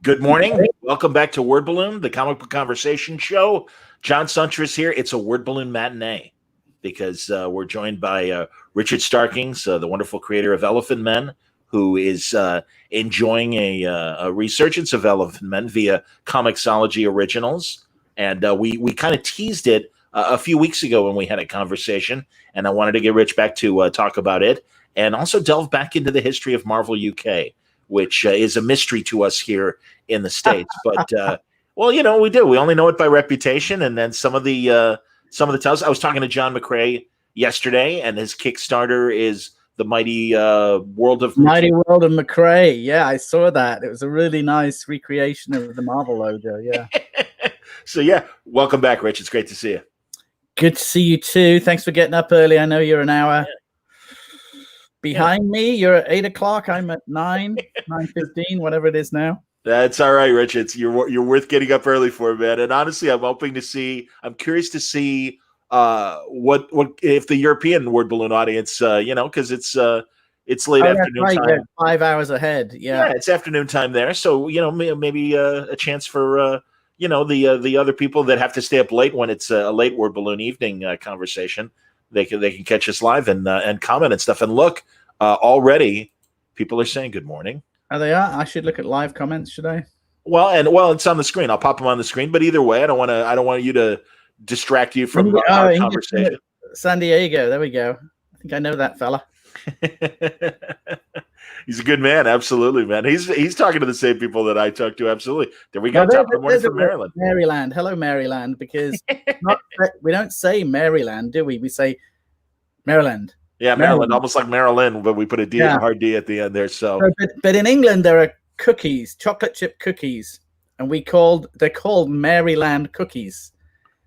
Good morning. Welcome back to Word Balloon, the comic book conversation show. John Suntress here. It's a Word Balloon matinee because we're joined by Richard Starkings, the wonderful creator of Elephantmen, who is enjoying a resurgence of Elephantmen via Comixology Originals. And we kind of teased it a few weeks ago when we had a conversation, and I wanted to get Rich back to talk about it and also delve back into the history of Marvel UK, which is a mystery to us here in the States. But, well, you know, we do. We only know it by reputation. And then some of the titles. I was talking to John McCrae yesterday, and his Kickstarter is the Mighty World of McCrae. Yeah, I saw that. It was a really nice recreation of the Marvel logo. Yeah. So, yeah, welcome back, Rich. It's great to see you. Good to see you, too. Thanks for getting up early. I know you're an hour behind me. You're at 8 o'clock. I'm at 9:15, whatever it is now. That's all right, Rich. You're worth getting up early for, man. And honestly, I'm curious to see what if the European Word Balloon audience, because it's late afternoon time. Yeah, 5 hours ahead. Yeah, it's afternoon time there. So maybe a chance for the other people that have to stay up late when it's a late Word Balloon evening conversation. They can catch us live and comment and stuff. And look, already people are saying good morning. Oh, they are. I should look at live comments, should I? Well, it's on the screen. I'll pop them on the screen. But either way, I don't want you to distract you from our conversation. San Diego. There we go. I think I know that fella. He's a good man. Absolutely, man. He's talking to the same people that I talk to. Absolutely. There we go. Top of the morning from Maryland. Maryland. Hello, Maryland. Because we don't say Maryland, do we? We say Maryland. Yeah, Maryland, almost like Maryland, but we put a hard D at the end there. So, but in England there are cookies, chocolate chip cookies, and they're called Maryland cookies.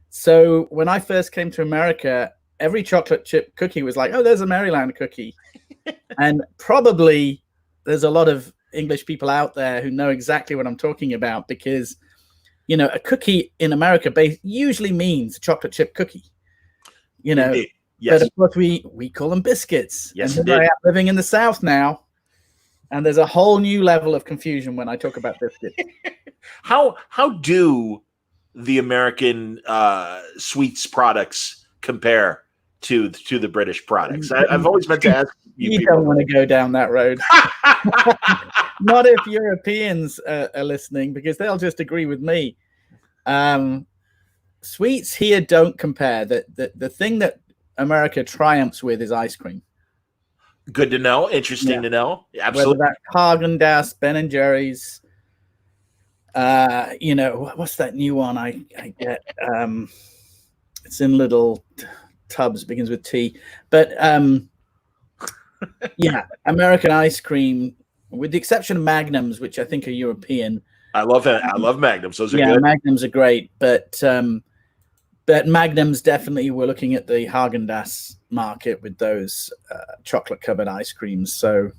So when I first came to America, every chocolate chip cookie was like, oh, there's a Maryland cookie. And probably there's a lot of English people out there who know exactly what I'm talking about, because a cookie in America usually means a chocolate chip cookie. Indeed. Yes. But of course we call them biscuits. Yes, and I am living in the South now, and there's a whole new level of confusion when I talk about biscuits. How do the American sweets products compare to the British products? I've always meant to ask you. You don't want to go down that road. Not if Europeans are listening, because they'll just agree with me. Sweets here don't compare. The thing that America triumphs with is ice cream. Good to know. Interesting to know. Absolutely. Whether that's Haagen-Dazs, Ben & Jerry's, what's that new one I get? It's in little tubs, begins with T. But American ice cream, with the exception of Magnums, which I think are European. I love it. I love Magnums. Those are good. Magnums are great, but But Magnum's definitely, we're looking at the Haagen-Dazs market with those chocolate-covered ice creams. So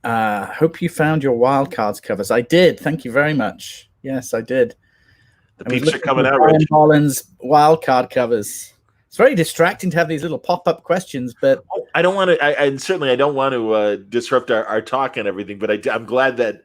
hope you found your wild cards covers. I did. Thank you very much. Yes, I did. The peeps are coming out, Rich. Rich. Bolland's wild card covers. It's very distracting to have these little pop-up questions, but I don't want to. I certainly I don't want to disrupt our talk and everything. But I'm glad that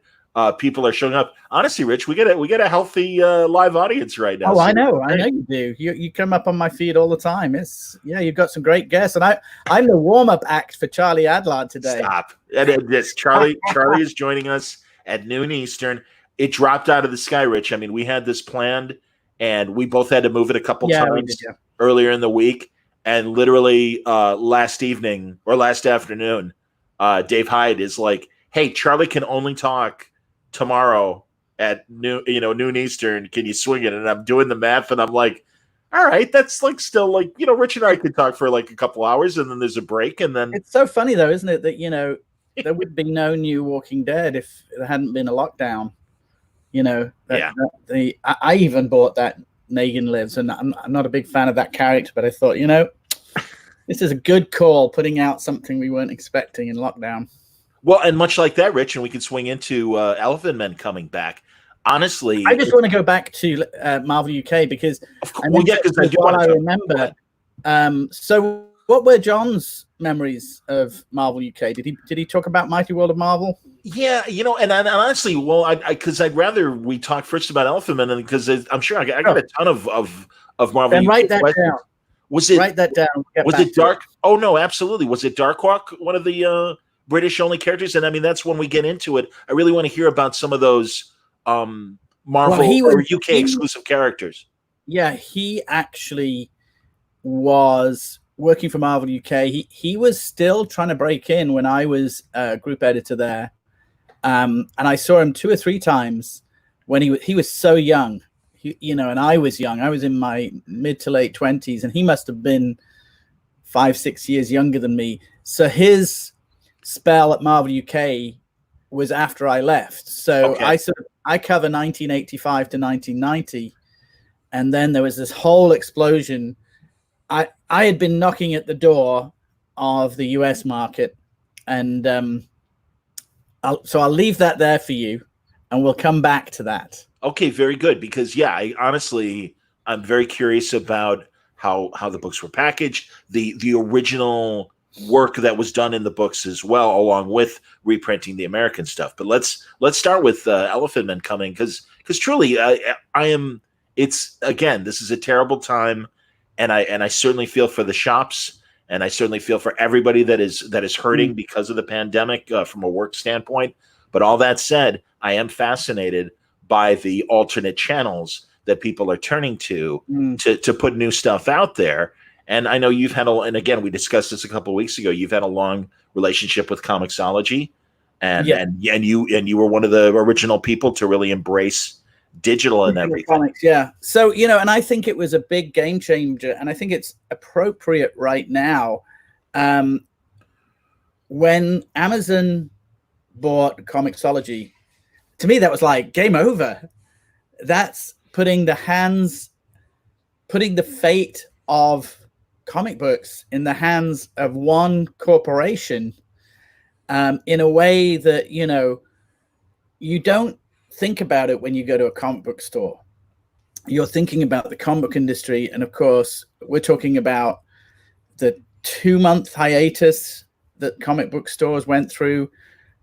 people are showing up. Honestly, Rich, we get a healthy live audience right now. Oh, so I know you do. You come up on my feed all the time. You've got some great guests, and I'm the warm-up act for Charlie Adlard today. Stop. Yes, Charlie is joining us at noon Eastern. It dropped out of the sky, Rich. I mean, we had this planned, and we both had to move it a couple times earlier in the week. And literally last evening or last afternoon, Dave Hyde is like, "Hey, Charlie can only talk tomorrow at noon Eastern. Can you swing it?" And I'm doing the math, and I'm like, "All right, that's like still like Rich and I could talk for like a couple hours, and then there's a break, and then." It's so funny though, isn't it, that there would be no new Walking Dead if there hadn't been a lockdown. I even bought that Negan Lives, and I'm not a big fan of that character, but I thought, this is a good call, putting out something we weren't expecting in lockdown. Well, and much like that, Rich, and we can swing into Elephantmen coming back. Honestly, I just want to go back to Marvel UK because I remember. So, what were John's memories of Marvel UK? Did he talk about Mighty World of Marvel? Yeah, and honestly, well, because I'd rather we talk first about Elephantmen, and because I'm sure I got a ton of Marvel. Then write that down. Write that down? Was it Dark? Oh no, absolutely. Was it Darkhawk, one of the British only characters? And I mean, that's when we get into it. I really want to hear about some of those Marvel or UK exclusive characters. Yeah, he actually was working for Marvel UK. He was still trying to break in when I was group editor there. And I saw him 2 or 3 times when he was so young, and I was young. I was in my mid to late 20s, and he must have been 5-6 years younger than me. So his spell at Marvel UK was after I left. So I cover 1985 to 1990, and then there was this whole explosion. I had been knocking at the door of the US market, and I'll leave that there for you, and we'll come back to that. Okay, very good. Because I'm very curious about how the books were packaged, the original work that was done in the books as well, along with reprinting the American stuff. But let's start with Elephantmen coming, because truly, this is a terrible time, and I certainly feel for the shops. And I certainly feel for everybody that is hurting because of the pandemic from a work standpoint. But all that said, I am fascinated by the alternate channels that people are turning to put new stuff out there. And I know you've had and again, we discussed this a couple of weeks ago. You've had a long relationship with Comixology, and you were one of the original people to really embrace digital and everything. Comics, yeah. So, and I think it was a big game changer, and I think it's appropriate right now. When Amazon bought Comixology, to me, that was like game over. That's putting the fate of comic books in the hands of one corporation, in a way that, you don't think about it when you go to a comic book store. You're thinking about the comic book industry, and of course, we're talking about the 2-month hiatus that comic book stores went through,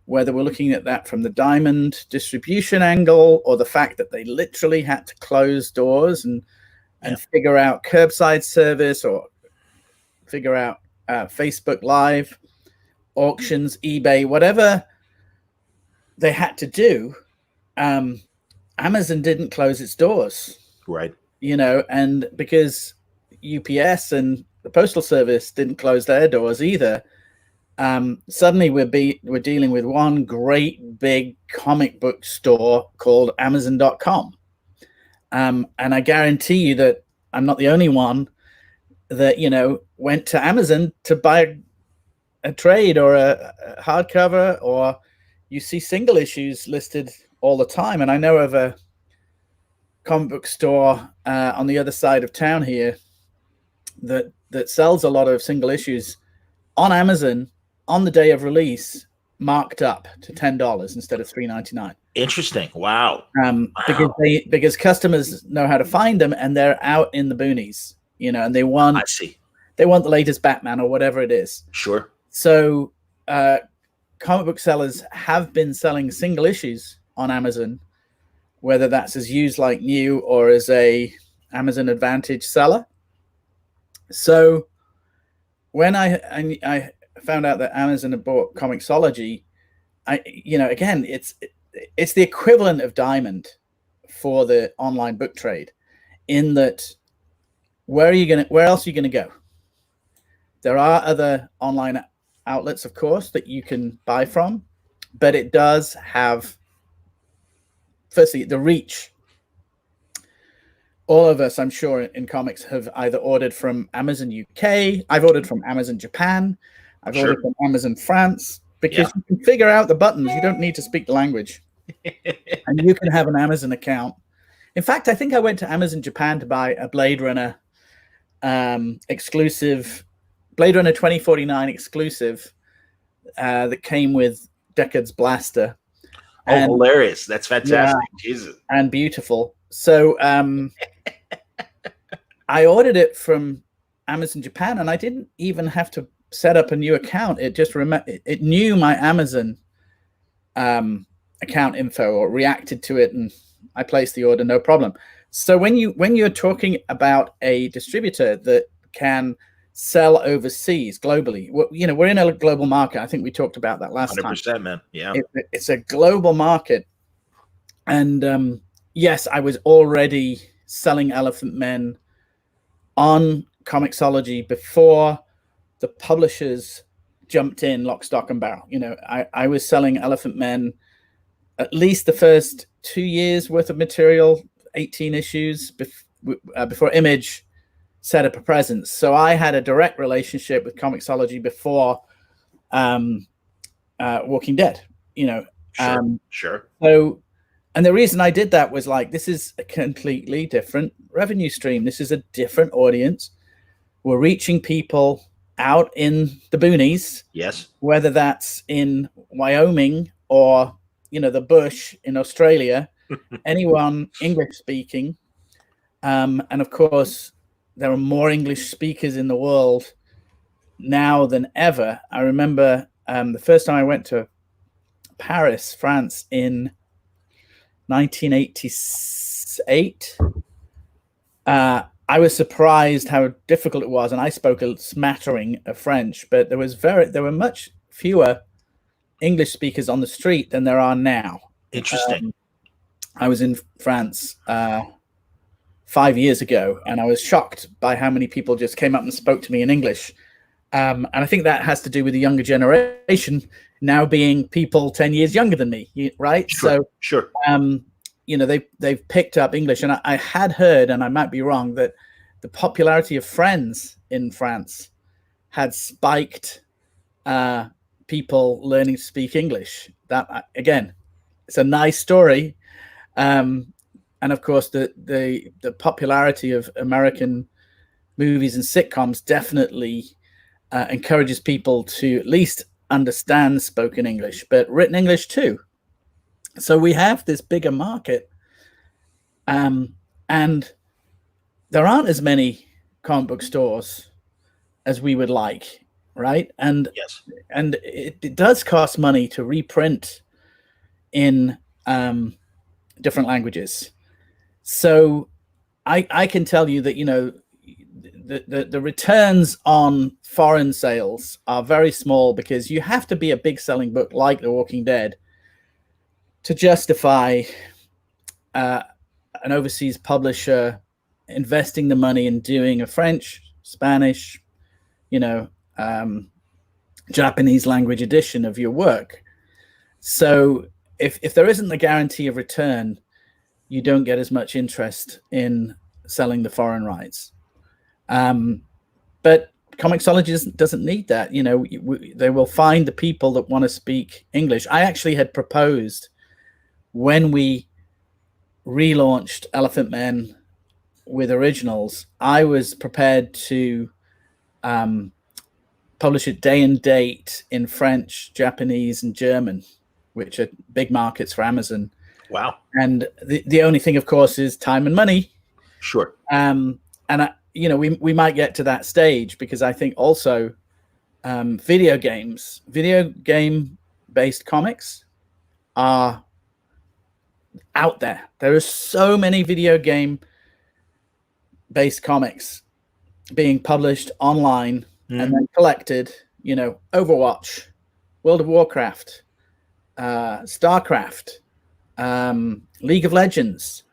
whether we're looking at that from the Diamond distribution angle or the fact that they literally had to close doors and figure out curbside service or figure out Facebook Live, auctions, eBay, whatever they had to do. Amazon didn't close its doors, right? And because UPS and the Postal Service didn't close their doors either, suddenly we're dealing with one great big comic book store called Amazon.com. And I guarantee you that I'm not the only one that went to Amazon to buy a trade or a hardcover, or you see single issues listed all the time. And I know of a comic book store on the other side of town here that sells a lot of single issues on Amazon on the day of release, marked up to $10 instead of $3.99. Interesting. Wow. Because customers know how to find them, and they're out in the boonies, and they want I see. They want the latest Batman or whatever it is. Sure. So comic book sellers have been selling single issues on Amazon, whether that's as used like new or as a Amazon Advantage seller. So when I found out that Amazon had bought Comixology, again, it's the equivalent of Diamond for the online book trade, in that where else are you gonna go? There are other online outlets, of course, that you can buy from, but it does have, firstly, the reach. All of us, I'm sure, in comics have either ordered from Amazon UK. I've ordered from Amazon Japan. I've ordered from Amazon France, because you can figure out the buttons. You don't need to speak the language. And you can have an Amazon account. In fact, I think I went to Amazon Japan to buy a Blade Runner exclusive, Blade Runner 2049 exclusive that came with Deckard's blaster. And, hilarious. That's fantastic. Jesus. And beautiful. So I ordered it from Amazon Japan, and I didn't even have to set up a new account. It just it knew my Amazon account info, or reacted to it, and I placed the order, no problem. So when you're talking about a distributor that can sell overseas globally, we're in a global market. I think we talked about that last 100%, time. Man. Yeah, it's a global market, and yes, I was already selling Elephantmen on Comixology before the publishers jumped in lock, stock, and barrel. I was selling Elephantmen at least the first 2 years worth of material, 18 issues before Image set up a presence. So I had a direct relationship with Comixology before Walking Dead. Sure. So, and the reason I did that was this is a completely different revenue stream. This is a different audience. We're reaching people out in the boonies. Yes. Whether that's in Wyoming or, the bush in Australia, anyone English speaking. And of course, there are more English speakers in the world now than ever. I remember the first time I went to Paris, France in 1988. I was surprised how difficult it was, and I spoke a smattering of French, but there were much fewer English speakers on the street than there are now. Interesting. I was in France 5 years ago, and I was shocked by how many people just came up and spoke to me in English. And I think that has to do with the younger generation now being people 10 years younger than me, right? Sure. They've picked up English, and I had heard, and I might be wrong, that the popularity of Friends in France had spiked people learning to speak English. That, again, it's a nice story. And of course, the popularity of American movies and sitcoms definitely encourages people to at least understand spoken English, but written English too. So we have this bigger market, and there aren't as many comic book stores as we would like, right? And yes, and it does cost money to reprint in different languages. So I can tell you that the returns on foreign sales are very small, because you have to be a big selling book like The Walking Dead to justify an overseas publisher investing the money in doing a French, Spanish, Japanese language edition of your work. So if there isn't the guarantee of return, you don't get as much interest in selling the foreign rights. But Comixology doesn't need that. They will find the people that want to speak English. I actually had proposed, when we relaunched Elephantmen with originals, I was prepared to publish it day and date in French, Japanese, and German, which are big markets for Amazon. Wow. And the only thing, of course, is time and money. Sure. And we might get to that stage, because I think also video game-based comics are out there. There are so many video game-based comics being published online and then collected. Overwatch, World of Warcraft, StarCraft, League of Legends,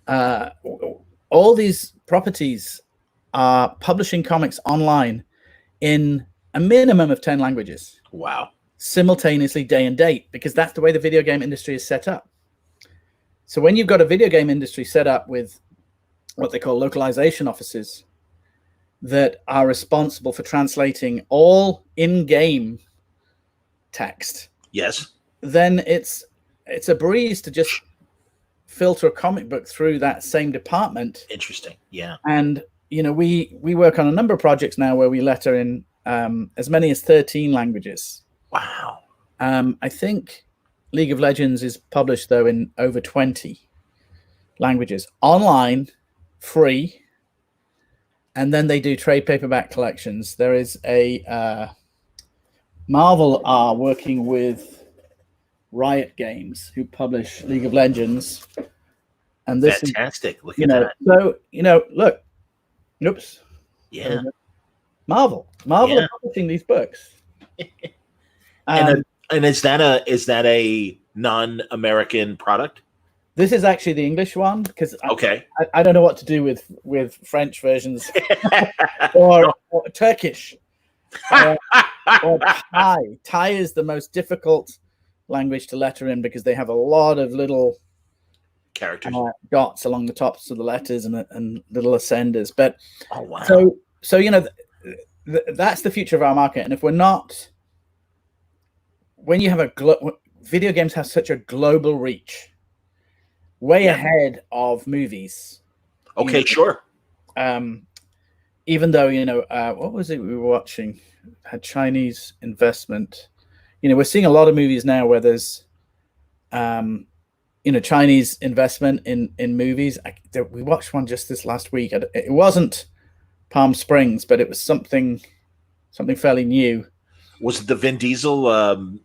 all these properties are publishing comics online in a minimum of 10 languages. Wow. Simultaneously, day and date, because that's the way the video game industry is set up. So when you've got a video game industry set up with what they call localization offices that are responsible for translating all in-game text, yes, then it's a breeze to just filter a comic book through that same department. Interesting. Yeah. And we work on a number of projects now where we letter in as many as 13 languages. Wow. I think League of Legends is published, though, in over 20 languages, online, free, and then they do trade paperback collections. There is a Marvel are working with Riot Games, who publish League of Legends, and this fantastic. Look at that. So look, oops, yeah, Marvel are publishing these books. And is that a non-American product? This is actually the English one, because okay, I don't know what to do with French versions or Turkish or Thai. Thai is the most difficult language to letter in, because they have a lot of little characters, dots along the tops of the letters and little ascenders. But oh wow, so that's the future of our market. And if we're not, when you have video games have such a global reach, way ahead of movies. Okay, sure. Even though what was it we were watching? Had Chinese investment. We're seeing a lot of movies now where there's Chinese investment in movies. We watched one just this last week. It wasn't Palm Springs, but it was something fairly new. Was it the Vin Diesel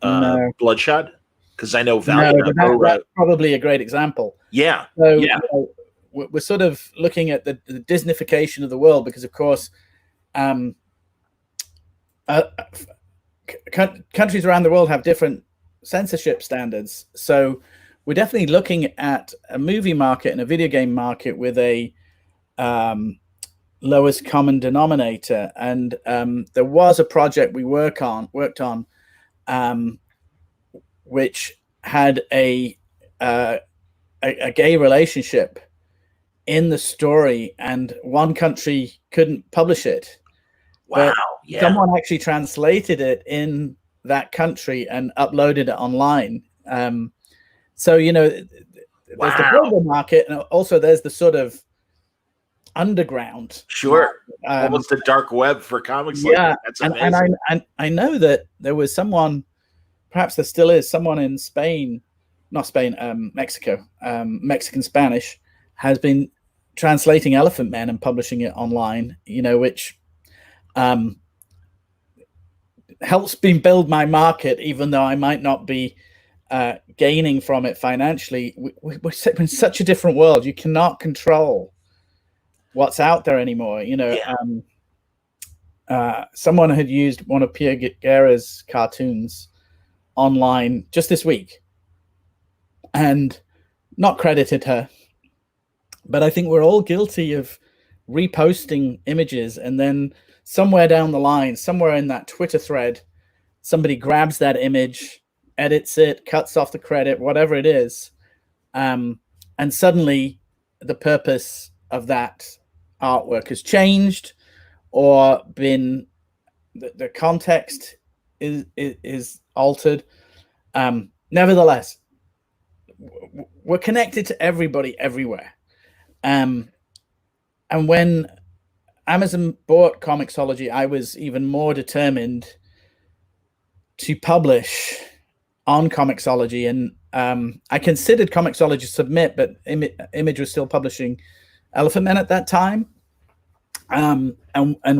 no. Bloodshot? Because I know that's probably a great example. Yeah. So we're sort of looking at the Disneyfication of the world, because of course countries around the world have different censorship standards. So we're definitely looking at a movie market and a video game market with a lowest common denominator. And there was a project we worked on, which had a gay relationship in the story, and one country couldn't publish it. Wow. But someone actually translated it in that country and uploaded it online. So there's the global market, and also there's the sort of underground. Sure. Almost the dark web for comics. Yeah. Like that's amazing. And I know that there was someone, perhaps there still is, someone in Mexico, Mexican Spanish, has been translating Elephantmen and publishing it online, which helps me build my market, even though I might not be gaining from it financially. We're in such a different world. You cannot control what's out there anymore. Someone had used one of Pierre Guerra's cartoons online just this week and not credited her. But I think we're all guilty of reposting images, and then somewhere down the line, somewhere in that Twitter thread, somebody grabs that image, edits it, cuts off the credit, whatever it is, and suddenly the purpose of that artwork has changed, or been the context is altered. Nevertheless, we're connected to everybody everywhere. when Amazon bought Comixology, I was even more determined to publish on Comixology, and I considered Comixology submit, but Image was still publishing Elephantmen at that time. And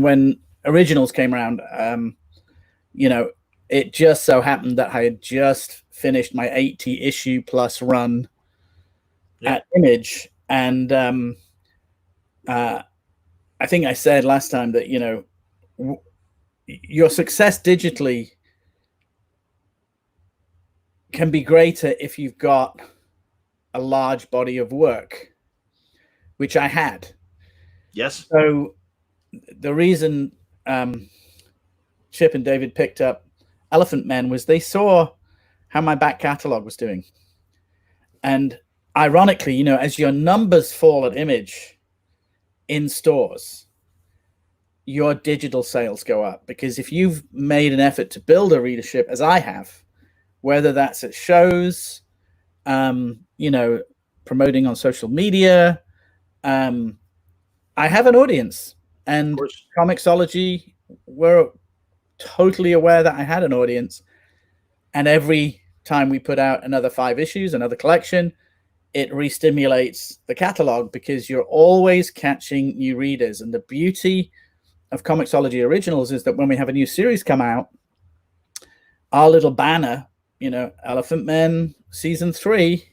when Originals came around, it just so happened that I had just finished my 80 issue plus run at Image, and I think I said last time that your success digitally can be greater if you've got a large body of work, which I had. Yes. So the reason Chip and David picked up Elephantmen was they saw how my back catalog was doing. And ironically, as your numbers fall at Image in stores, your digital sales go up, because if you've made an effort to build a readership, as I have, whether that's at shows, promoting on social media, I have an audience, and Comixology were totally aware that I had an audience. And every time we put out another 5 issues, another collection, it re-stimulates the catalog, because you're always catching new readers. And the beauty of Comixology Originals is that when we have a new series come out, our little banner, Elephantmen Season 3,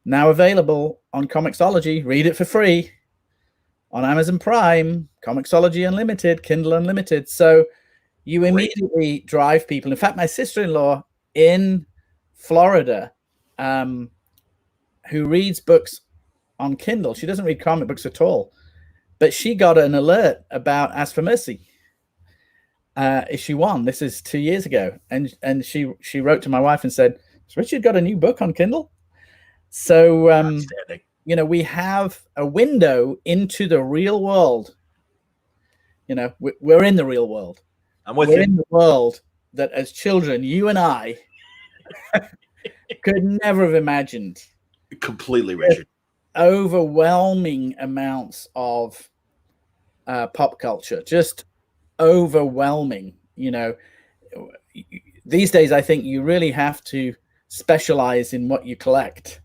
now available on Comixology, read it for free, on Amazon Prime, Comixology Unlimited, Kindle Unlimited. So you immediately drive people. In fact, my sister-in-law in Florida, who reads books on Kindle, she doesn't read comic books at all, but she got an alert about Ask for Mercy, issue 1. This is 2 years ago, and she wrote to my wife and said, "Has Richard got a new book on Kindle?" So we have a window into the real world. We're in the real world. We're in the world that, as children, you and I could never have imagined. Completely, Richard. Overwhelming amounts of pop culture, just overwhelming. These days, I think you really have to specialize in what you collect,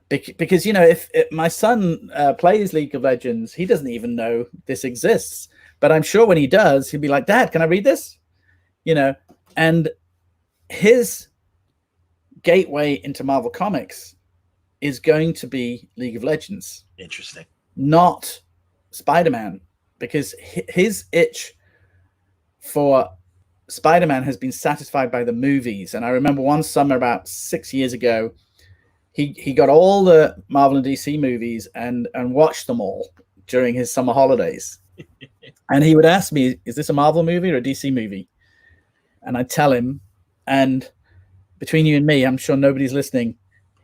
because if my son plays League of Legends, he doesn't even know this exists. But I'm sure when he does, he'll be like, "Dad, can I read this?" And his gateway into Marvel Comics is going to be League of Legends. Interesting. Not Spider-Man, because his itch for Spider-Man has been satisfied by the movies. And I remember one summer about 6 years ago, he got all the Marvel and DC movies and watched them all during his summer holidays. And he would ask me, "Is this a Marvel movie or a DC movie?" And I'd tell him, and between you and me, I'm sure nobody's listening,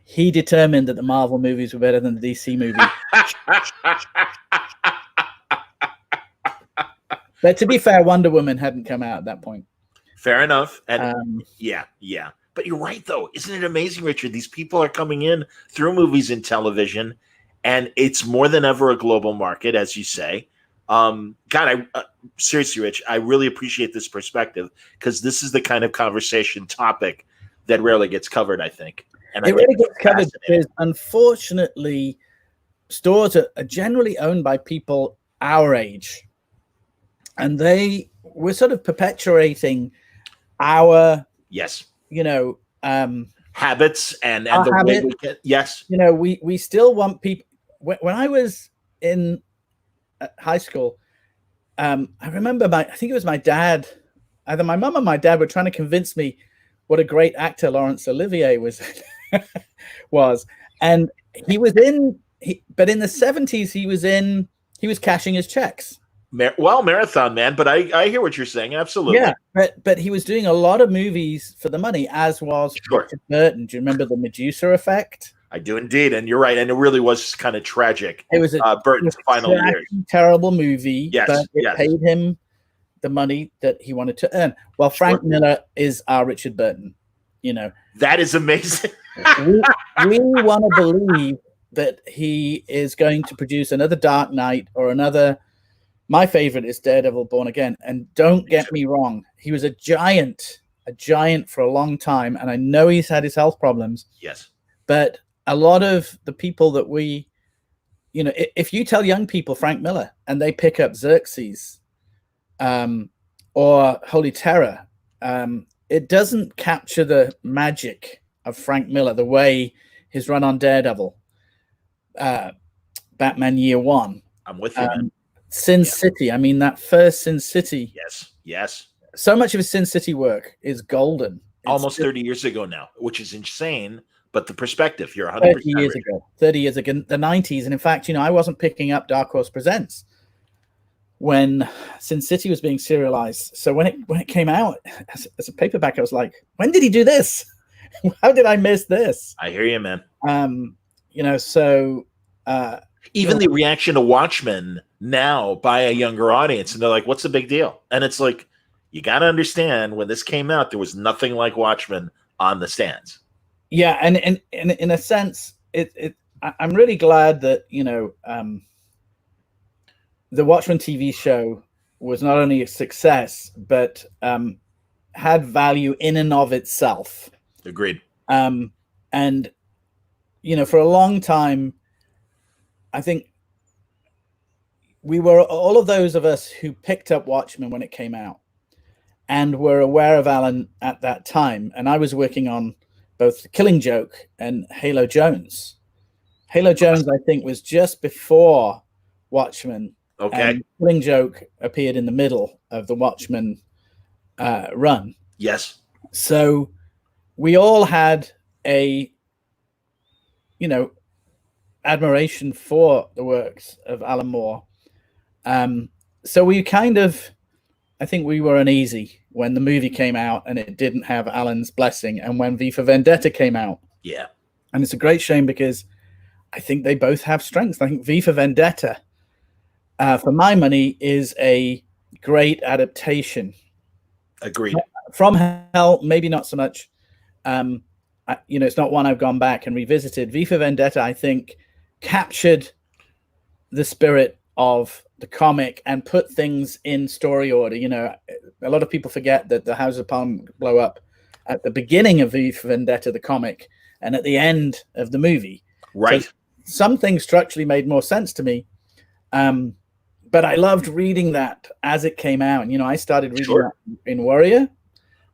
he determined that the Marvel movies were better than the DC movie. But to be fair, Wonder Woman hadn't come out at that point. Fair enough. And yeah. But you're right, though. Isn't it amazing, Richard? These people are coming in through movies and television, and it's more than ever a global market, as you say. Seriously, Rich, I really appreciate this perspective, because this is the kind of conversation topic that rarely gets covered, I think. And it really gets covered because, unfortunately, stores are generally owned by people our age, and we're sort of perpetuating our habits and the way we get. Yes, we still want people. When I was in high school, I remember I think it was my dad, either my mum or my dad, were trying to convince me what a great actor Laurence Olivier was. And but in the 70s he was cashing his checks. Marathon Man, but I hear what you're saying. Absolutely. Yeah, but he was doing a lot of movies for the money, as was Richard Burton. Do you remember The Medusa Effect? I do indeed, and you're right, and it really was kind of tragic. It was Burton's final years. Terrible movie, yes, but it paid him the money that he wanted to earn. Well, Frank Miller is our Richard Burton. That is amazing. we want to believe that he is going to produce another Dark Knight or another. My favorite is Daredevil Born Again. And don't get me wrong, he was a giant for a long time. And I know he's had his health problems. Yes. But a lot of the people that we, if you tell young people Frank Miller and they pick up Xerxes or Holy Terror, it doesn't capture the magic of Frank Miller the way his run on Daredevil, Batman Year One. I'm with you, man. Sin City. I mean, that first Sin City. Yes. So much of his Sin City work is golden. Almost 30 years ago now, which is insane. But the perspective, you're 100% 30 years ago, the 90s. And in fact, I wasn't picking up Dark Horse Presents when Sin City was being serialized. So when it came out as a paperback, I was like, when did he do this? How did I miss this? I hear you, man. Even the reaction to Watchmen now by a younger audience, and they're like, what's the big deal? And it's like, you got to understand, when this came out, there was nothing like Watchmen on the stands. Yeah, and in a sense, I'm really glad that the Watchmen TV show was not only a success but had value in and of itself. Agreed. And for a long time, I think we were, all of those of us who picked up Watchmen when it came out and were aware of Alan at that time, and I was working on both The Killing Joke and Halo Jones. Halo Jones, I think, was just before Watchmen. Okay. And Killing Joke appeared in the middle of the Watchmen run. Yes. So we all had a, admiration for the works of Alan Moore. So we I think we were uneasy when the movie came out and it didn't have Alan's blessing, and when V for Vendetta came out. Yeah. And it's a great shame because I think they both have strengths. I think V for Vendetta, for my money, is a great adaptation. Agreed. From Hell, maybe not so much. It's not one I've gone back and revisited. V for Vendetta, I think, captured the spirit of the comic and put things in story order. A lot of people forget that the House of Palm blow up at the beginning of V for Vendetta, the comic, and at the end of the movie. Right. So some things structurally made more sense to me. But I loved reading that as it came out. And, I started reading that in Warrior,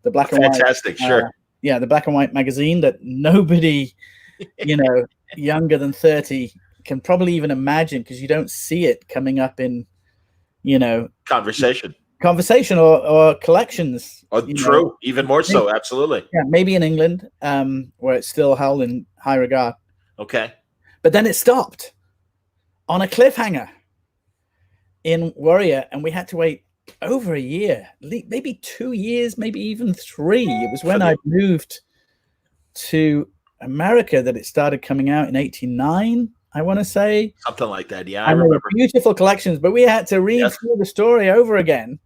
the black and white. Fantastic, sure. The black and white magazine that nobody, younger than 30 can probably even imagine, because you don't see it coming up in, conversation or collections. True. Even more so. Absolutely. Yeah. Maybe in England, where it's still held in high regard. Okay. But then it stopped on a cliffhanger in Warrior, and we had to wait over a year, maybe 2 years, maybe even 3. It was when I moved to America that it started coming out in 89, I want to say. Something like that, yeah. I remember. Beautiful collections, but we had to read through the story over again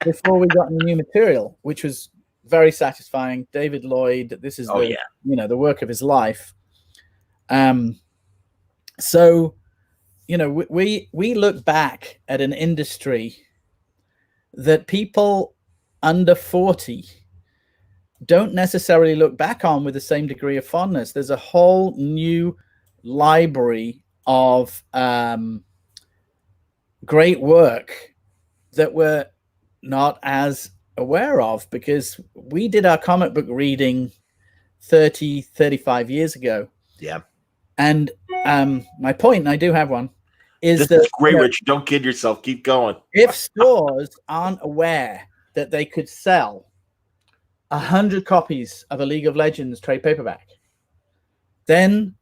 before we got any new material, which was very satisfying. David Lloyd, this is the work of his life. So, we look back at an industry that people under 40 don't necessarily look back on with the same degree of fondness. There's a whole new library of great work that we're not as aware of, because we did our comic book reading 35 years ago. Yeah. And my point, and I do have one, is this is great, Rich. Don't kid yourself. Keep going. If stores aren't aware that they could sell 100 copies of a League of Legends trade paperback, then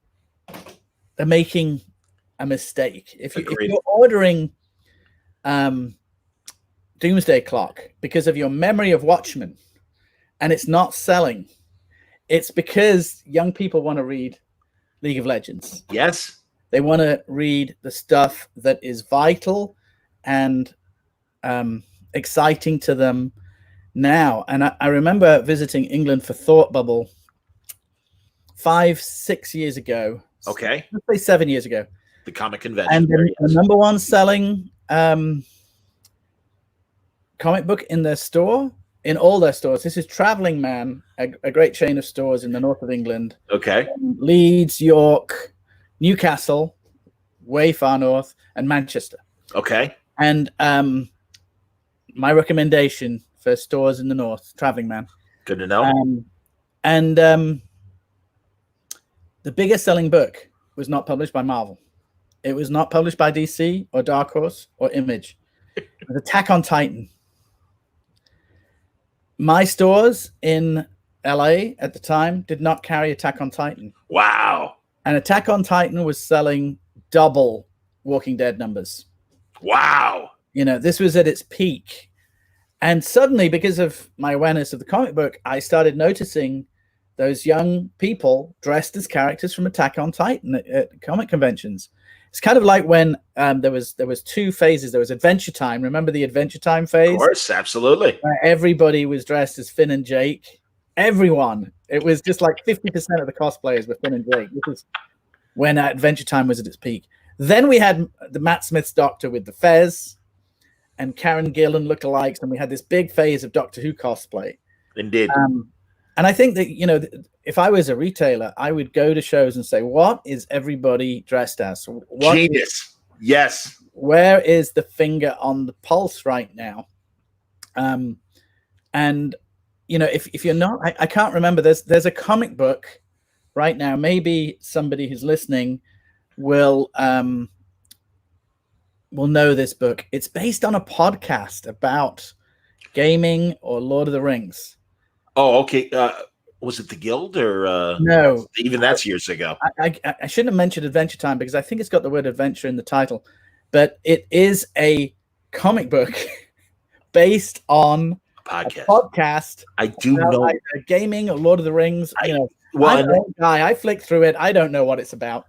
they're making a mistake. If you're ordering Doomsday Clock because of your memory of Watchmen and it's not selling, it's because young people want to read League of Legends. Yes. They want to read the stuff that is vital and exciting to them now. And I remember visiting England for Thought Bubble 5-6 years ago, Okay. Let's say 7 years ago. The comic convention. And the number one selling comic book in their store, in all their stores. This is Traveling Man, a great chain of stores in the north of England. Okay. Leeds, York, Newcastle, way far north, and Manchester. Okay. And my recommendation for stores in the north, Traveling Man. Good to know. The biggest selling book was not published by Marvel. It was not published by DC or Dark Horse or Image. It was Attack on Titan. My stores in LA at the time did not carry Attack on Titan. Wow. And Attack on Titan was selling double Walking Dead numbers. Wow. This was at its peak. And suddenly, because of my awareness of the comic book, I started noticing those young people dressed as characters from Attack on Titan at comic conventions. It's kind of like when there was two phases. There was Adventure Time. Remember the Adventure Time phase? Of course, absolutely. Where everybody was dressed as Finn and Jake. Everyone. It was just like 50% of the cosplayers were Finn and Jake. This is when Adventure Time was at its peak. Then we had the Matt Smith's Doctor with the fez and Karen Gillan lookalikes, and we had this big phase of Doctor Who cosplay. Indeed. And I think that, if I was a retailer, I would go to shows and say, what is everybody dressed as? Genius. Yes. Where is the finger on the pulse right now? If you're not, I can't remember. There's a comic book right now. Maybe somebody who's listening will know this book. It's based on a podcast about gaming or Lord of the Rings. Oh, okay. Was it the Guild or no? Even that's years ago. I shouldn't have mentioned Adventure Time because I think it's got the word adventure in the title, but it is a comic book based on a podcast. I do know gaming or Lord of the Rings. I flicked through it. I don't know what it's about.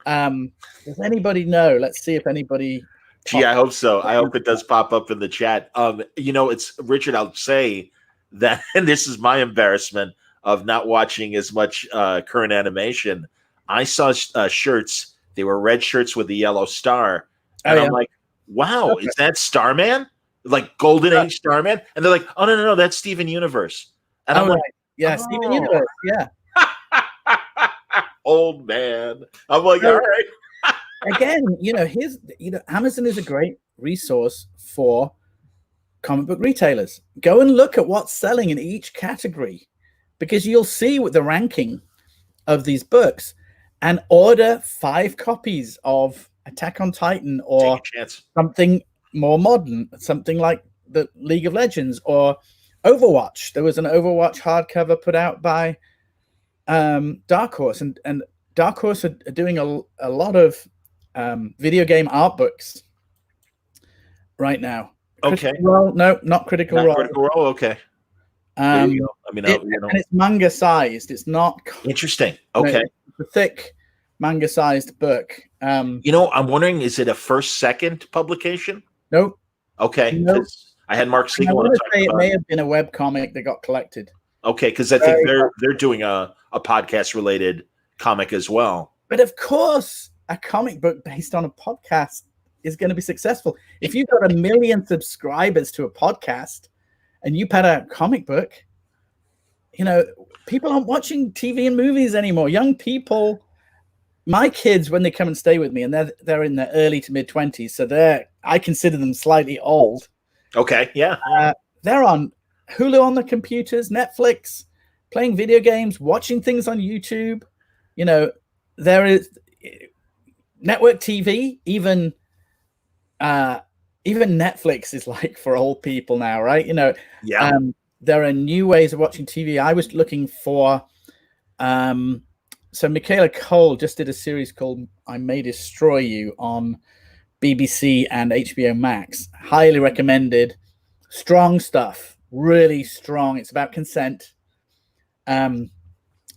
Does anybody know? Let's see if anybody. Gee, I hope so. I hope it does pop up in the chat. It's Richard. I'll say that, and this is my embarrassment of not watching as much current animation. I saw shirts. They were red shirts with the yellow star, and I'm like, "Wow, is that Starman? Like Golden Age Starman?" And they're like, "Oh no, that's Steven Universe." And I'm like, "Yeah, Steven Universe, yeah." Old man. I'm like, all right. Again, Amazon is a great resource for comic book retailers. Go and look at what's selling in each category, because you'll see what the ranking of these books, and order 5 copies of Attack on Titan or something more modern, something like the League of Legends or Overwatch. There was an Overwatch hardcover put out by Dark Horse, and Dark Horse are doing a lot of video game art books right now. Okay. Not Critical Role. Critical Role. Okay. And it's manga sized. It's not interesting. Okay. It's a thick manga sized book. I'm wondering, is it a second publication? Nope. Okay. Nope. I had Mark Siegel. I want to say it may have been a web comic that got collected. Okay, because I think they're doing a podcast related comic as well. But of course, a comic book based on a podcast is going to be successful. If you've got 1 million subscribers to a podcast and you put out a comic book, people aren't watching TV and movies anymore. Young people, my kids, when they come and stay with me, and they're in their early to mid 20s, so I consider them slightly old. Okay, yeah. They're on Hulu on the computers, Netflix, playing video games, watching things on YouTube. There is network TV, even Netflix is like for old people now, right? Yeah. There are new ways of watching TV. I was looking for so Michaela Cole just did a series called I May Destroy You on BBC and HBO Max. Highly recommended. Strong stuff. Really strong. It's about consent.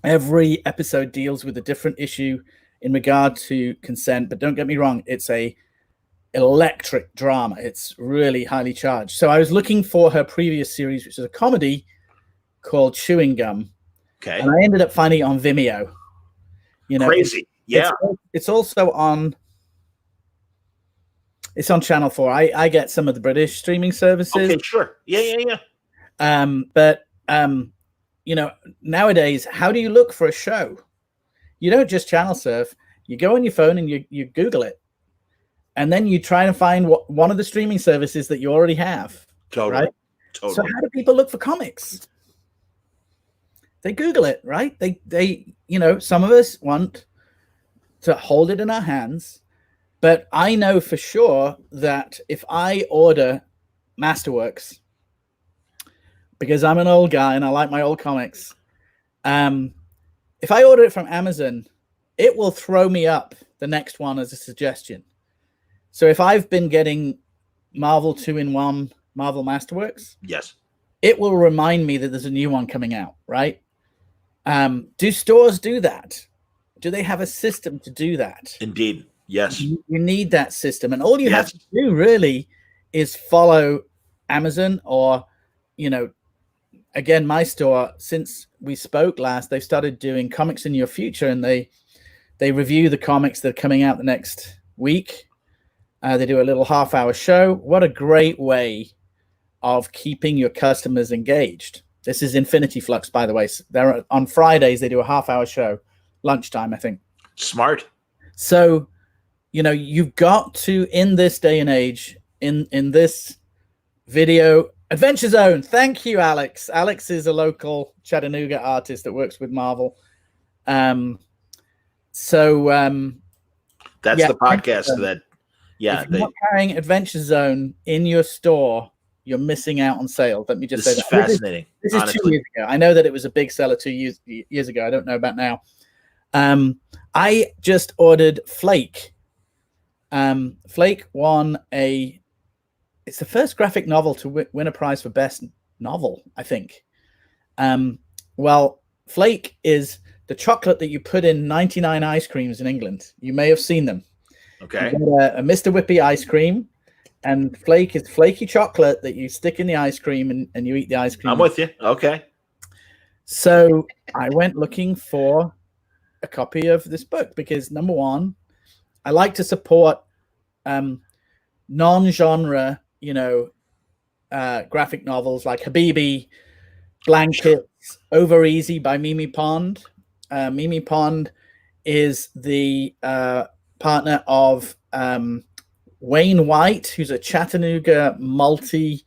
Every episode deals with a different issue in regard to consent, but don't get me wrong, it's a electric drama. It's really highly charged. So I was looking for her previous series, which is a comedy called Chewing Gum. Okay. And I ended up finding it on Vimeo. Crazy. Yeah. It's also on. It's on Channel 4. I get some of the British streaming services. Okay, sure. Yeah. But nowadays, how do you look for a show? You don't just channel surf. You go on your phone and you Google it, and then you try to find one of the streaming services that you already have. Totally. Right? Totally. So how do people look for comics? They Google it, right? They some of us want to hold it in our hands. But I know for sure that if I order Masterworks, because I'm an old guy and I like my old comics, if I order it from Amazon, it will throw me up the next one as a suggestion. So if I've been getting Marvel 2-in-1, Marvel Masterworks, yes, it will remind me that there's a new one coming out, right? Do stores do that? Do they have a system to do that? Indeed. Yes. You need that system. And all you have to do really is follow Amazon or, again, my store, since we spoke last, they've started doing Comics in Your Future, and they review the comics that are coming out the next week. They do a little half-hour show. What a great way of keeping your customers engaged. This is Infinity Flux, by the way. They're on Fridays. They do a half-hour show, lunchtime, I think. Smart. So, you've got to, in this day and age, in this video, Adventure Zone. Thank you, Alex. Alex is a local Chattanooga artist that works with Marvel. That's the podcast that, if you're not carrying Adventure Zone in your store, you're missing out on sales. Let me just say that. This is fascinating. This is 2 years ago. I know that it was a big seller 2 years ago. I don't know about now. I just ordered Flake. Flake won it's the first graphic novel to win a prize for best novel, I think. Well, Flake is the chocolate that you put in 99 ice creams in England. You may have seen them. Okay. You get a Mr. Whippy ice cream, and Flake is flaky chocolate that you stick in the ice cream and you eat the ice cream. I'm with you. Okay. So I went looking for a copy of this book because, number one, I like to support non-genre, graphic novels like Habibi, Blankets, Over Easy by Mimi Pond. Mimi Pond is the partner of Wayne White, who's a Chattanooga multi-media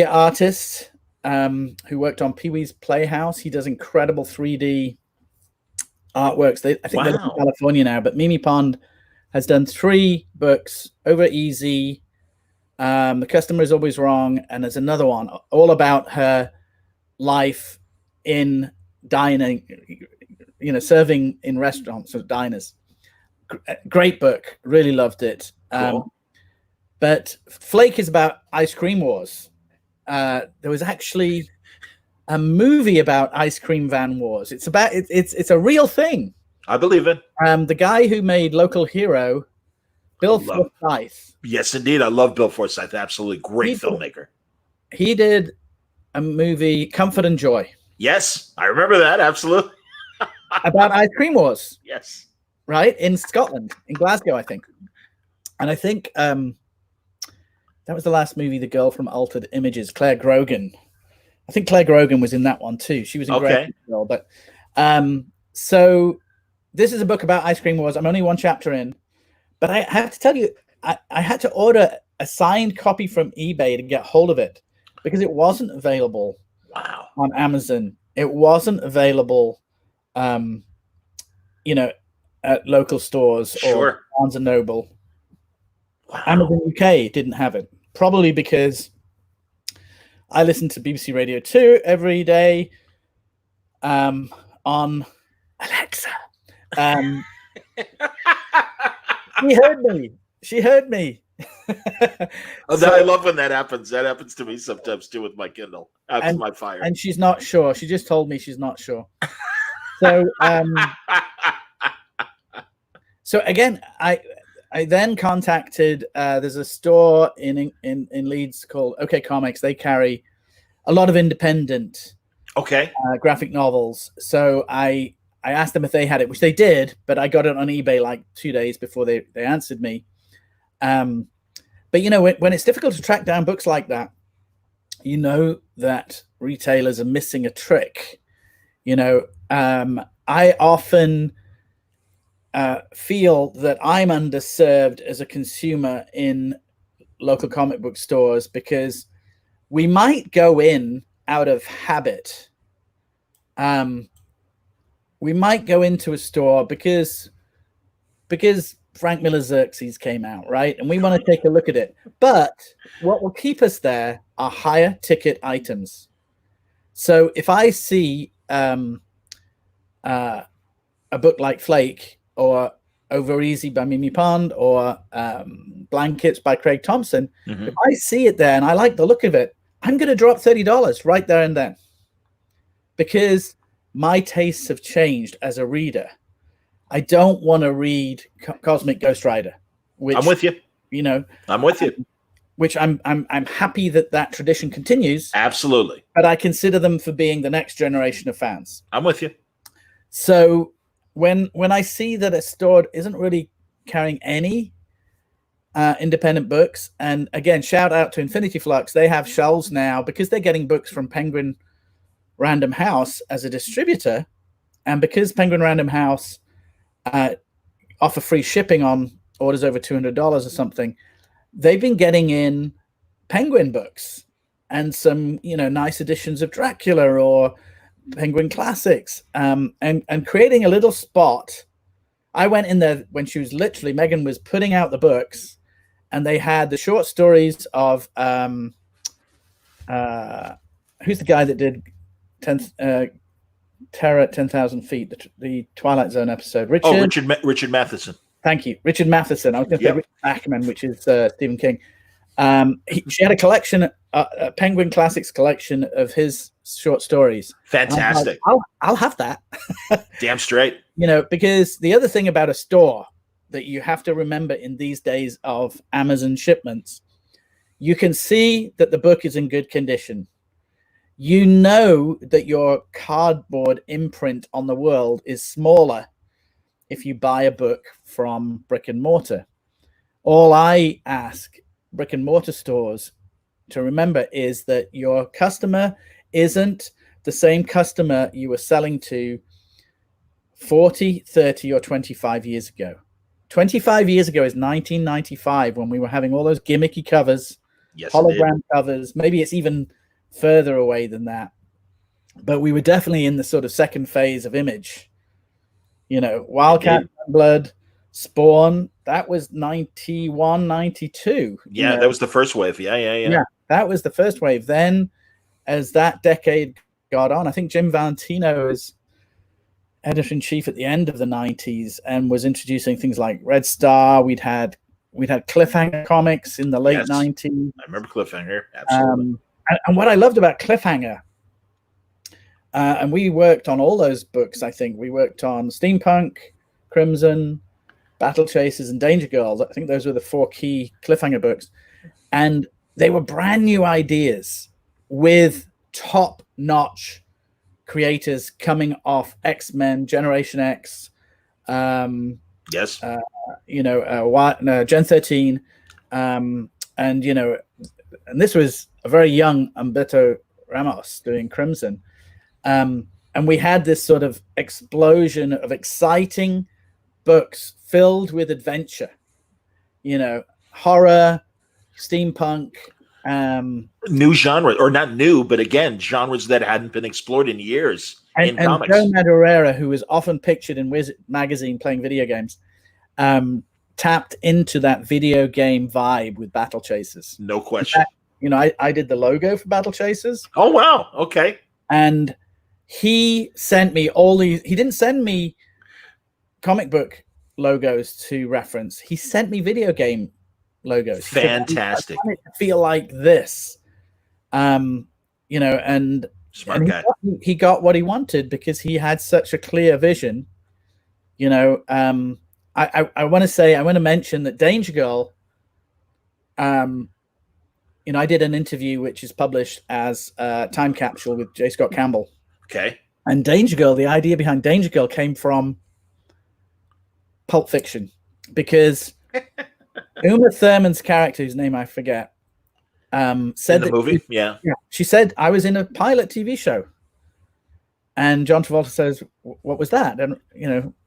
artist who worked on Pee-wee's Playhouse. He does incredible 3D artworks. I think they're in California now, but Mimi Pond has done 3 books, Over Easy, The Customer Is Always Wrong, and there's another one all about her life in dining, serving in restaurants or diners. Great book. Really loved it. Cool. But Flake is about ice cream wars. There was actually a movie about ice cream van wars. It's a real thing. I believe it. The guy who made Local Hero, Bill Forsyth. Yes, indeed. I love Bill Forsyth. Absolutely great filmmaker. He did a movie, Comfort and Joy. Yes, I remember that. Absolutely. About ice cream wars. Yes. Right? In Scotland, in Glasgow, I think. And I think that was the last movie, The Girl from Altered Images, Claire Grogan. I think Claire Grogan was in that one too. She was in Great Girl. But so this is a book about ice cream wars. I'm only 1 chapter in, but I have to tell you, I had to order a signed copy from eBay to get hold of it because it wasn't available on Amazon. It wasn't available, at local stores or Barnes & Noble. Wow. Amazon UK didn't have it, probably because I listen to BBC Radio 2 every day on Alexa. She heard me. I love when that happens. That happens to me sometimes too with my Kindle after my Fire. And she's not sure. She just told me she's not sure. So, so again, I then contacted. There's a store in Leeds called OK Comics. They carry a lot of independent graphic novels. So I I asked them if they had it, which they did, but I got it on eBay like 2 days before they answered me. But when it's difficult to track down books like that, that retailers are missing a trick. I often feel that I'm underserved as a consumer in local comic book stores, because we might go in out of habit. We might go into a store because Frank Miller's Xerxes came out, right? And we want to take a look at it. But what will keep us there are higher ticket items. So if I see a book like Flake, or Over Easy by Mimi Pond, or Blankets by Craig Thompson, if I see it there and I like the look of it, I'm going to drop $30 right there and then, because my tastes have changed as a reader. I don't want to read Cosmic Ghost Rider, which I'm with you. I'm with you. Which I'm happy that tradition continues. Absolutely. But I consider them for being the next generation of fans. I'm with you. So when I see that a store isn't really carrying any independent books, and again, shout out to Infinity Flux, they have shelves now because they're getting books from Penguin Random House as a distributor, and because Penguin Random House offer free shipping on orders over $200 or something, they've been getting in Penguin books and some nice editions of Dracula or Penguin Classics, and creating a little spot. I went in there when she was Megan was putting out the books, and they had the short stories of who's the guy that did Terror at 10,000 Feet, the Twilight Zone episode. Richard Matheson. Thank you, Richard Matheson. I was going to say Richard Ackerman, which is Stephen King. She had a collection, a Penguin Classics collection of his short stories. Fantastic. Like, I'll have that. Damn straight. Because the other thing about a store that you have to remember in these days of Amazon shipments, you can see that the book is in good condition. You know that your cardboard imprint on the world is smaller if you buy a book from brick and mortar. All I ask brick and mortar stores to remember is that your customer isn't the same customer you were selling to 40, 30, or 25 years ago. 25 years ago is 1995, when we were having all those gimmicky covers, hologram covers. Maybe it's even further away than that, but we were definitely in the sort of second phase of Image. Wildcat, Blood, Spawn, that was 91, 92. That was the first wave. Yeah, that was the first wave. Then as that decade got on, I think Jim Valentino was editor-in-chief at the end of the 90s and was introducing things like Red Star. We'd had Cliffhanger Comics in the late 90s. I remember Cliffhanger. Absolutely. And what I loved about Cliffhanger, and we worked on all those books, I think. We worked on Steampunk, Crimson, Battle Chasers, and Danger Girls. I think those were the 4 key Cliffhanger books. And they were brand new ideas with top-notch creators coming off X-Men, Generation X, Gen 13, and this was a very young Humberto Ramos doing Crimson. And we had this sort of explosion of exciting books filled with adventure, horror, steampunk, new genre, or not new, but again, genres that hadn't been explored in years in comics. Joe Madureira, who is often pictured in Wizard magazine playing video games, tapped into that video game vibe with Battle Chasers. No question. In fact, I did the logo for Battle Chasers. Oh, wow. Okay. And he sent me all these. He didn't send me comic book logos to reference. He sent me video game logos. Fantastic. I want it to feel like this. And smart guy. He got what he wanted because he had such a clear vision. I want to mention that Danger Girl, I did an interview which is published as Time Capsule with J. Scott Campbell. Okay. And Danger Girl, the idea behind Danger Girl came from Pulp Fiction, because Uma Thurman's character, whose name I forget, said in the movie. She said, I was in a pilot TV show. And John Travolta says, what was that? And,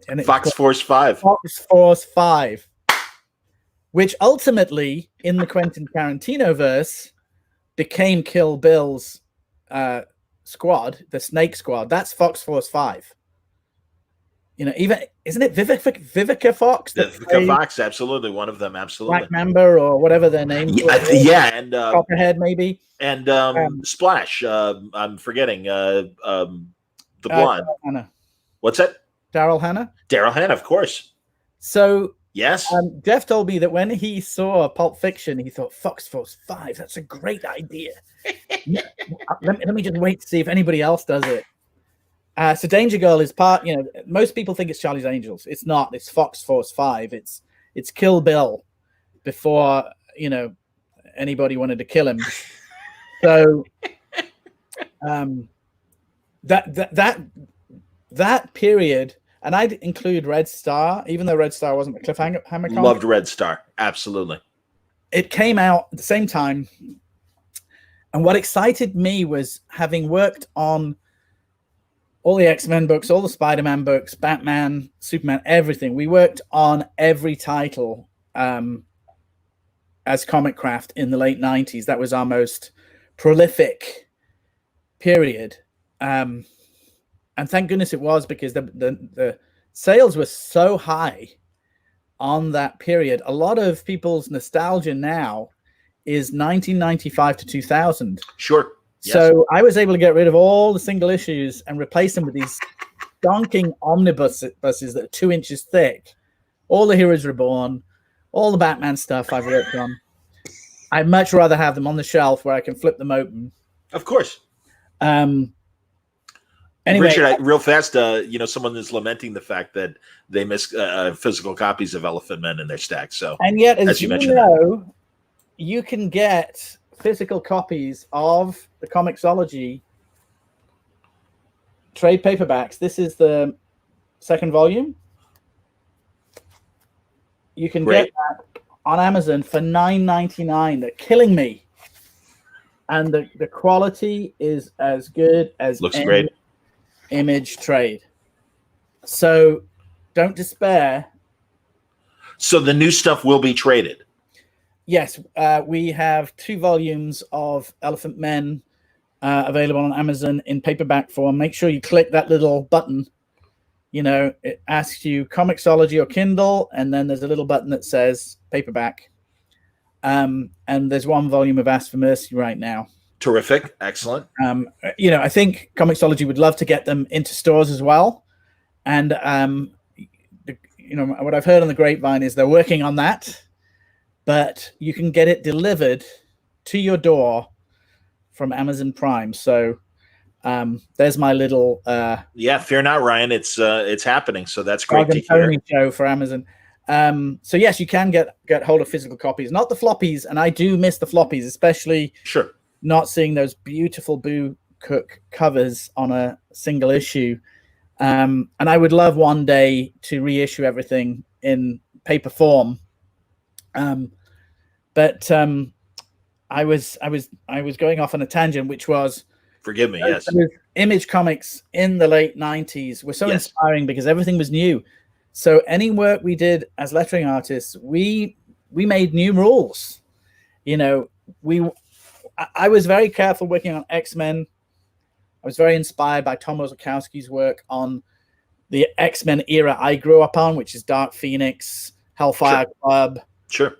and Fox Force 5. Fox Force 5, which ultimately in the Quentin Tarantino verse became Kill Bill's squad, the Snake Squad. That's Fox Force 5. Even isn't it Vivica Fox? Vivica Fox, absolutely, one of them, absolutely. Black Mamba or whatever their name. And Copperhead maybe. And Splash. I'm forgetting the blonde. What's that? Daryl Hannah. Daryl Hannah, of course. So yes, Jeff told me that when he saw Pulp Fiction, he thought Fox Force 5. That's a great idea. let me just wait to see if anybody else does it. So Danger Girl is part. Most people think it's Charlie's Angels. It's not. It's Fox Force 5. It's Kill Bill before anybody wanted to kill him. So that period, and I'd include Red Star, even though Red Star wasn't a Cliffhanger comic. Loved Red Star, absolutely. It came out at the same time, and what excited me was having worked on all the X-Men books, all the Spider-Man books, Batman, Superman, everything. We worked on every title as Comic Craft in the late 90s. That was our most prolific period. And thank goodness it was, because the sales were so high on that period. A lot of people's nostalgia now is 1995 to 2000. Sure. Yes. So I was able to get rid of all the single issues and replace them with these donking omnibuses that are 2 inches thick. All the Heroes Reborn, all the Batman stuff I've worked on. I'd much rather have them on the shelf where I can flip them open. Of course. Anyway, Richard, real fast, someone is lamenting the fact that they miss physical copies of Elephantmen in their stack. So, and yet, as you mentioned, you can get physical copies of the Comixology trade paperbacks. This is the second volume. You can get that on Amazon for $9.99. They're killing me, and the quality is as good as looks great. Image trade. So don't despair. So the new stuff will be traded. Yes, we have 2 volumes of Elephantmen available on Amazon in paperback form. Make sure you click that little button. It asks you Comixology or Kindle, and then there's a little button that says paperback. And there's 1 volume of Ask for Mercy right now. Terrific. Excellent. I think Comixology would love to get them into stores as well. And, what I've heard on the grapevine is they're working on that. But you can get it delivered to your door from Amazon Prime. So there's my little fear not, Ryan. It's happening. So that's great to hear. Show for Amazon. So yes, you can get hold of physical copies, not the floppies, and I do miss the floppies, especially not seeing those beautiful Boo Cook covers on a single issue. And I would love one day to reissue everything in paper form. But I was going off on a tangent, which was, forgive me, yes, Image Comics in the late 90s were so inspiring because everything was new. So any work we did as lettering artists, we made new rules. I was very careful working on X-Men. I was very inspired by Tom Ozakowski's work on the X-Men era I grew up on, which is Dark Phoenix, Hellfire Club. Sure.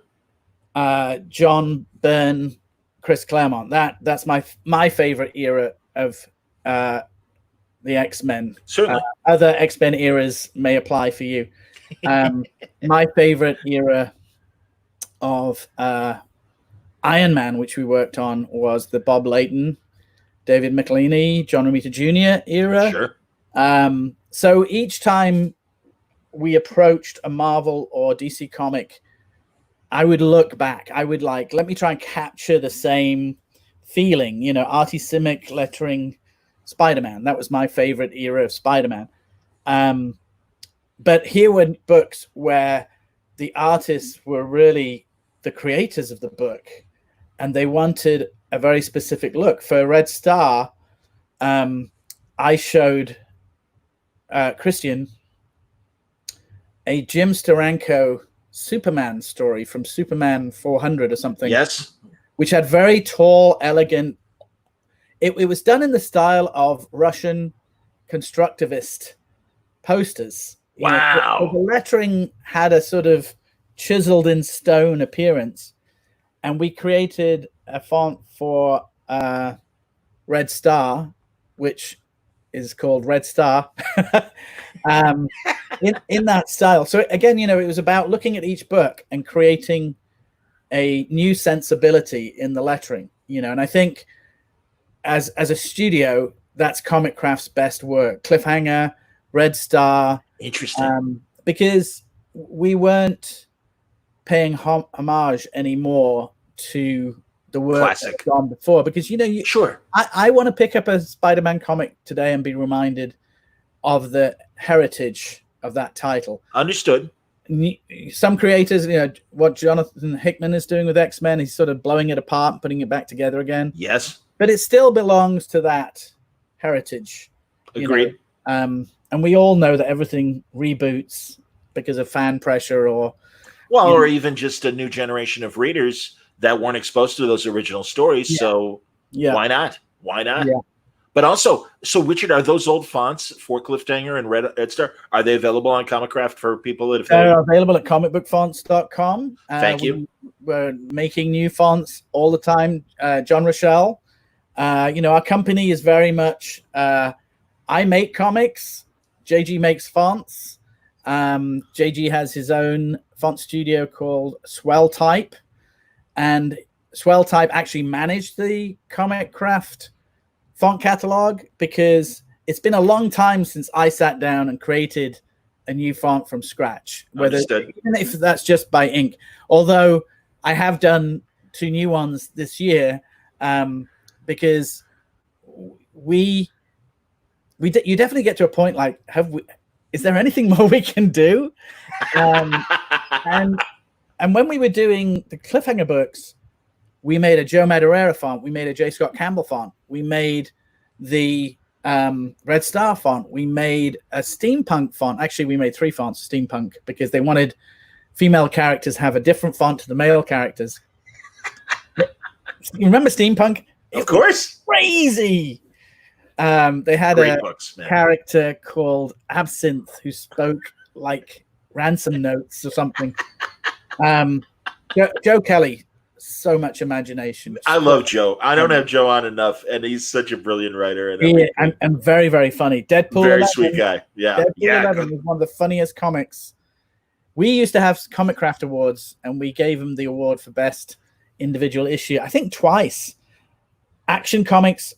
John Byrne, Chris Claremont. That's my favorite era of the X-Men. Certainly. Other X-Men eras may apply for you. My favorite era of Iron Man, which we worked on, was the Bob Layton, David McElhaney, John Romita Jr. era. Sure. So each time we approached a Marvel or DC comic, I would look back. I would let me try and capture the same feeling. Artie Simic lettering Spider-Man. That was my favorite era of Spider-Man. But here were books where the artists were really the creators of the book, and they wanted a very specific look. For Red Star, I showed Christian a Jim Steranko Superman story from Superman 400 or something. Yes. Which had very tall, elegant. It was done in the style of Russian constructivist posters. Wow. The lettering had a sort of chiseled in stone appearance. And we created a font for Red Star, which is called Red Star, in that style. So again, it was about looking at each book and creating a new sensibility in the lettering, and I think as a studio, that's Comic Craft's best work. Cliffhanger, Red Star. Interesting. Because we weren't paying homage anymore to the work that's gone before. Because, sure. I want to pick up a Spider-Man comic today and be reminded of the heritage of that title. Understood. Some creators, what Jonathan Hickman is doing with X-Men, he's sort of blowing it apart and putting it back together again. Yes. But it still belongs to that heritage. Agreed. And we all know that everything reboots because of fan pressure or even just a new generation of readers that weren't exposed to those original stories. Yeah. So why not? Yeah. But also, so Richard, are those old fonts for Cliffhanger and Red Star, are they available on Comic Craft for people that have? They're available at comicbookfonts.com. Thank you. We're making new fonts all the time. John Rochelle, our company is very much, I make comics, JG makes fonts. JG has his own font studio called Swell Type, and Swell Type actually managed the Comic Craft font catalog because it's been a long time since I sat down and created a new font from scratch, even if that's just by ink. Although I have done 2 new ones this year, because you definitely get to a point like, is there anything more we can do? And when we were doing the Cliffhanger books, we made a Joe Madureira font. We made a J. Scott Campbell font. We made the Red Star font. We made a steampunk font. Actually, we made 3 fonts steampunk because they wanted female characters have a different font to the male characters. You remember steampunk? Of course. Crazy. They had Great a books, character called Absinthe who spoke like ransom notes or something. Joe Kelly. So much imagination. I love Joe. I don't have Joe on enough, and he's such a brilliant writer. And very, very funny. Deadpool very 11, sweet guy. Yeah. Deadpool 11 is one of the funniest comics. We used to have Comic Craft Awards, and we gave him the award for best individual issue, I think twice. Action Comics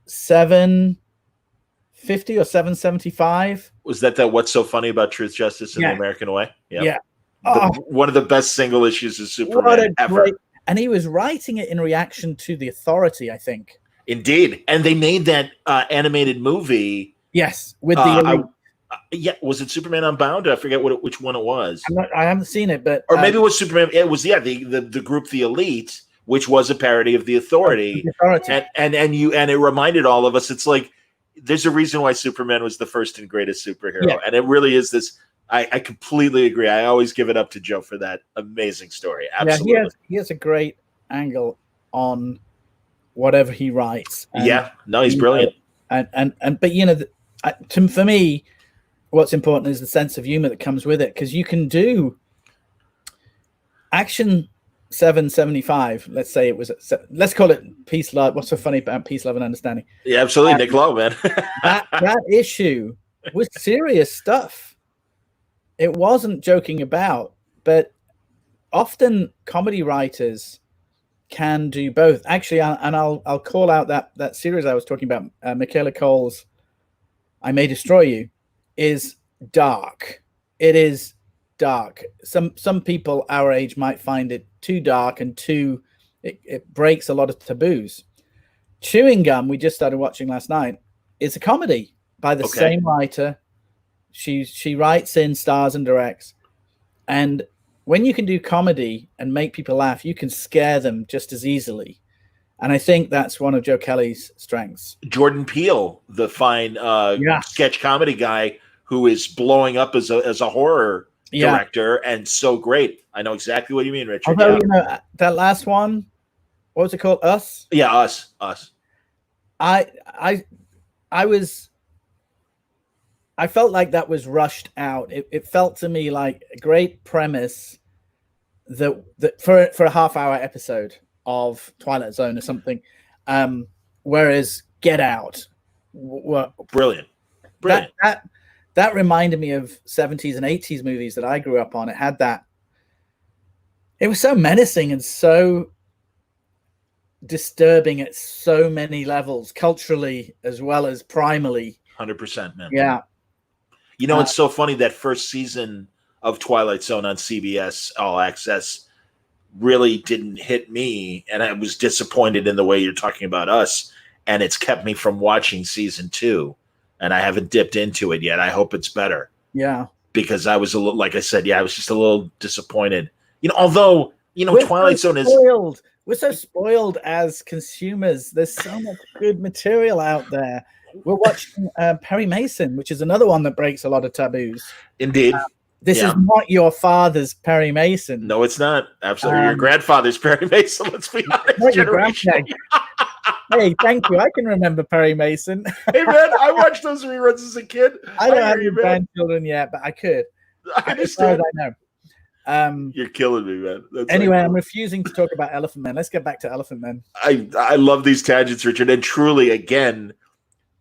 750 or 775. Was that What's So Funny About Truth, Justice, and the American Way? Yeah. One of the best single issues of Superman ever. And he was writing it in reaction to the Authority, I think. Indeed. And they made that animated movie. Yes, with the was it Superman Unbound? I forget which one it was. I haven't seen it, but maybe it was Superman. It was the group The Elite, which was a parody of the Authority. And it reminded all of us. It's like there's a reason why Superman was the first and greatest superhero, and it really is this. I completely agree. I always give it up to Joe for that amazing story. Absolutely. Yeah, he has a great angle on whatever he writes. He's brilliant. But for me, what's important is the sense of humor that comes with it, because you can do Action 775. Let's say it was. Let's call it Peace, Love. What's so funny about Peace, Love, and Understanding? Yeah, absolutely, Nick Lowe, man. that issue was serious stuff. It wasn't joking about, but often comedy writers can do both. Actually, and I'll call out that series I was talking about, Michaela Cole's I May Destroy You, is dark. It is dark. Some people our age might find it too dark and it breaks a lot of taboos. Chewing Gum, we just started watching last night, is a comedy by the same writer. She writes in, stars, and directs. And when you can do comedy and make people laugh, you can scare them just as easily. And I think that's one of Joe Kelly's strengths. Jordan Peele, the fine sketch comedy guy who is blowing up as a horror director and so great. I know exactly what you mean, Richard. Although, you know, that last one, what was it called? Us? Yeah, Us. I felt like that was rushed out. It felt to me like a great premise that for a half-hour episode of Twilight Zone or something. Whereas Get Out, brilliant. That reminded me of 70s and 80s movies that I grew up on. It had that. It was so menacing and so disturbing at so many levels, culturally as well as primally. 100%, man. Yeah. You know, it's so funny, that first season of Twilight Zone on CBS All Access really didn't hit me, and I was disappointed in the way you're talking about Us, and it's kept me from watching season 2, and I haven't dipped into it yet. I hope it's better. Yeah. Because I was a little, like I said, I was just a little disappointed. You know, although, you know, Twilight Zone is... We're so spoiled as consumers. There's so much good material out there. We're watching Perry Mason, which is another one that breaks a lot of taboos. Indeed. This is not your father's Perry Mason. No, it's not. Absolutely. Your grandfather's Perry Mason, let's be honest. Hey, thank you. I can remember Perry Mason. Hey, man, I watched those reruns as a kid. I don't have any grandchildren yet, but I could. I understand. As far as I know. You're killing me, man. Anyway, I'm refusing to talk about Elephantmen. Let's get back to Elephantmen. I love these tangents, Richard. And truly, again,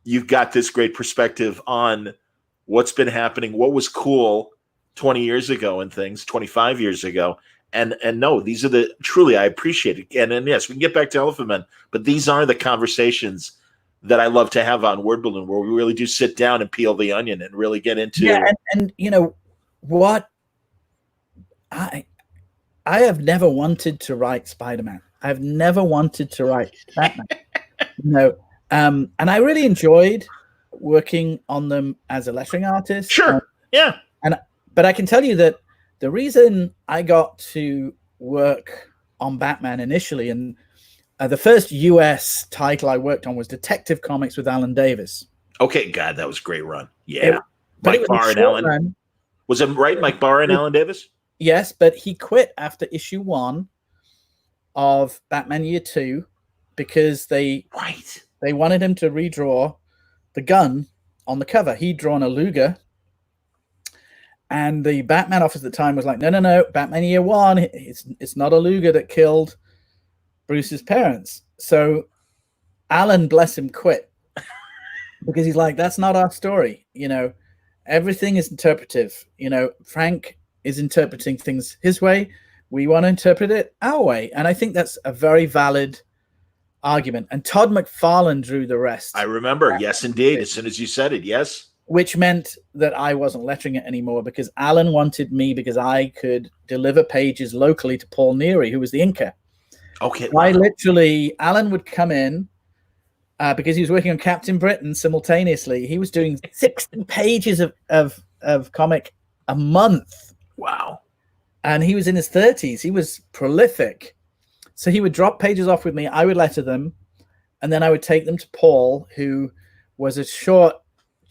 you've got this great perspective on what's been happening, what was cool 20 years ago and things, 25 years ago. And no, these are truly, I appreciate it. And yes, we can get back to Elephantmen, but these are the conversations that I love to have on Word Balloon, where we really do sit down and peel the onion and really get into. Yeah, and you know what? I have never wanted to write Spider-Man. I've never wanted to write Batman. And I really enjoyed working on them as a lettering artist. Sure. But I can tell you that the reason I got to work on Batman initially, and the first US title I worked on was Detective Comics with Alan Davis. Okay, God, that was a great run. Yeah. Mike Barr and Alan. Run. Was it right? Mike Barr and Alan Davis? Yes, but he quit after issue 1 of Batman Year 2 because they wanted him to redraw the gun on the cover. He'd drawn a Luger, and the Batman office at the time was like, no, Batman Year 1, it's not a Luger that killed Bruce's parents. So Alan, bless him, quit because he's like, that's not our story. You know, everything is interpretive. You know, Frank is interpreting things his way. We want to interpret it our way. And I think that's a very valid argument. And Todd McFarlane drew the rest. I remember. Yes, indeed. As soon as you said it, yes. Which meant that I wasn't lettering it anymore because Alan wanted me because I could deliver pages locally to Paul Neary, who was the inker. Okay. So Alan would come in because he was working on Captain Britain simultaneously. He was doing 60 pages of comic a month. Wow. And he was in his 30s. He was prolific. So he would drop pages off with me. I would letter them. And then I would take them to Paul, who was a short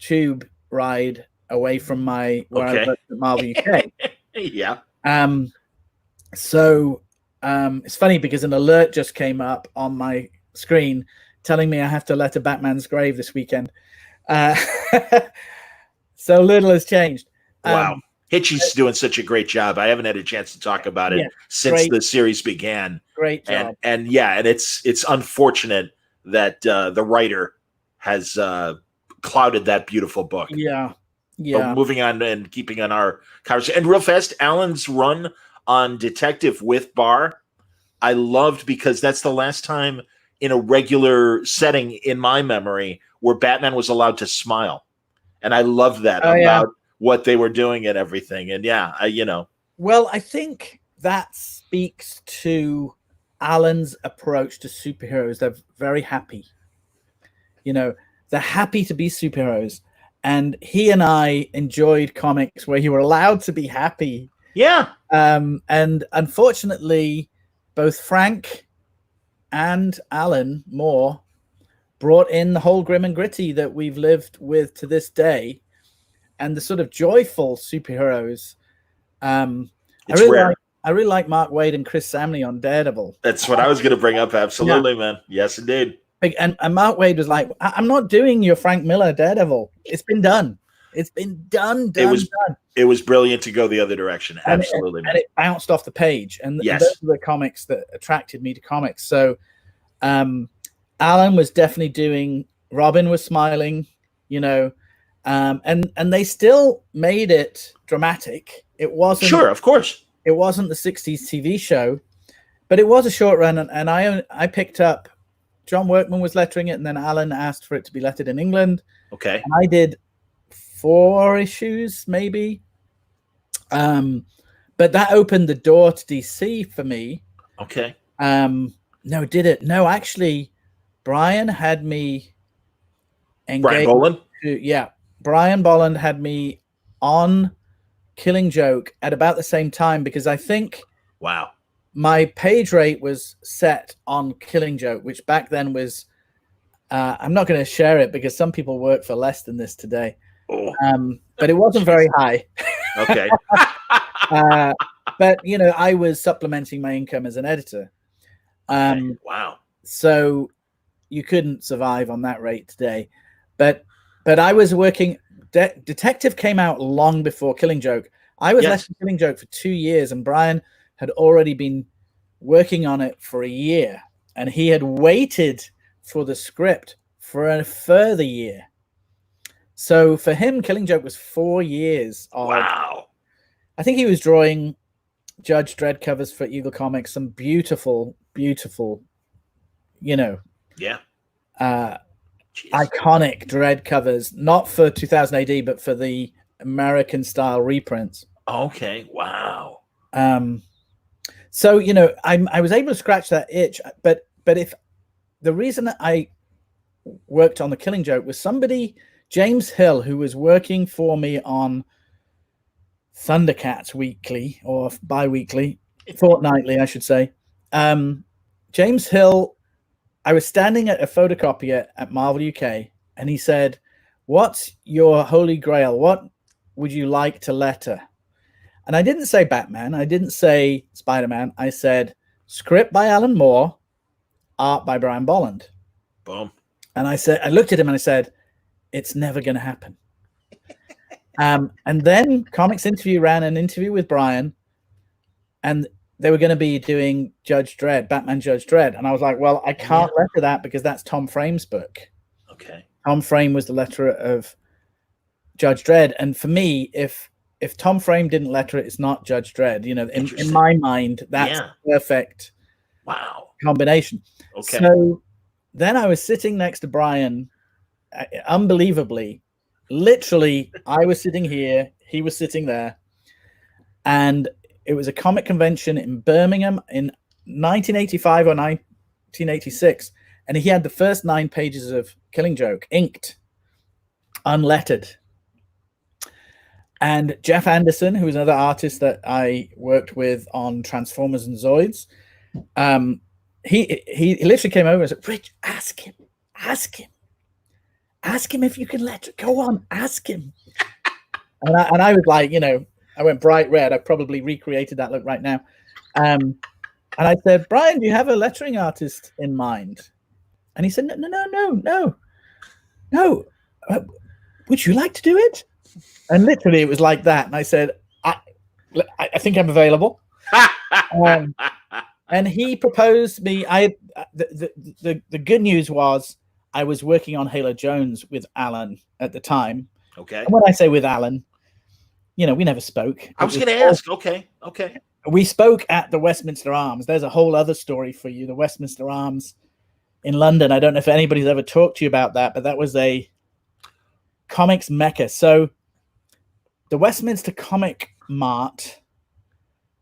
tube ride away from where I worked at Marvel UK. Yeah. So it's funny because an alert just came up on my screen telling me I have to letter Batman's grave this weekend. So little has changed. Wow. Hitchy's doing such a great job. I haven't had a chance to talk about it since the series began. Great job. And it's unfortunate that the writer has clouded that beautiful book. Yeah. But moving on and keeping on our conversation. And real fast, Alan's run on Detective with Barr, I loved because that's the last time in a regular setting in my memory where Batman was allowed to smile. And I loved that about what they were doing and everything. And well, I think that speaks to Alan's approach to superheroes. They're very happy. You know, they're happy to be superheroes. And he and I enjoyed comics where you were allowed to be happy. Yeah. And unfortunately, both Frank and Alan Moore brought in the whole grim and gritty that we've lived with to this day, and the sort of joyful superheroes. It's rare. I really like Mark Waid and Chris Samney on Daredevil. That's what I was going to bring up. Absolutely, man. Yes, indeed. And Mark Waid was like, I'm not doing your Frank Miller Daredevil. It's been done. It's been done. It was brilliant to go the other direction. Absolutely, and it bounced off the page. And yes, those are the comics that attracted me to comics. So Alan was definitely doing, Robin was smiling, you know, and they still made it dramatic. It wasn't, sure, of course, it wasn't the 60s TV show, but it was a short run. And I picked up, John Workman was lettering it, and then Alan asked for it to be lettered in England. Okay. And I did 4 issues, maybe. But that opened the door to DC for me. Okay. No, did it? No, actually, Brian had me engaged. Brian Bolland? Yeah. Brian Bolland had me on Killing Joke at about the same time, because I think wow, my page rate was set on Killing Joke, which back then was, I'm not going to share it because some people work for less than this today. Oh. But it wasn't very high. Okay. But, you know, I was supplementing my income as an editor. Okay. Wow. So you couldn't survive on that rate today. But I was working, Detective came out long before Killing Joke. I was less than Killing Joke for 2 years, and Brian had already been working on it for a year, and he had waited for the script for a further year. So for him, Killing Joke was 4 years of, wow. I think he was drawing Judge Dredd covers for Eagle Comics, some beautiful, beautiful, you know, iconic Dredd covers, not for 2000 AD, but for the American style reprints. Okay. Wow. So, you know, I was able to scratch that itch, but if the reason that I worked on the Killing Joke was somebody, James Hill, who was working for me on Thundercats weekly or bi-weekly, fortnightly, I should say. James Hill, I was standing at a photocopier at Marvel UK, and he said, "What's your holy grail? What would you like to letter?" And I didn't say Batman. I didn't say Spider-Man. I said script by Alan Moore, art by Brian Bolland. Boom. And I looked at him and I said, it's never going to happen. And then Comics Interview ran an interview with Brian, and they were going to be doing Judge Dredd, Batman Judge Dredd. And I was like, well, I can't letter that because that's Tom Frame's book. Okay. Tom Frame was the letterer of Judge Dredd. And for me, if Tom Frame didn't letter it, it's not Judge Dredd. You know, in my mind, that's the perfect combination. Okay. So then I was sitting next to Brian, unbelievably, literally, I was sitting here, he was sitting there, and it was a comic convention in Birmingham in 1985 or 1986, and he had the first 9 pages of Killing Joke inked, unlettered. And Jeff Anderson, who was another artist that I worked with on Transformers and Zoids, he literally came over and said, "Rich, ask him if you can let it go on, ask him." And I was like, you know, I went bright red. I probably recreated that look right now. And I said, "Brian, do you have a lettering artist in mind?" And he said, no. Would you like to do it? And literally it was like that. And I said, I think I'm available. And he proposed me. The good news was I was working on Halo Jones with Alan at the time. Okay. And when I say with Alan, you know, we never spoke. I was going to ask. Okay. We spoke at the Westminster Arms. There's a whole other story for you. The Westminster Arms in London. I don't know if anybody's ever talked to you about that, but that was a comics mecca. So the Westminster Comic Mart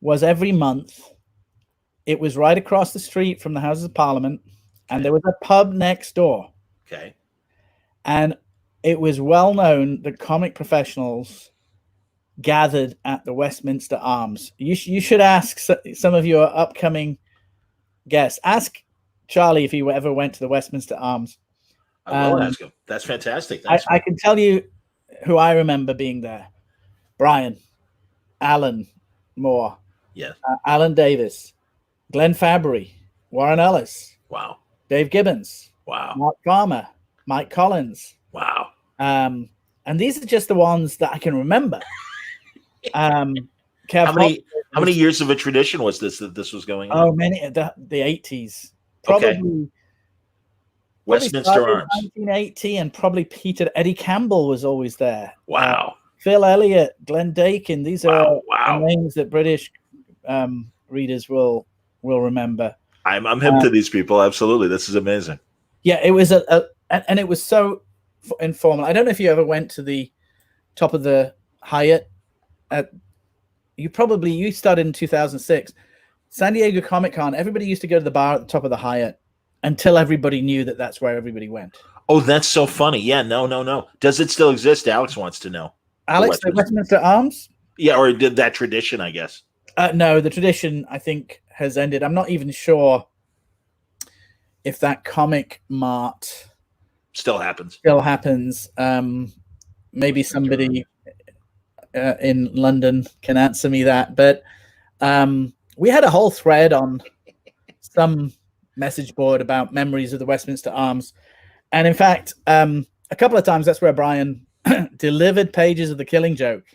was every month. It was right across the street from the Houses of Parliament, and there was a pub next door. Okay. And it was well known that comic professionals gathered at the Westminster Arms. You should ask some of your upcoming guests. Ask Charlie if he ever went to the Westminster Arms. I will ask him. That's fantastic. Thanks. I can tell you who I remember being there. Brian, Alan Moore, Yes. Alan Davis, Glenn Fabry, Warren Ellis, Wow. Dave Gibbons, Wow. Mark Farmer, Mike Collins. Wow. And these are just the ones that I can remember. How many years of a tradition was this that this was going on? Oh, many the 80s. Probably Westminster Arms. 1980, and probably Eddie Campbell was always there. Wow. Phil Elliott, Glenn Dakin. These are Wow. names that British readers will remember. I'm hip to these people. Absolutely. This is amazing. Yeah, it was and it was so informal. I don't know if you ever went to the top of the Hyatt. You started in 2006. San Diego Comic-Con, everybody used to go to the bar at the top of the Hyatt until everybody knew that that's where everybody went. Oh, that's so funny. Yeah, no. Does it still exist? Alex wants to know. Alex, the Westminster Arms? Yeah, or did that tradition, I guess? No, the tradition, I think, has ended. I'm not even sure if that comic mart Still happens. Maybe somebody in London can answer me that. But we had a whole thread on some message board about memories of the Westminster Arms. And in fact, a couple of times that's where Brian delivered pages of The Killing Joke.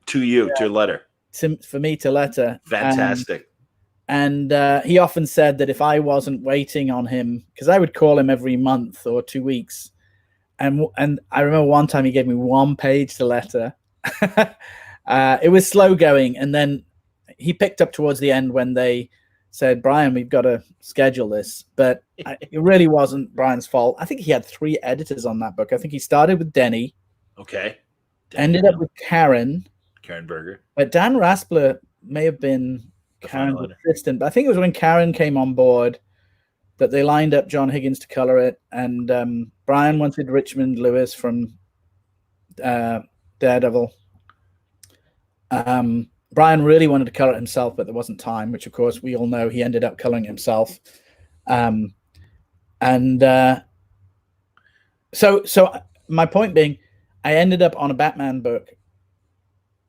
To you, to letter. For me to letter. Fantastic. And he often said that if I wasn't waiting on him, because I would call him every month or 2 weeks. And I remember one time he gave me 1 page to letter. It was slow going. And then he picked up towards the end when they said, Brian, we've got to schedule this. But it really wasn't Brian's fault. I think he had 3 editors on that book. I think he started with Denny. Okay. Ended up with Karen Berger. But Dan Raspler may have been Karen's assistant. But I think it was when Karen came on board that they lined up John Higgins to color it. And Brian wanted Richmond Lewis from Daredevil. Brian really wanted to color it himself, but there wasn't time, which of course we all know he ended up coloring himself. So my point being, I ended up on a Batman book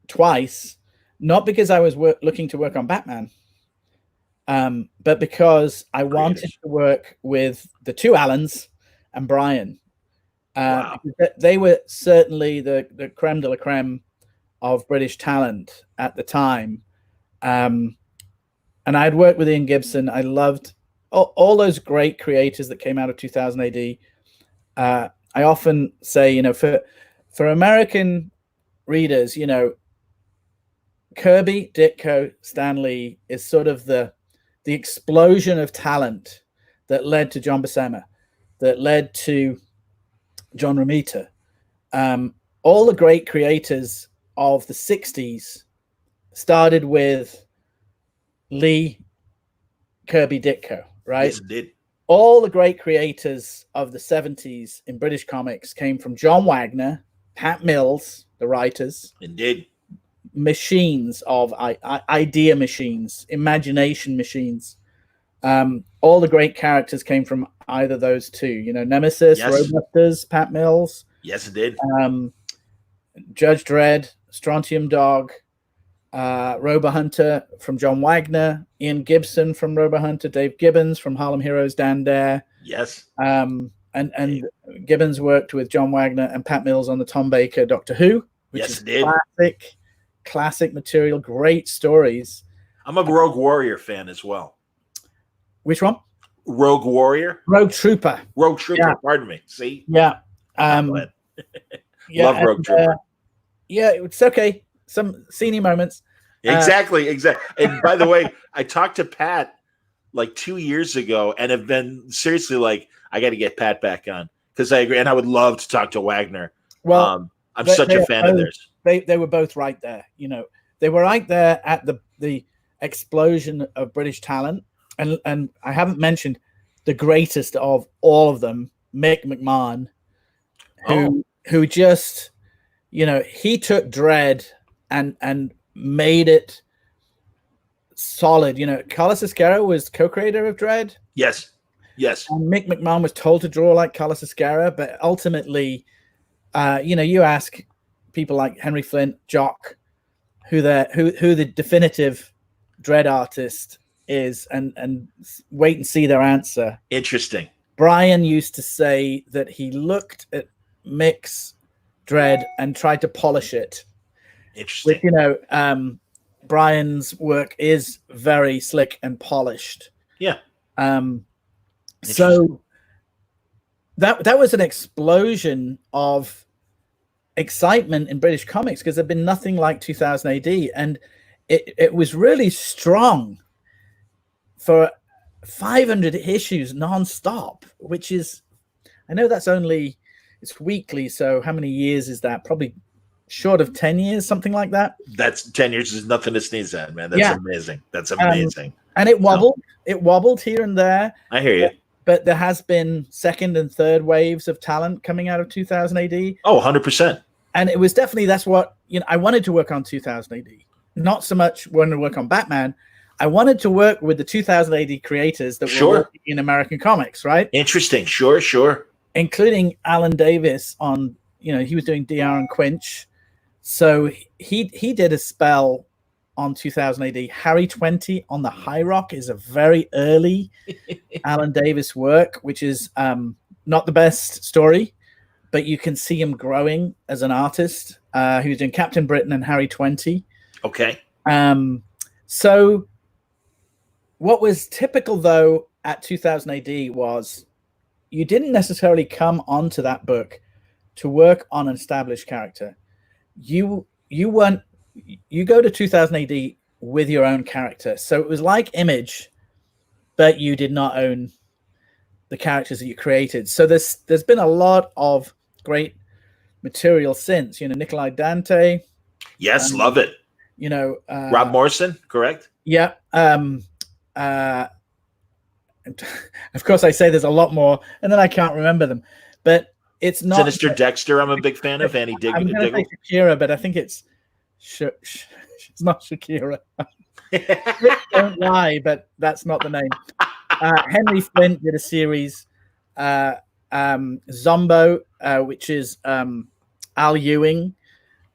twice, not because I was looking to work on Batman, but because I wanted to work with the 2 Allens and Brian. Wow. They were certainly the creme de la creme of British talent at the time. And I had worked with Ian Gibson. I loved all those great creators that came out of 2000 AD. I often say, for American readers, Kirby, Ditko, Stan Lee is sort of the explosion of talent that led to John Buscema, that led to John Romita. All the great creators of the 60s started with Lee, Kirby, Ditko, right? Yes, it did. All the great creators of the 70s in British comics came from John Wagner, Pat Mills, the writers. Indeed. Machines of idea machines, imagination machines. All the great characters came from either those 2. Nemesis, yes. Roadbusters, Pat Mills. Yes, it did. Judge Dredd, Strontium Dog, Robo Hunter from John Wagner, Ian Gibson from Robo Hunter, Dave Gibbons from Harlem Heroes, Dan Dare. Yes. And Gibbons worked with John Wagner and Pat Mills on the Tom Baker Doctor Who, which is classic material, great stories. I'm a Rogue Warrior fan as well. Which one? Rogue Warrior. Rogue Trooper. Rogue Trooper. Yeah. Pardon me. See. Yeah. Love Rogue Trooper. Yeah, it's okay. Some senior moments. Exactly. And by the way, I talked to Pat like 2 years ago and have been seriously like, I got to get Pat back on because I agree. And I would love to talk to Wagner. Well, I'm such a fan of theirs. They were both right there. They were right there at the explosion of British talent. And I haven't mentioned the greatest of all of them, Mick McMahon. who just, he took Dredd and made it solid. Carlos Esquerra was co-creator of Dredd. Yes. And Mick McMahon was told to draw like Carlos Esquerra, but ultimately, you ask people like Henry Flint, Jock, who the definitive Dredd artist is, and wait and see their answer. Interesting. Brian used to say that he looked at Mick's Dredd and tried to polish it. Interesting. Which, Brian's work is very slick and polished. Yeah. So that was an explosion of excitement in British comics, because there'd been nothing like 2000 AD, and it was really strong for 500 issues non-stop, which is, I know it's weekly, so how many years is that? Probably short of 10 years, something like that. That's 10 years is nothing to sneeze at, man. That's amazing. That's amazing. And it wobbled here and there. I hear you. But there has been second and third waves of talent coming out of 2000 AD. Oh, 100%. And it was definitely, that's what, I wanted to work on 2000 AD. Not so much wanting to work on Batman. I wanted to work with the 2000 AD creators that were working in American comics, right? Interesting. Sure. Including Alan Davis on, he was doing DR and Quinch. So he did a spell on 2000 AD. Harry 20 on the High Rock is a very early Alan Davis work, which is not the best story, but you can see him growing as an artist. He was doing Captain Britain and Harry 20. Okay. So what was typical, though, at 2000 AD was you didn't necessarily come onto that book to work on an established character. You go to 2000 AD with your own character. So it was like Image, but you did not own the characters that you created. So there's been a lot of great material since, Nikolai Dante. Yes, love it. Rob Morrison, correct? Yeah. Of course, I say there's a lot more, and then I can't remember them. But it's not Sinister Dexter. I'm a big fan of Annie Diggle. I'm going to say Shakira, but I think it's it's not Shakira. Don't lie, but that's not the name. Henry Flint did a series, Zombo, which is Al Ewing,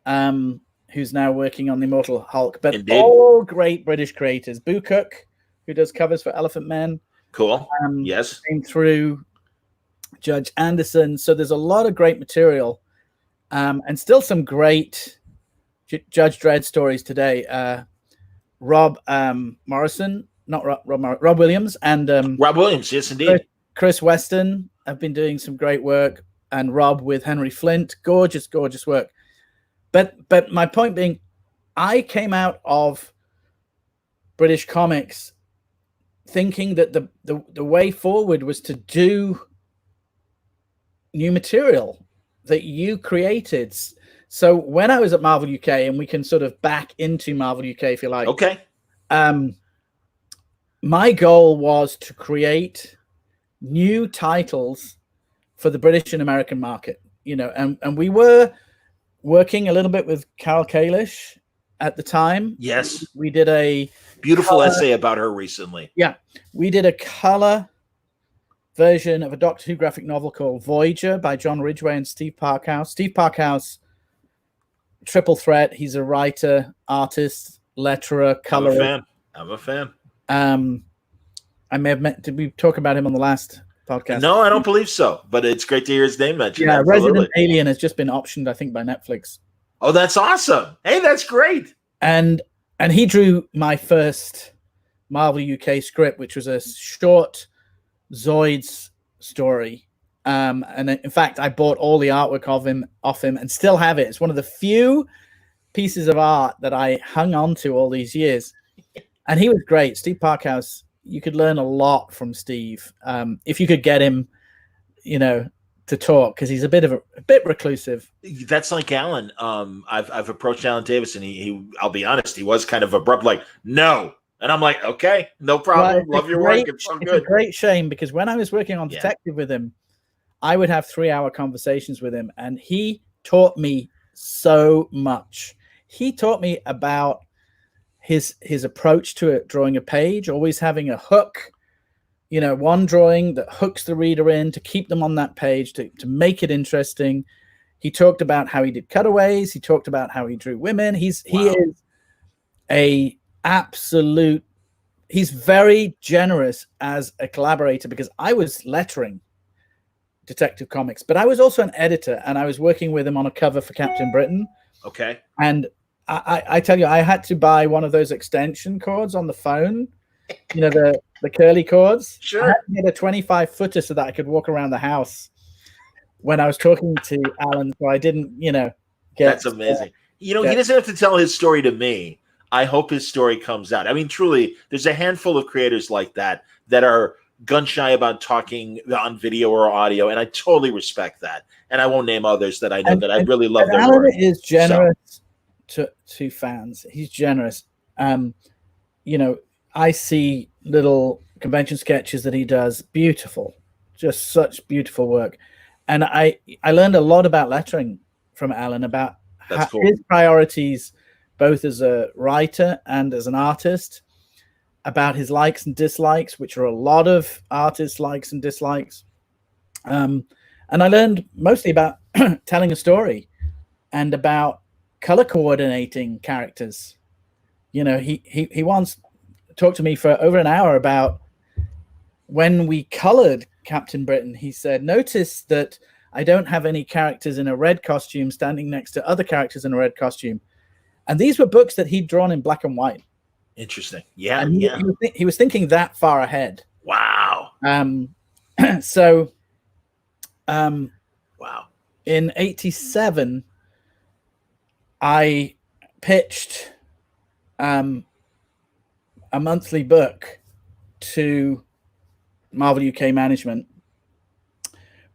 who's now working on the Immortal Hulk. But Indeed. All great British creators. Boo Cook, who does covers for Elephantmen. Cool. Yes. Came through Judge Anderson. So there's a lot of great material, and still some great Judge Dredd stories today. Rob Morrison, not Rob Williams, and Rob Williams, yes, indeed. Chris Weston have been doing some great work, and Rob with Henry Flint, gorgeous work. But my point being, I came out of British comics thinking that the way forward was to do new material that you created. So when I was at Marvel UK, and we can sort of back into Marvel UK if you like. Okay. My goal was to create new titles for the British and American market, and we were working a little bit with Carol Kalish at the time. Yes. We did a beautiful essay about her recently. Yeah. We did a color version of a Doctor Who graphic novel called Voyager by John Ridgway and Steve Parkhouse. Steve Parkhouse, triple threat. He's a writer, artist, letterer, colorer. I'm a fan. I may have met. Did we talk about him on the last podcast? No, I don't believe so. But it's great to hear his name mentioned. Yeah, Resident Alien has just been optioned, I think, by Netflix. Oh, that's awesome! Hey, that's great. And he drew my first Marvel UK script, which was a short Zoids story. And in fact, I bought all the artwork off him, and still have it. It's one of the few pieces of art that I hung on to all these years. And he was great. Steve Parkhouse, you could learn a lot from Steve if you could get him, to talk, because he's a bit reclusive. That's like Alan. I've approached Alan Davis, and he I'll be honest, he was kind of abrupt, like no. And I'm like, okay, no problem. Love your work. It's so good. It's a great shame, because when I was working on Detective with him, I would have 3-hour conversations with him, and he taught me so much. He taught me about his approach to drawing a page, always having a hook, one drawing that hooks the reader in to keep them on that page, to make it interesting. He talked about how he did cutaways. He talked about how he drew women. He is a absolute. He's very generous as a collaborator, because I was lettering Detective Comics, but I was also an editor, and I was working with him on a cover for Captain Britain. Okay. And I tell you, I had to buy one of those extension cords on the phone, the curly cords. Sure. I had to get a 25-footer so that I could walk around the house when I was talking to Alan, so I didn't, get. That's amazing. He doesn't have to tell his story to me. I hope his story comes out. I mean, truly, there's a handful of creators like that are gun shy about talking on video or audio, and I totally respect that. And I won't name others that I know that I really love their Alan work. is generous to fans. He's generous. I see little convention sketches that he does. Beautiful, just such beautiful work. And I learned a lot about lettering from Alan, about his priorities, both as a writer and as an artist, about his likes and dislikes, which are a lot of artists' likes and dislikes. And I learned mostly about telling a story and about color coordinating characters. He once talked to me for over an hour about when we colored Captain Britain. He said, notice that I don't have any characters in a red costume standing next to other characters in a red costume. And these were books that he'd drawn in black and white. Interesting. Yeah. And he was thinking that far ahead. Wow. Wow. In 87, I pitched a monthly book to Marvel UK management.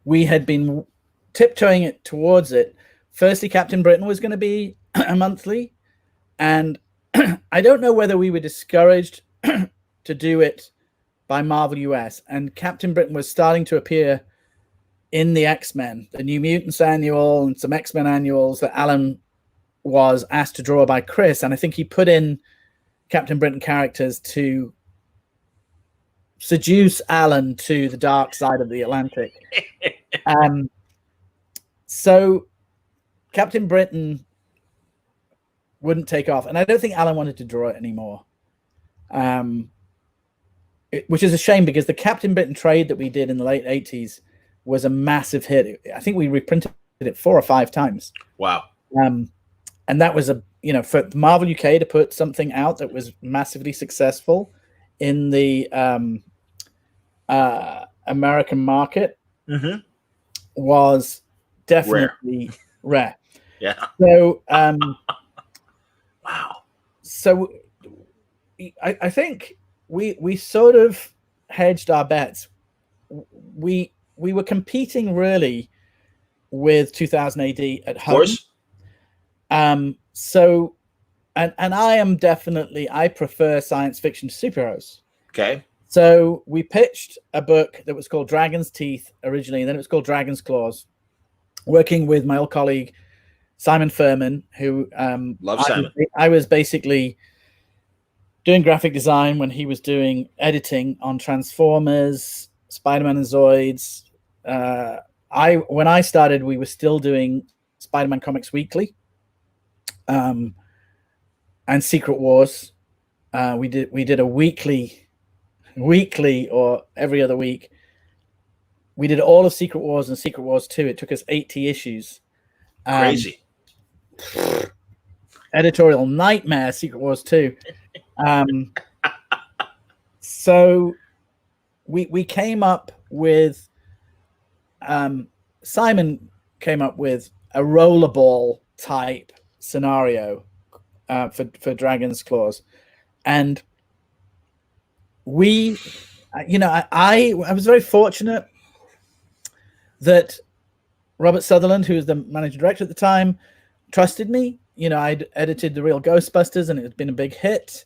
We had been tiptoeing it towards it. Firstly, Captain Britain was going to be a monthly, and I don't know whether we were discouraged to do it by Marvel US, and Captain Britain was starting to appear in the X-Men, the New Mutants annual and some X-Men annuals that Alan was asked to draw by Chris, and I think he put in Captain Britain characters to seduce Alan to the dark side of the Atlantic. So Captain Britain wouldn't take off, and I don't think Alan wanted to draw it anymore, which is a shame, because the Captain Britain trade that we did in the late 80s was a massive hit. I think we reprinted it 4 or 5 times. Wow. And that was for Marvel UK to put something out that was massively successful in the American market was definitely rare. Yeah. So wow. So I think we sort of hedged our bets. We were competing really with 2000 AD at home. Of course. So and I prefer science fiction to superheroes. Okay. So we pitched a book that was called Dragon's Teeth originally, and then it was called Dragon's Claws, working with my old colleague Simon Furman, who Simon. I was basically doing graphic design when he was doing editing on Transformers, Spider-Man and Zoids. When I started, we were still doing Spider-Man Comics Weekly, and Secret Wars. We did a weekly or every other week. We did all of Secret Wars and Secret Wars 2. It took us 80 issues. Crazy. Editorial nightmare, Secret Wars 2. So we came up with Simon came up with a rollerball type scenario for Dragon's Claws, and we, I was very fortunate that Robert Sutherland, who was the managing director at the time, trusted me. I'd edited The Real Ghostbusters, and it had been a big hit.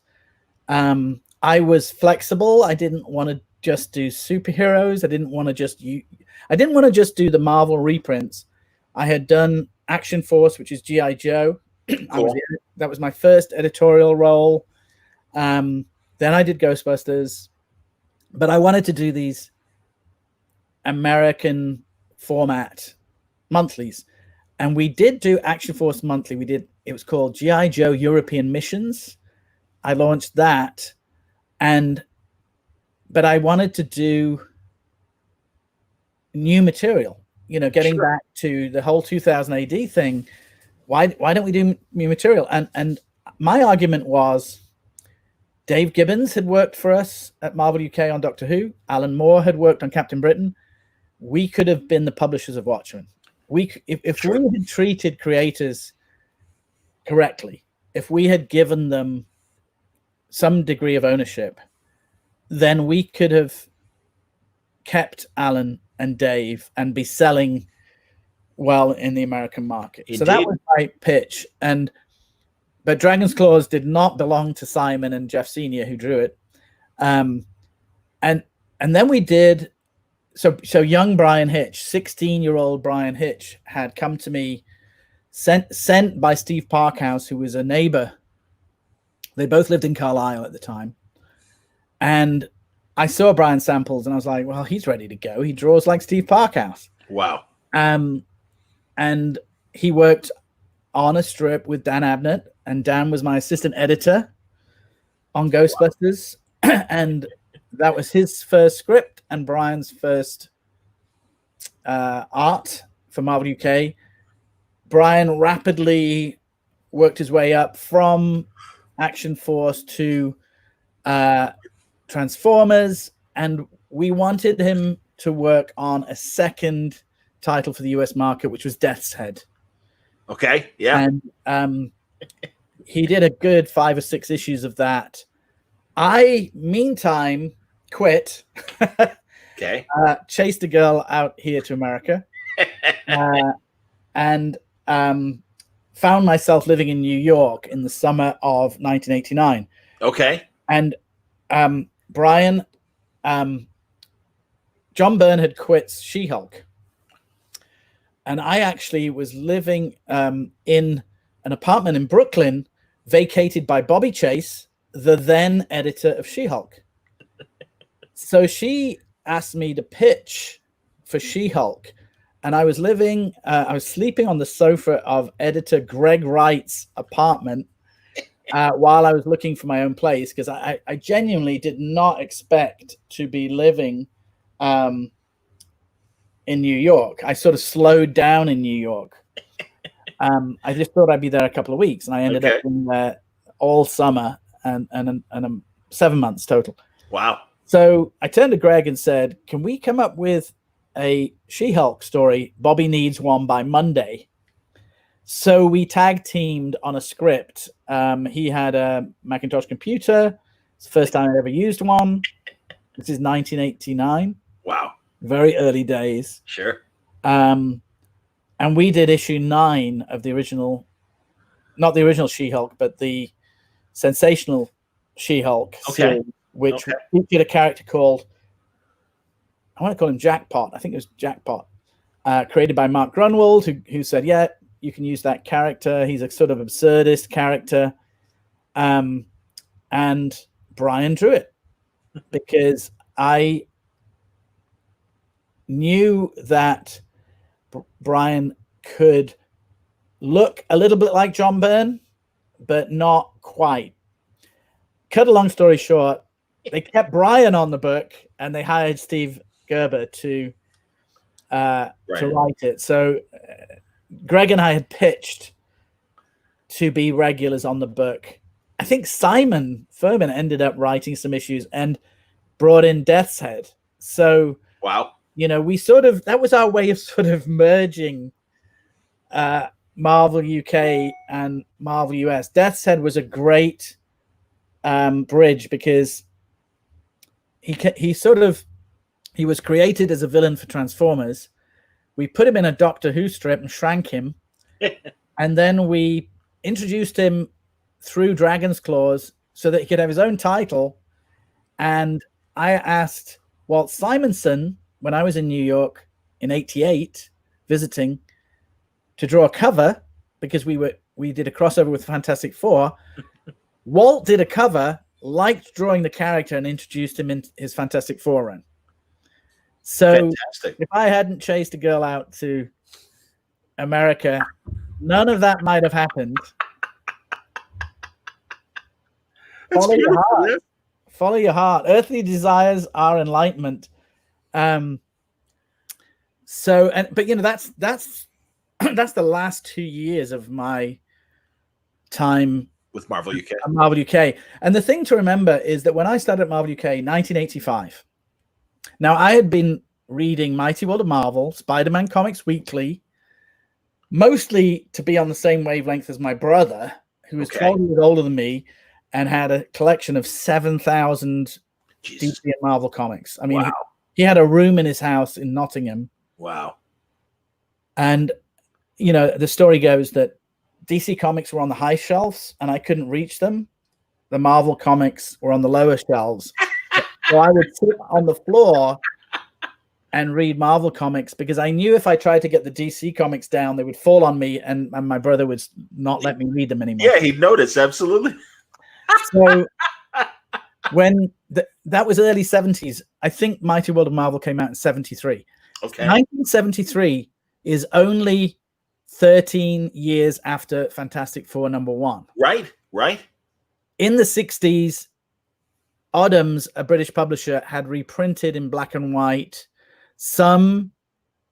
I was flexible. I didn't want to just do superheroes. I didn't want to just do the Marvel reprints. I had done Action Force, which is G.I. Joe. Cool. That was my first editorial role. Then I did Ghostbusters, but I wanted to do these American format monthlies, and we did do Action Force monthly. It was called G.I. Joe European Missions. I launched that, but I wanted to do new material, getting back to the whole 2000 AD thing. Why don't we do new material? And my argument was Dave Gibbons had worked for us at Marvel UK on Doctor Who. Alan Moore had worked on Captain Britain. We could have been the publishers of Watchmen. If we had treated creators correctly, if we had given them some degree of ownership, then we could have kept Alan and Dave and be selling well in the American market. Indeed. So that was my pitch. But Dragon's Claws did not belong to Simon and Jeff Senior, who drew it. And then we did. So young Brian Hitch, 16-year-old Brian Hitch, had come to me, sent by Steve Parkhouse, who was a neighbor. They both lived in Carlisle at the time. And I saw Brian's samples and I was like, well, he's ready to go. He draws like Steve Parkhouse. Wow. And he worked on a strip with Dan Abnett, and Dan was my assistant editor on Ghostbusters. Wow. And that was his first script and Brian's first art for Marvel UK. Brian rapidly worked his way up from Action Force to Transformers, and we wanted him to work on a second title for the US market, which was Death's Head. Okay, yeah. And he did a good 5 or 6 issues of that. I, meantime, quit. Okay. Chased a girl out here to America, and found myself living in New York in the summer of 1989. Okay. And Brian, John Byrne had quit She-Hulk. And I actually was living in an apartment in Brooklyn, vacated by Bobby Chase, the then editor of She-Hulk. So she asked me to pitch for She-Hulk. And I was sleeping on the sofa of editor Greg Wright's apartment while I was looking for my own place, because I genuinely did not expect to be living in New York. I sort of slowed down in New York. I just thought I'd be there a couple of weeks, and I ended up being there all summer and 7 months total. Wow. So I turned to Greg and said, can we come up with a She-Hulk story? Bobby needs one by Monday. So we tag teamed on a script. He had a Macintosh computer. It's the first time I ever used one. This is 1989. Wow. Very early days. Sure. And we did issue 9 of the original, not the original She-Hulk, but the sensational She-Hulk series, which featured a character called, I want to call him Jackpot. I think it was Jackpot, created by Mark Grunwald, who said, yeah, you can use that character. He's a sort of absurdist character. And Brian drew it because I knew that Brian could look a little bit like John Byrne, but not quite. Cut a long story short, they kept Brian on the book and they hired Steve Gerber to write it. So Greg and I had pitched to be regulars on the book. I think Simon Furman ended up writing some issues and brought in Death's Head. So wow. We that was our way of sort of merging Marvel UK and Marvel US. Death's Head was a great bridge because he was created as a villain for Transformers. We put him in a Doctor Who strip and shrank him. And then we introduced him through Dragon's Claws so that he could have his own title. And I asked Walt Simonson, when I was in New York in '88, visiting to draw a cover, because we did a crossover with Fantastic Four. Walt did a cover, liked drawing the character, and introduced him in his Fantastic Four run. So Fantastic. If I hadn't chased a girl out to America, none of that might have happened. Follow your heart. Yeah. Follow your heart. Earthly desires are enlightenment. But that's that's the last 2 years of my time with Marvel UK. Marvel UK. And the thing to remember is that when I started at Marvel UK, 1985. Now, I had been reading Mighty World of Marvel, Spider-Man Comics Weekly, mostly to be on the same wavelength as my brother, who was 12 years older than me and had a collection of 7,000 DC and Marvel comics. I mean, wow. He had a room in his house in Nottingham. Wow. And, you know, the story goes that DC comics were on the high shelves and I couldn't reach them. The Marvel comics were on the lower shelves. So I would sit on the floor and read Marvel comics because I knew if I tried to get the DC comics down, they would fall on me and my brother would not let me read them anymore. Yeah, he'd notice. Absolutely. So when that was early 70s, I think Mighty World of Marvel came out in 73. Okay. 1973 is only 13 years after Fantastic Four #1. Right, right. In the 60s, Odhams, a British publisher, had reprinted in black and white some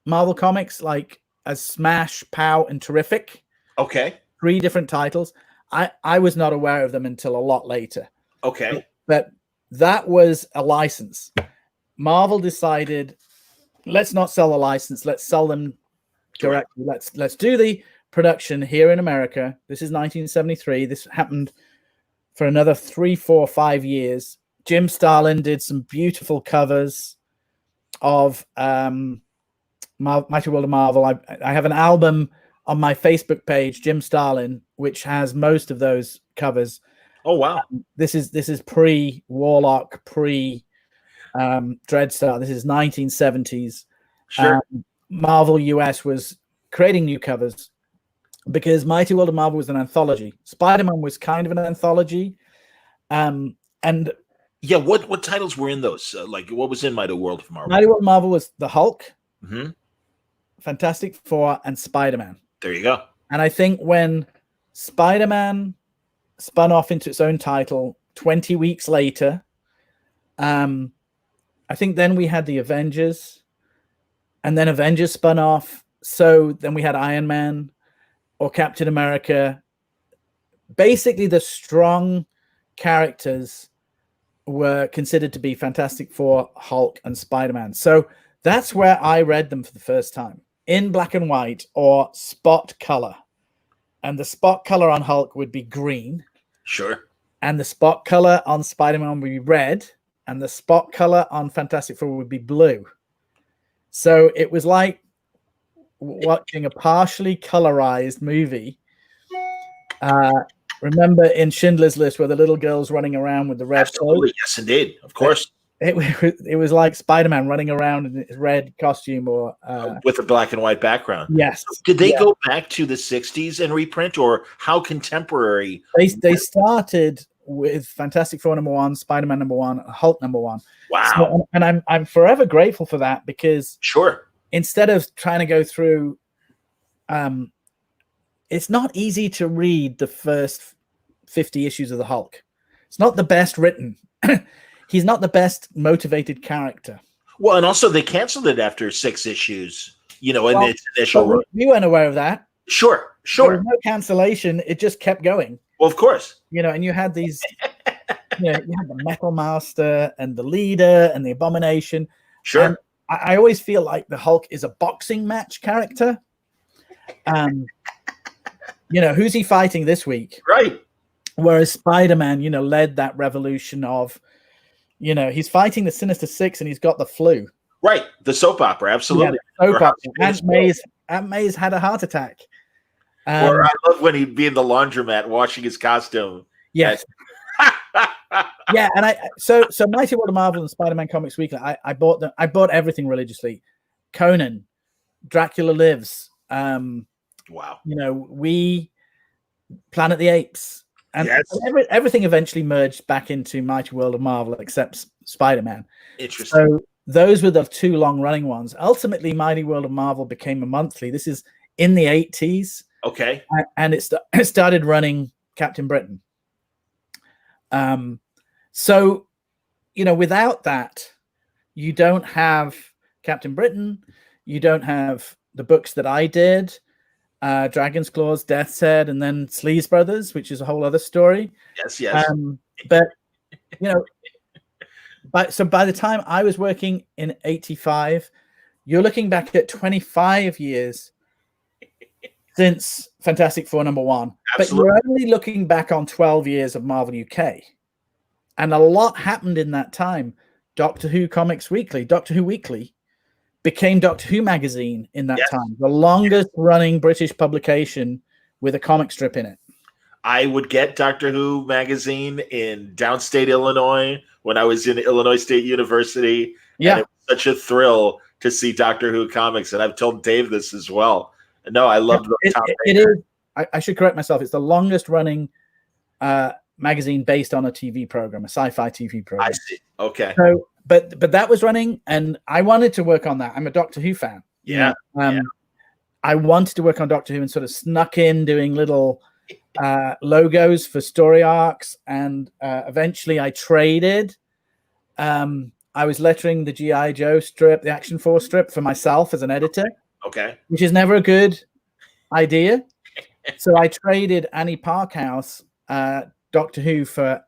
Marvel comics like as Smash, Pow, and Terrific. Okay. 3 different titles. I was not aware of them until a lot later. Okay. But that was a license. Marvel decided, let's not sell the license. Let's sell them directly. Let's do the production here in America. This is 1973. This happened for another 3, 4, 5 years. Jim Starlin did some beautiful covers of Mighty World of Marvel. I have an album on my Facebook page, Jim Starlin, which has most of those covers. Oh wow! This is pre Warlock, pre Dreadstar. This is 1970s. Sure. Marvel US was creating new covers because Mighty World of Marvel was an anthology. Spider-Man was kind of an anthology, and yeah, what titles were in those? Like, what was in Mighty World of Marvel? Mighty World of Marvel was the Hulk, mm-hmm. Fantastic Four, and Spider-Man. There you go. And I think when Spider-Man spun off into its own title 20 weeks later, I think then we had the Avengers, and then Avengers spun off. So then we had Iron Man or Captain America. Basically, the strong characters were considered to be Fantastic Four, Hulk, and Spider-Man. So that's where I read them for the first time, in black and white or spot color. And the spot color on Hulk would be green. Sure. And the spot color on Spider-Man would be red. And the spot color on Fantastic Four would be blue. So it was like watching a partially colorized movie. Remember in Schindler's List where the little girl's running around with the red Absolutely. Coat? Yes, indeed. Of course. It was like Spider-Man running around in his red costume or with a black and white background. Yes. Did they go back to the 60s and reprint, or how contemporary? They started with Fantastic Four #1, Spider-Man #1, Hulk #1. Wow. So, and I'm forever grateful for that because sure. Instead of trying to go through it's not easy to read the first 50 issues of the Hulk. It's not the best written. He's not the best motivated character. Well, and also they canceled it after 6 issues, in its initial run. We weren't aware of that. Sure. There was no cancellation. It just kept going. Well, of course. And you had these, you had the Metal Master and the Leader and the Abomination. Sure. And I always feel like the Hulk is a boxing match character. Who's he fighting this week? Right. Whereas Spider-Man, led that revolution of, he's fighting the Sinister Six and he's got the flu. Right. The soap opera. Absolutely. Yeah, soap opera. Aunt May's had a heart attack. Or I love when he'd be in the laundromat washing his costume. Yes. Yeah, and so Mighty World of Marvel and Spider-Man Comics Weekly. I bought them. I bought everything religiously. Conan, Dracula Lives. Wow. We Planet of the Apes, and yes. everything eventually merged back into Mighty World of Marvel except Spider-Man. Interesting. So those were the two long-running ones. Ultimately, Mighty World of Marvel became a monthly. This is in the 80s. Okay. And it started running Captain Britain. So, without that, you don't have Captain Britain. You don't have the books that I did, Dragon's Claws, Death's Head, and then Sleaze Brothers, which is a whole other story. Yes. But, by the time I was working in 85, you're looking back at 25 years since Fantastic Four #1. Absolutely. But you're only looking back on 12 years of Marvel UK. And a lot happened in that time. Doctor Who Comics Weekly, Doctor Who Weekly became Doctor Who magazine in that time. The longest running British publication with a comic strip in it. I would get Doctor Who magazine in downstate Illinois when I was in Illinois State University. Yeah. And it was such a thrill to see Doctor Who comics. And I've told Dave this as well. No, I love the it is. I should correct myself. It's the longest running magazine based on a TV program, a sci-fi TV program. I see. Okay. So, but that was running, and I wanted to work on that. I'm a Doctor Who fan. Yeah. I wanted to work on Doctor Who and sort of snuck in doing little logos for story arcs, and eventually I traded. I was lettering the G.I. Joe strip, the Action Force strip, for myself as an editor. Okay. Which is never a good idea. So I traded Annie Parkhouse, Doctor Who, for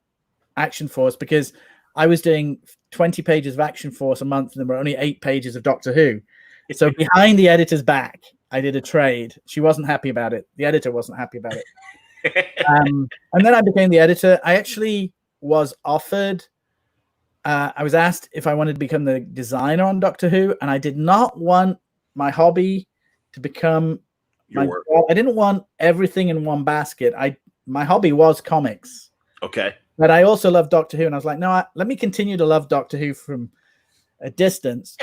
Action Force, because I was doing 20 pages of Action Force a month and there were only 8 pages of Doctor Who. So behind the editor's back, I did a trade. She wasn't happy about it. The editor wasn't happy about it. And then I became the editor. I actually was offered, I was asked if I wanted to become the designer on Doctor Who, and I did not want my hobby to become my job. I didn't want everything in one basket. My hobby was comics. Okay. But I also love Doctor Who, and I was like, no, let me continue to love Doctor Who from a distance.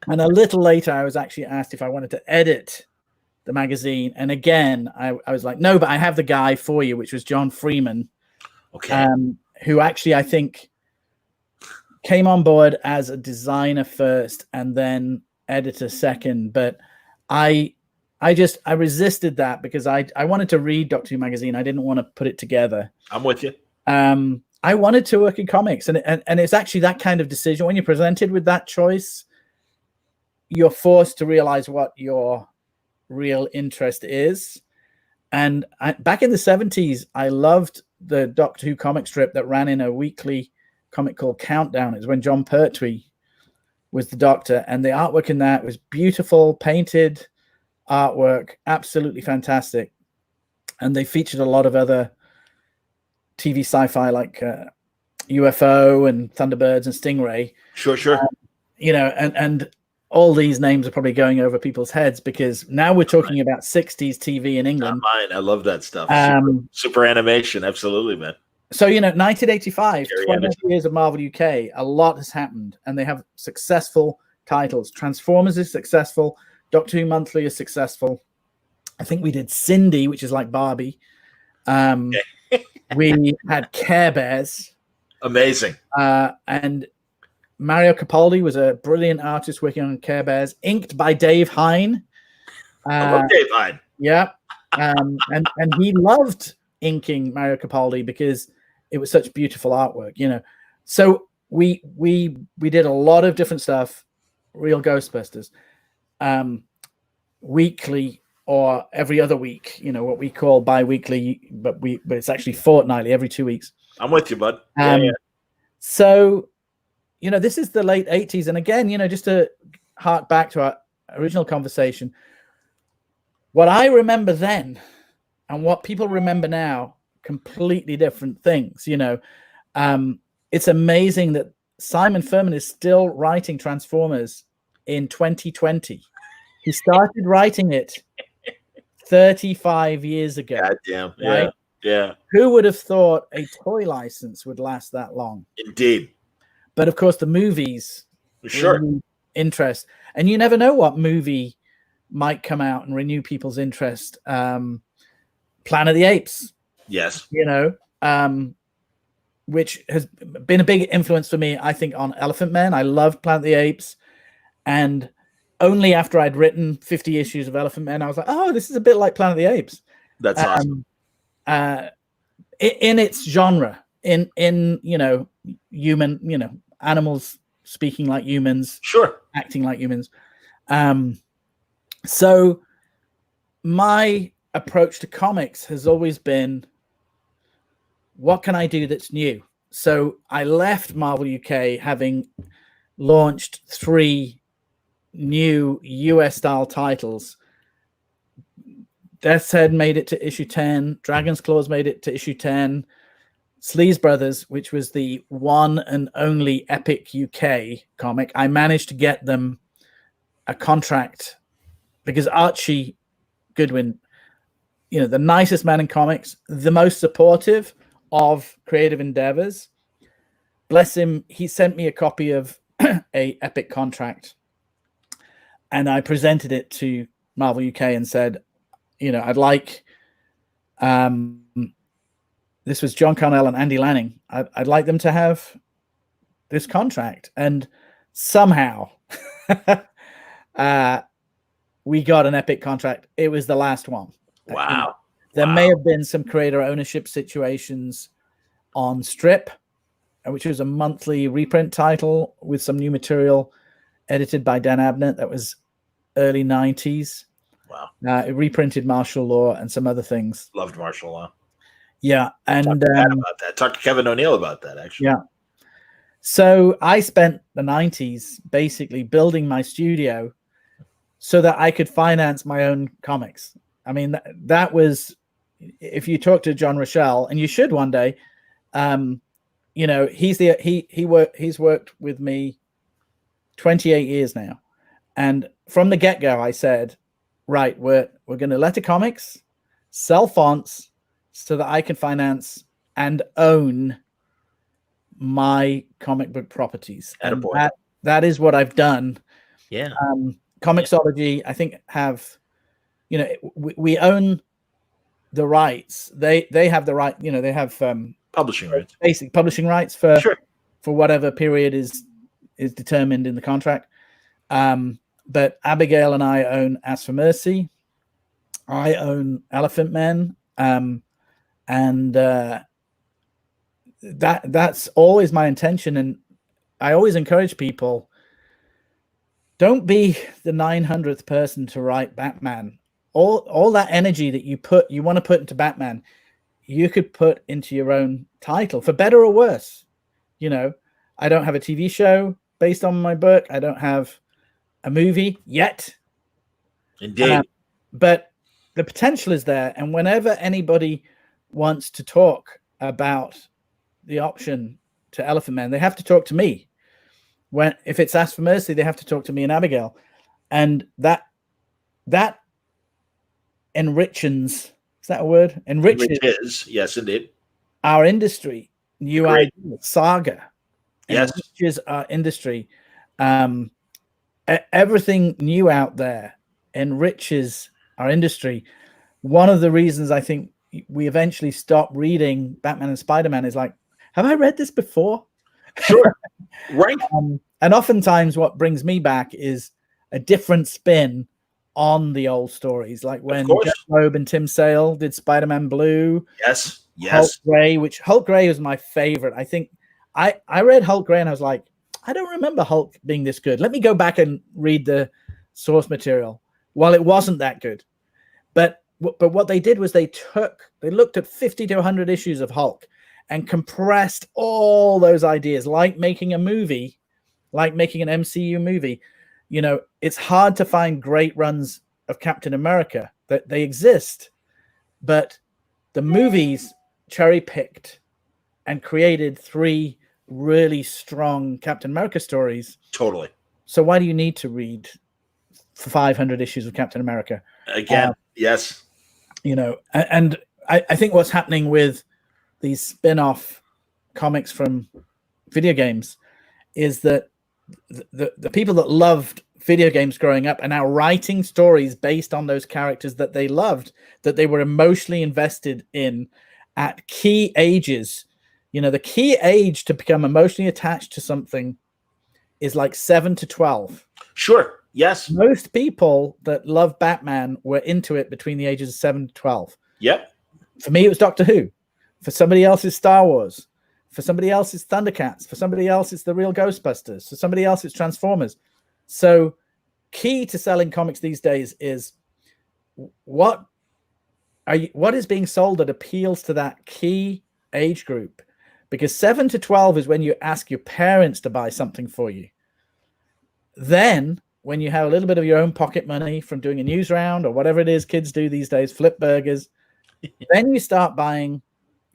And a little later, I was actually asked if I wanted to edit the magazine. And again, I was like, no, but I have the guy for you, which was John Freeman. Okay. Who actually, I think, came on board as a designer first and then editor second. But I resisted that because I wanted to read Doctor Who magazine. I didn't want to put it together. I'm with you. I wanted to work in comics, and it's actually that kind of decision. When you're presented with that choice, you're forced to realize what your real interest is. And back in the 70s, I loved the Doctor Who comic strip that ran in a weekly comic called Countdown. It was when John Pertwee was the Doctor, and the artwork in that was beautiful, painted artwork, absolutely fantastic. And they featured a lot of other TV sci-fi like UFO and Thunderbirds and Stingray. Sure. And all these names are probably going over people's heads because now we're talking about 60s TV in England. Not mine. I love that stuff. Super animation. Absolutely, man. So, 1985, 20 years of Marvel UK, a lot has happened, and they have successful titles. Transformers is successful. Doctor Who Monthly is successful. I think we did Cindy, which is like Barbie. We had Care Bears. Amazing. And Mario Capaldi was a brilliant artist working on Care Bears, inked by Dave Hine. I love Dave Hine. Yeah. And he loved inking Mario Capaldi because it was such beautiful artwork, So we did a lot of different stuff, real Ghostbusters, weekly or every other week, what we call bi-weekly, but it's actually fortnightly, every 2 weeks. I'm with you, bud. So, this is the late 80s. And again, just to hark back to our original conversation, what I remember then and what people remember now, completely different things. It's amazing that Simon Furman is still writing Transformers in 2020. He started writing it 35 years ago. God damn. Right? Yeah. Who would have thought a toy license would last that long? Indeed. But of course, the movies Sure. renew interest, and you never know what movie might come out and renew people's interest. Planet of the Apes. Yes. Which has been a big influence for me, I think, on Elephantmen. I loved Planet of the Apes. And only after I'd written 50 issues of Elephantmen, I was like, oh, this is a bit like Planet of the Apes. That's awesome. In its genre, in human, animals speaking like humans, sure, acting like humans. So my approach to comics has always been, what can I do that's new? So I left Marvel UK having launched 3 new US style titles. Death's Head made it to issue 10. Dragon's Claws made it to issue 10. Sleaze Brothers, which was the one and only Epic UK comic, I managed to get them a contract because Archie Goodwin, the nicest man in comics, the most supportive of creative endeavors. Bless him, he sent me a copy of a Epic contract, and I presented it to Marvel UK and said, I'd like, this was John Carnell and Andy Lanning. I'd like them to have this contract. And somehow we got an Epic contract. It was the last one. Wow. There may have been some creator ownership situations on Strip, which was a monthly reprint title with some new material edited by Dan Abnett. That was early 90s. Wow. It reprinted Martial Law and some other things. Loved Martial Law. Yeah. And about that. Talked to Kevin O'Neill about that, actually. Yeah. So I spent the 90s basically building my studio so that I could finance my own comics. I mean, that was, if you talk to John Rochelle, and you should one day, he's worked with me 28 years now. And from the get-go, I said, right, we're going to letter comics, sell fonts so that I can finance and own my comic book properties. And that is what I've done. Yeah. Comixology, I think, have, we own the rights. They have the right, they have publishing rights, basic publishing rights for whatever period is determined in the contract. But Abigail and I own As for Mercy. I own Elephantmen. And that's always my intention. And I always encourage people, don't be the 900th person to write Batman. All that energy that you want to put into Batman, you could put into your own title, for better or worse. I don't have a TV show based on my book. I don't have a movie yet. Indeed. But the potential is there. And whenever anybody wants to talk about the option to Elephantmen, they have to talk to me. If it's Ask for Mercy, they have to talk to me and Abigail. And that enriches, is that a word? Enriches. Yes, indeed. Our industry. New ideas, saga. Yes. Enriches our industry. Everything new out there enriches our industry. One of the reasons I think we eventually stopped reading Batman and Spider-Man is like, have I read this before? Sure. Right. And oftentimes what brings me back is a different spin on the old stories. Like when Jeff Loeb and Tim Sale did Spider-Man Blue. Yes. Hulk Gray, which Hulk Gray was my favorite. I think I read Hulk Gray and I was like, I don't remember Hulk being this good. Let me go back and read the source material. Well, it wasn't that good. But what they did was they looked at 50 to 100 issues of Hulk and compressed all those ideas, like making a movie, like making an MCU movie. It's hard to find great runs of Captain America. That they exist, but the movies cherry-picked and created 3 really strong Captain America stories. Totally. So why do you need to read 500 issues of Captain America? Again, yes. And I think what's happening with these spin-off comics from video games is that the people that loved video games growing up are now writing stories based on those characters that they loved, that they were emotionally invested in at key ages. The key age to become emotionally attached to something is like 7 to 12. Sure. Yes. Most people that love Batman were into it between the ages of 7 to 12. Yep. For me, it was Doctor Who. For somebody else, it's Star Wars. For somebody else, it's Thundercats. For somebody else, it's the real Ghostbusters. For somebody else, it's Transformers. So key to selling comics these days is what is being sold that appeals to that key age group. Because 7 to 12 is when you ask your parents to buy something for you. Then, when you have a little bit of your own pocket money from doing a news round or whatever it is kids do these days, flip burgers, then you start buying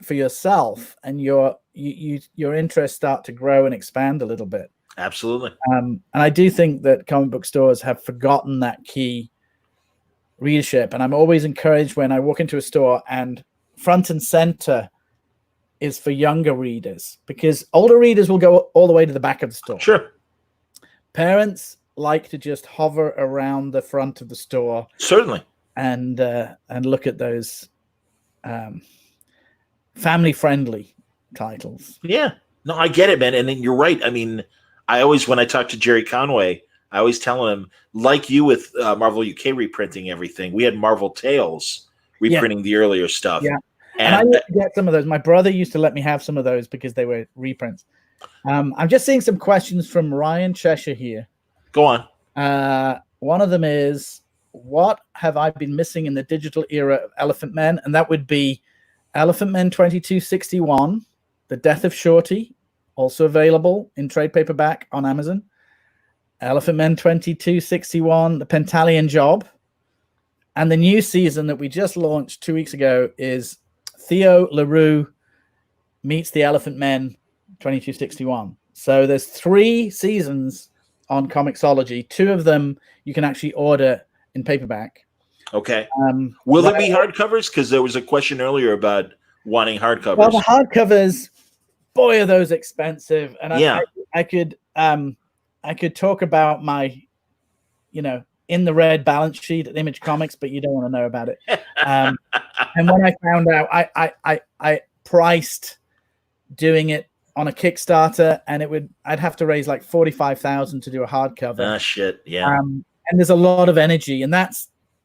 for yourself, and your interests start to grow and expand a little bit. Absolutely. And I do think that comic book stores have forgotten that key readership. And I'm always encouraged when I walk into a store and front and center is for younger readers, because older readers will go all the way to the back of the store. Sure. Parents like to just hover around the front of the store. Certainly. And look at those family-friendly titles. Yeah. No, I get it, man. And then you're right. I mean, when I talk to Jerry Conway, I always tell him, like you with Marvel UK reprinting everything, we had Marvel Tales reprinting the earlier stuff. Yeah. And I used to get some of those. My brother used to let me have some of those because they were reprints. I'm just seeing some questions from Ryan Cheshire here. Go on. One of them is, what have I been missing in the digital era of Elephantmen? And that would be Elephantmen 2261, The Death of Shorty, also available in trade paperback on Amazon. Elephantmen 2261, The Pentalion Job. And the new season that we just launched 2 weeks ago is Theo LaRue meets the Elephantmen 2261. So there's 3 seasons on Comixology. 2 of them you can actually order in paperback. Okay. Will there be hardcovers? Because there was a question earlier about wanting hardcovers. Well, the hardcovers, boy, are those expensive. And I could talk about my, in the red balance sheet at Image Comics, but you don't want to know about it. And when I found out, I priced doing it on a Kickstarter, and I'd have to raise like $45,000 to do a hardcover. Ah, shit, yeah. And there's a lot of energy, and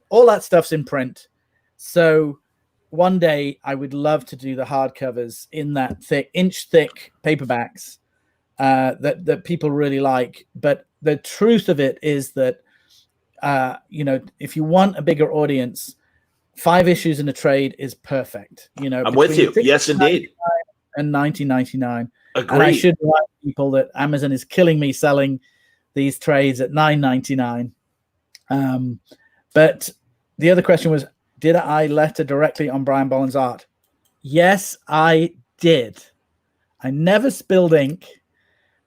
all that stuff's in print. So one day I would love to do the hardcovers in that inch thick paperbacks that people really like. But the truth of it is that if you want a bigger audience, 5 issues in a trade is perfect. I'm with you. Yes, indeed. And $19.99. Agreed. And I should remind people that Amazon is killing me selling these trades at $9.99. But the other question was, did I letter directly on Brian Bolland's art? Yes, I did. I never spilled ink,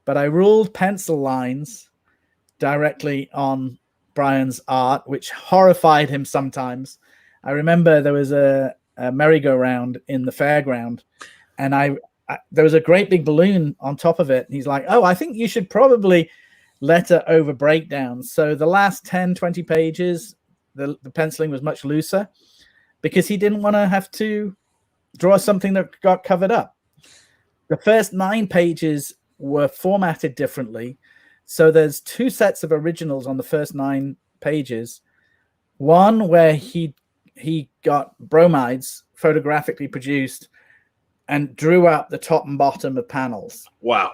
but I ruled pencil lines directly on Brian's art, which horrified him sometimes. I remember there was a merry-go-round in the fairground, and there was a great big balloon on top of it. And he's like, oh, I think you should probably letter over breakdowns. So the last 10, 20 pages, the penciling was much looser because he didn't want to have to draw something that got covered up. The first 9 pages were formatted differently. So there's 2 sets of originals on the first 9 pages. One where he got bromides photographically produced and drew up the top and bottom of panels. Wow.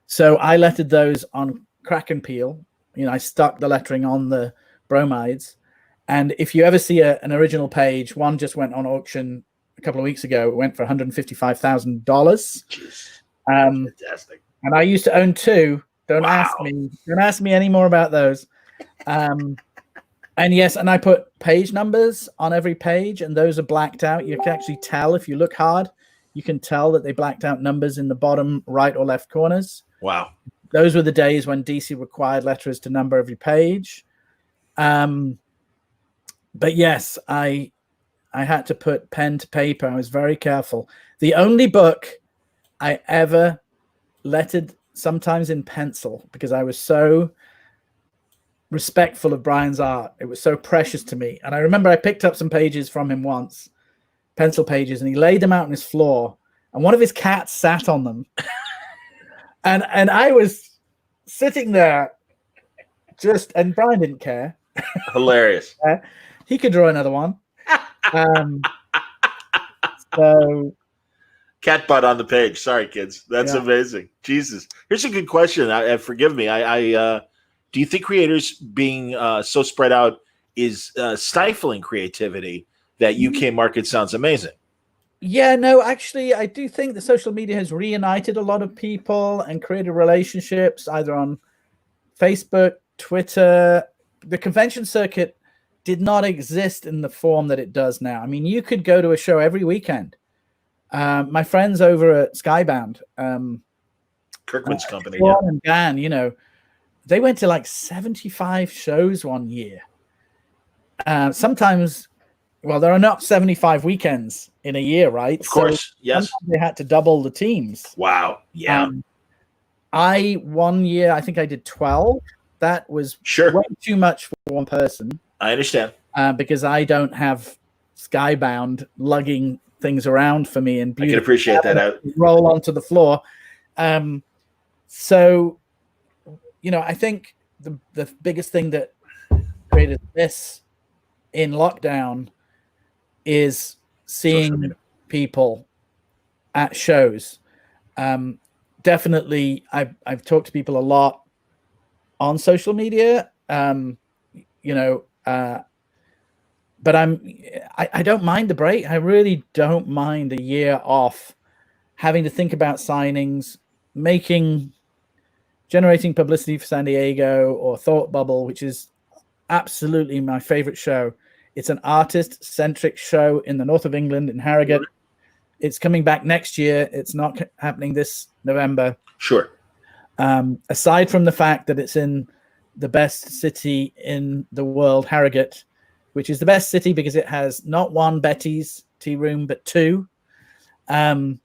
So I lettered those on crack and Peele. I stuck the lettering on the bromides. And if you ever see an original page, one just went on auction a couple of weeks ago. It went for $155,000. Fantastic. And I used to own 2. Don't ask me any more about those. And yes, and I put page numbers on every page, and those are blacked out. You can actually tell if you look hard. You can tell that they blacked out numbers in the bottom right or left corners. Wow. Those were the days when DC required letterers to number every page. But yes, I I had to put pen to paper. I was very careful. The only book I ever lettered sometimes in pencil, because I was so respectful of Brian's art. It was so precious to me. And I remember I picked up some pages from him once, pencil pages, and he laid them out on his floor, and one of his cats sat on them. and I was sitting there and Brian didn't care. Hilarious. He could draw another one. So cat butt on the page. Sorry, kids. That's amazing. Jesus. Here's a good question. Forgive me. Do you think creators being so spread out is stifling creativity? That UK market sounds amazing. Yeah, no, actually, I do think that social media has reunited a lot of people and created relationships either on Facebook, Twitter. The convention circuit did not exist in the form that it does now. I mean, you could go to a show every weekend. My friends over at Skybound, Kirkman's company, Sean and Dan, you know, they went to like 75 shows one year. Sometimes, well, there are not 75 weekends in a year, right? Of course, yes. They had to double the teams. Wow, yeah. One year, I think I did 12. That was way too much for one person. I understand. Because I don't have Skybound lugging things around for me and I can appreciate that. Roll onto the floor. So, you know, I think the biggest thing that created this in lockdown is seeing people at shows. Definitely, I've talked to people a lot on social media, you know, but I don't mind the break. I really don't mind a year off, having to think about signings, generating publicity for San Diego or Thought Bubble, which is absolutely my favorite show. It's an artist-centric show in the north of England, in Harrogate. It's coming back next year. It's not happening this November. Sure. Aside from the fact that it's in the best city in the world, Harrogate, which is the best city because it has not one Betty's tea room, but two. And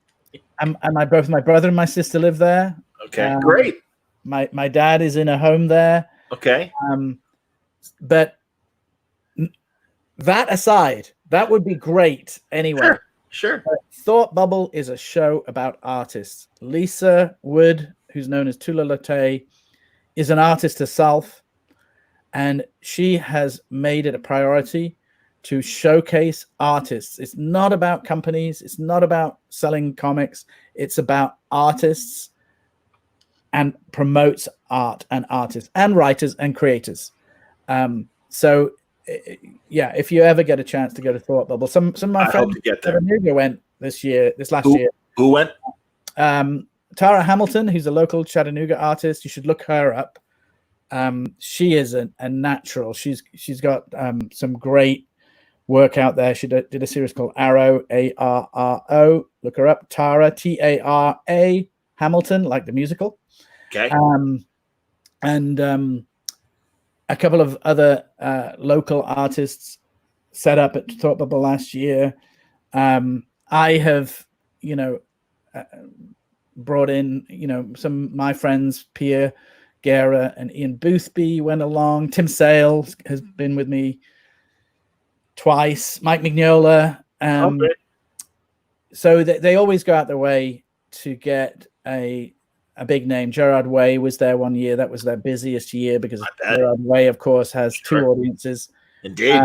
both my brother and my sister live there. Okay, great. My dad is in a home there. Okay. But that aside, that would be great anyway. Sure. Thought Bubble is a show about artists. Lisa Wood, who's known as Tula Latte, is an artist herself, and she has made it a priority to showcase artists. It's not about companies. It's not about selling comics. It's about artists, and promotes art and artists and writers and creators. So, yeah, if you ever get a chance to go to Thought Bubble, some of my friends went this last year. Who went? Tara Hamilton, who's a local Chattanooga artist. You should look her up. She is a natural. She's got some great work out there. She did a series called Arrow, Arro. Look her up. Tara, Tara Hamilton, like the musical. Okay. And a couple of other local artists set up at Thought Bubble last year. I have, brought in, some of my friends, Pierre Guerra and Ian Boothby went along. Tim Sale has been with me twice. Mike Mignola. So they always go out their way to get a big name. Gerard Way was there one year. That was their busiest year because Gerard Way, of course, has two audiences. Indeed.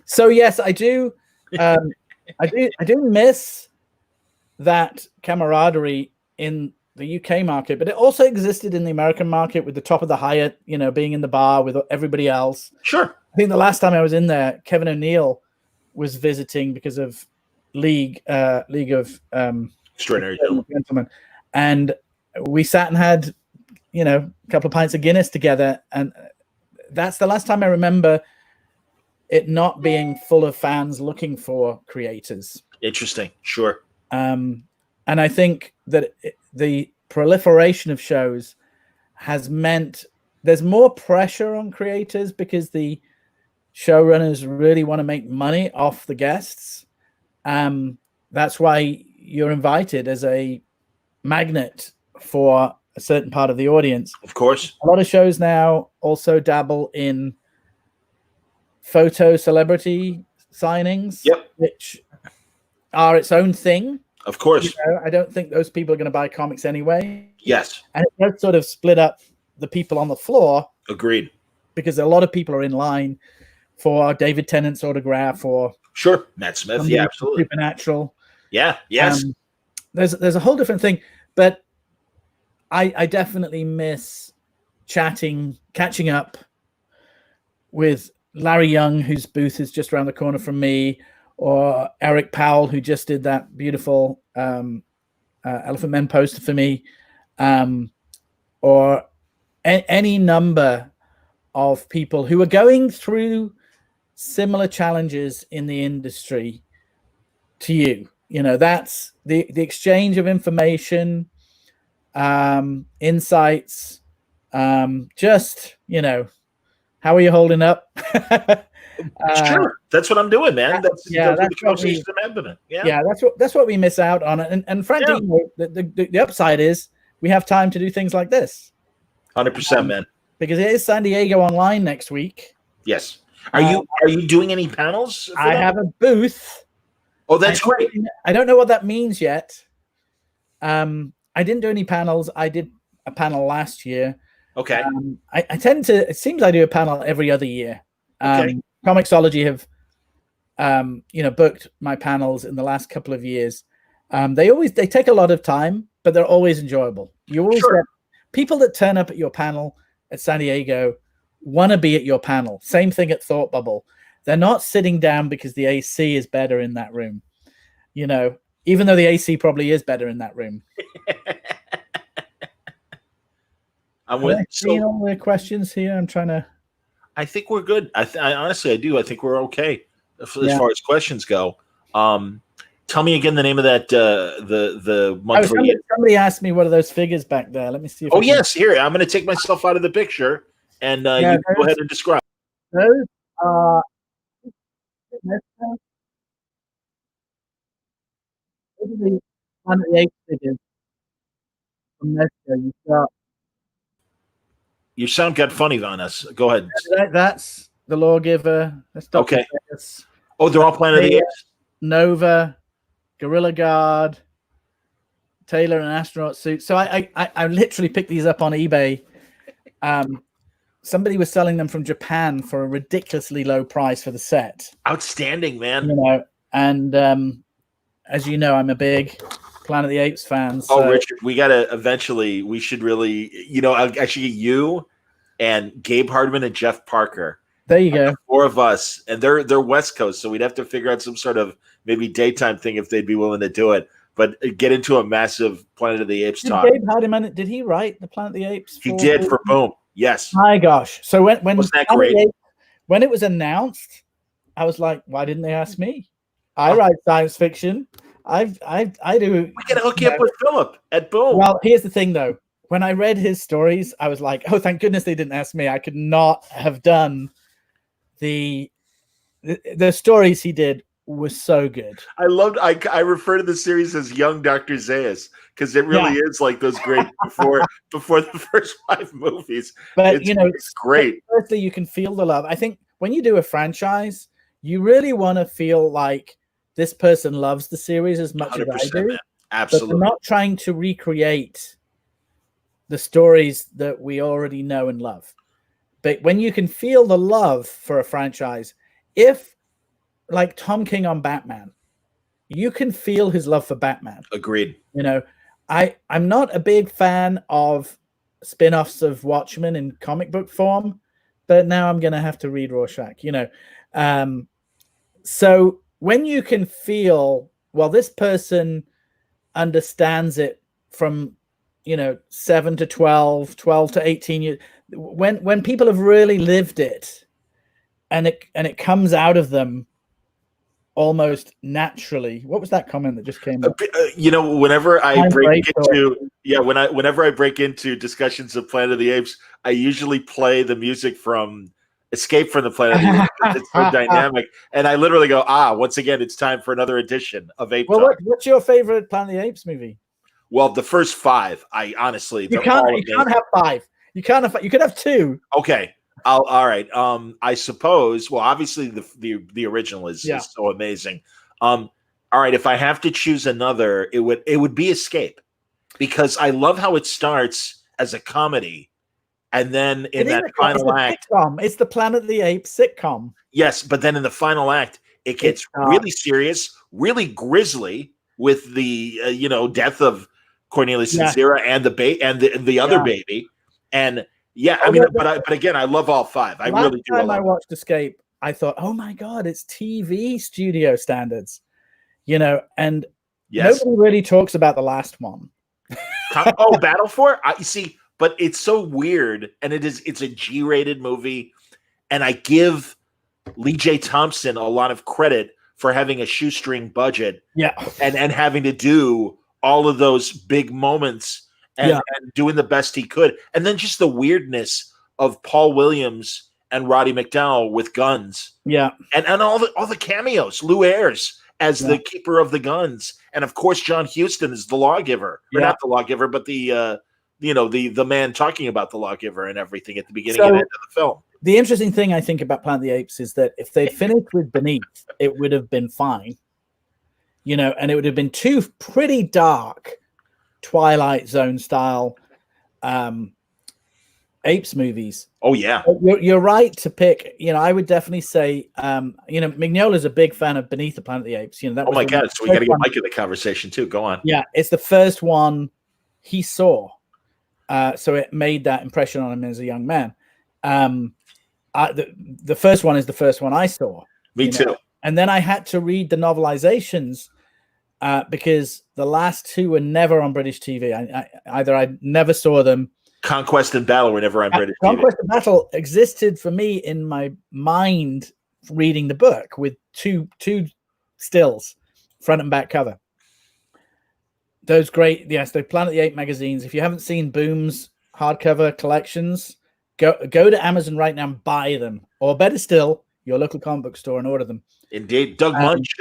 So yes, I do. I do miss that camaraderie in the UK market, but it also existed in the American market with the top of the Hyatt, being in the bar with everybody else. Sure. I think the last time I was in there, Kevin O'Neill was visiting because of League of Extraordinary Gentlemen, and we sat and had, a couple of pints of Guinness together, and that's the last time I remember it not being full of fans looking for creators. Interesting. Sure. And I think that the proliferation of shows has meant there's more pressure on creators because the showrunners really want to make money off the guests. That's why you're invited as a magnet for a certain part of the audience. Of course. A lot of shows now also dabble in photo celebrity signings, Yep. which are its own thing. Of course. I don't think those people are going to buy comics anyway. Yes. And it does sort of split up the people on the floor. Agreed. Because a lot of people are in line for David Tennant's autograph or sure, Matt Smith. Yeah, absolutely. Supernatural. Yeah. Yes. There's a whole different thing, but I definitely miss catching up with Larry Young, whose booth is just around the corner from me, or Eric Powell, who just did that beautiful Elephantmen poster for me, or any number of people who are going through similar challenges in the industry to you. You know, that's the exchange of information, insights, just, you know, how are you holding up? Sure, that's what I'm doing, man. That's what we, that's what we miss out on. And frankly, the upside is we have time to do things like this. 100%, man. Because it is San Diego Online next week. Yes. Are you doing any panels? I have a booth. Oh, that's great. I don't know what that means yet. I didn't do any panels. I did a panel last year. Okay. I tend to. It seems I do a panel every other year. Okay. Comixology have, booked my panels in the last couple of years. They take a lot of time, but they're always enjoyable. You always get people that turn up at your panel at San Diego want to be at your panel. Same thing at Thought Bubble. They're not sitting down because the AC is better in that room. You know, even though the AC probably is better in that room. I'm with seeing all the questions here. I'm trying to. I think we're good. I honestly, I do. I think we're okay as far as questions go. Tell me again the name of that the monthly. Somebody asked me what are those figures back there. Let me see. Yes, here I'm going to take myself out of the picture, and you can go ahead and describe. Those are. The Planet of the Apes figures from Nesco. Your sound got funny on us. Go ahead. That's the Lawgiver. That's Dr. Okay. Vegas. Oh, they're all Planet of the Apes. Nova, Gorilla Guard, Taylor, and astronaut suit. So I literally picked these up on eBay. Somebody was selling them from Japan for a ridiculously low price for the set. Outstanding, man. You know, and as you know, I'm a big Planet of the Apes fan. So. Oh, Richard, we gotta eventually. We should really, actually you and Gabe Hardman and Jeff Parker. There you go. 4 of us, and they're West Coast, so we'd have to figure out some sort of maybe daytime thing if they'd be willing to do it. But get into a massive Planet of the Apes talk. Gabe Hardman, did he write the Planet of the Apes? He did for Boom. Yes. My gosh! So when wasn't that great? When it was announced, I was like, why didn't they ask me? I write science fiction. I do. We can hook you up with Philip at Boom. Well, here's the thing, though. When I read his stories, I was like, oh, thank goodness they didn't ask me. I could not have done the stories he did were so good. I refer to the series as Young Dr. Zaius because it really is like those great before the first 5 movies. But it's great. Firstly, you can feel the love. I think when you do a franchise, you really want to feel like this person loves the series as much as I do. Man. Absolutely. But they're not trying to recreate the stories that we already know and love. But when you can feel the love for a franchise, if like Tom King on Batman, you can feel his love for Batman. Agreed. I'm not a big fan of spin-offs of Watchmen in comic book form, but now I'm going to have to read Rorschach, So when you can feel, well, this person understands it from, 7 to 12, 12 to 18 years, when people have really lived it and it comes out of them almost naturally. What was that comment that just came up? Whenever I whenever I break into discussions of Planet of the Apes, I usually play the music from Escape from the Planet of the Apes. 'Cause it's so dynamic. And I literally go, once again, it's time for another edition of Ape Talk. What's your favorite Planet of the Apes movie? Well, the first 5, I honestly, you can't have 5. You could have 2. Okay. All right. I suppose. Well, obviously the original is so amazing. All right. If I have to choose another, it would be Escape, because I love how it starts as a comedy, and then in that final act, it's the Planet of the Apes sitcom. Yes, but then in the final act, it gets really serious, really grisly, with the death of Cornelius and Zira and the other baby, and. Yeah, I mean, but again, I love all 5. I really do. Last time I watched Escape, I thought, oh my God, it's TV studio standards, and nobody really talks about the last one. Battle for? You see, but it's so weird, and it's a G-rated movie, and I give Lee J. Thompson a lot of credit for having a shoestring budget, and having to do all of those big moments. And doing the best he could. And then just the weirdness of Paul Williams and Roddy McDowall with guns. Yeah. And all the cameos. Lou Ayres as the keeper of the guns. And of course, John Huston is the lawgiver. Or not the lawgiver, but the man talking about the lawgiver and everything at the beginning and end of the film. The interesting thing I think about Planet of the Apes is that if they'd finished with Beneath, it would have been fine. And it would have been 2 pretty dark Twilight Zone style apes movies. Oh yeah, you're right to pick. I would definitely say Mignola's a big fan of Beneath the Planet of the Apes. That. Oh my God! So we got to get Mike in the conversation too. Go on. Yeah, it's the first one he saw, so it made that impression on him as a young man. The first one is the first one I saw. Me too. And then I had to read the novelizations. Because the last 2 were never on British TV. I never saw them. Conquest and Battle were never on British TV. Conquest and Battle existed for me in my mind reading the book with two stills, front and back cover. Those great, the Planet of the Apes magazines. If you haven't seen Boom's hardcover collections, go to Amazon right now and buy them. Or better still, your local comic book store and order them. Indeed. Doug Munch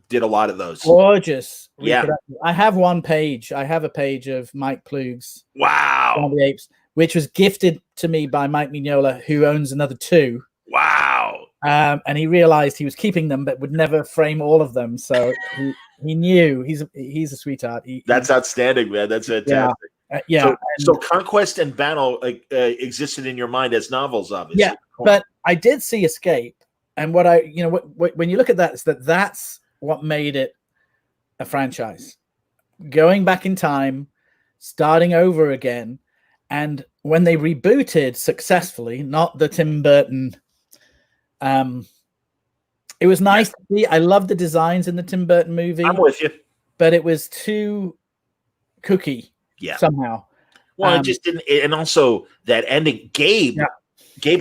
did a lot of those. Gorgeous. Yeah. I have one page. I have a page of Mike Ploog's Wow. the Apes, which was gifted to me by Mike Mignola, who owns another 2. Wow. And he realized he was keeping them, but would never frame all of them. So he knew he's a sweetheart. That's outstanding, man. That's fantastic. So Conquest and Battle existed in your mind as novels, obviously. Yeah, but I did see Escape. And what when you look at that, is that's what made it a franchise. Going back in time, starting over again, and when they rebooted successfully, not the Tim Burton. It was nice to see. I love the designs in the Tim Burton movie. I'm with you, but it was too cookie. Somehow. Well, it just didn't. And also that ending, Gabe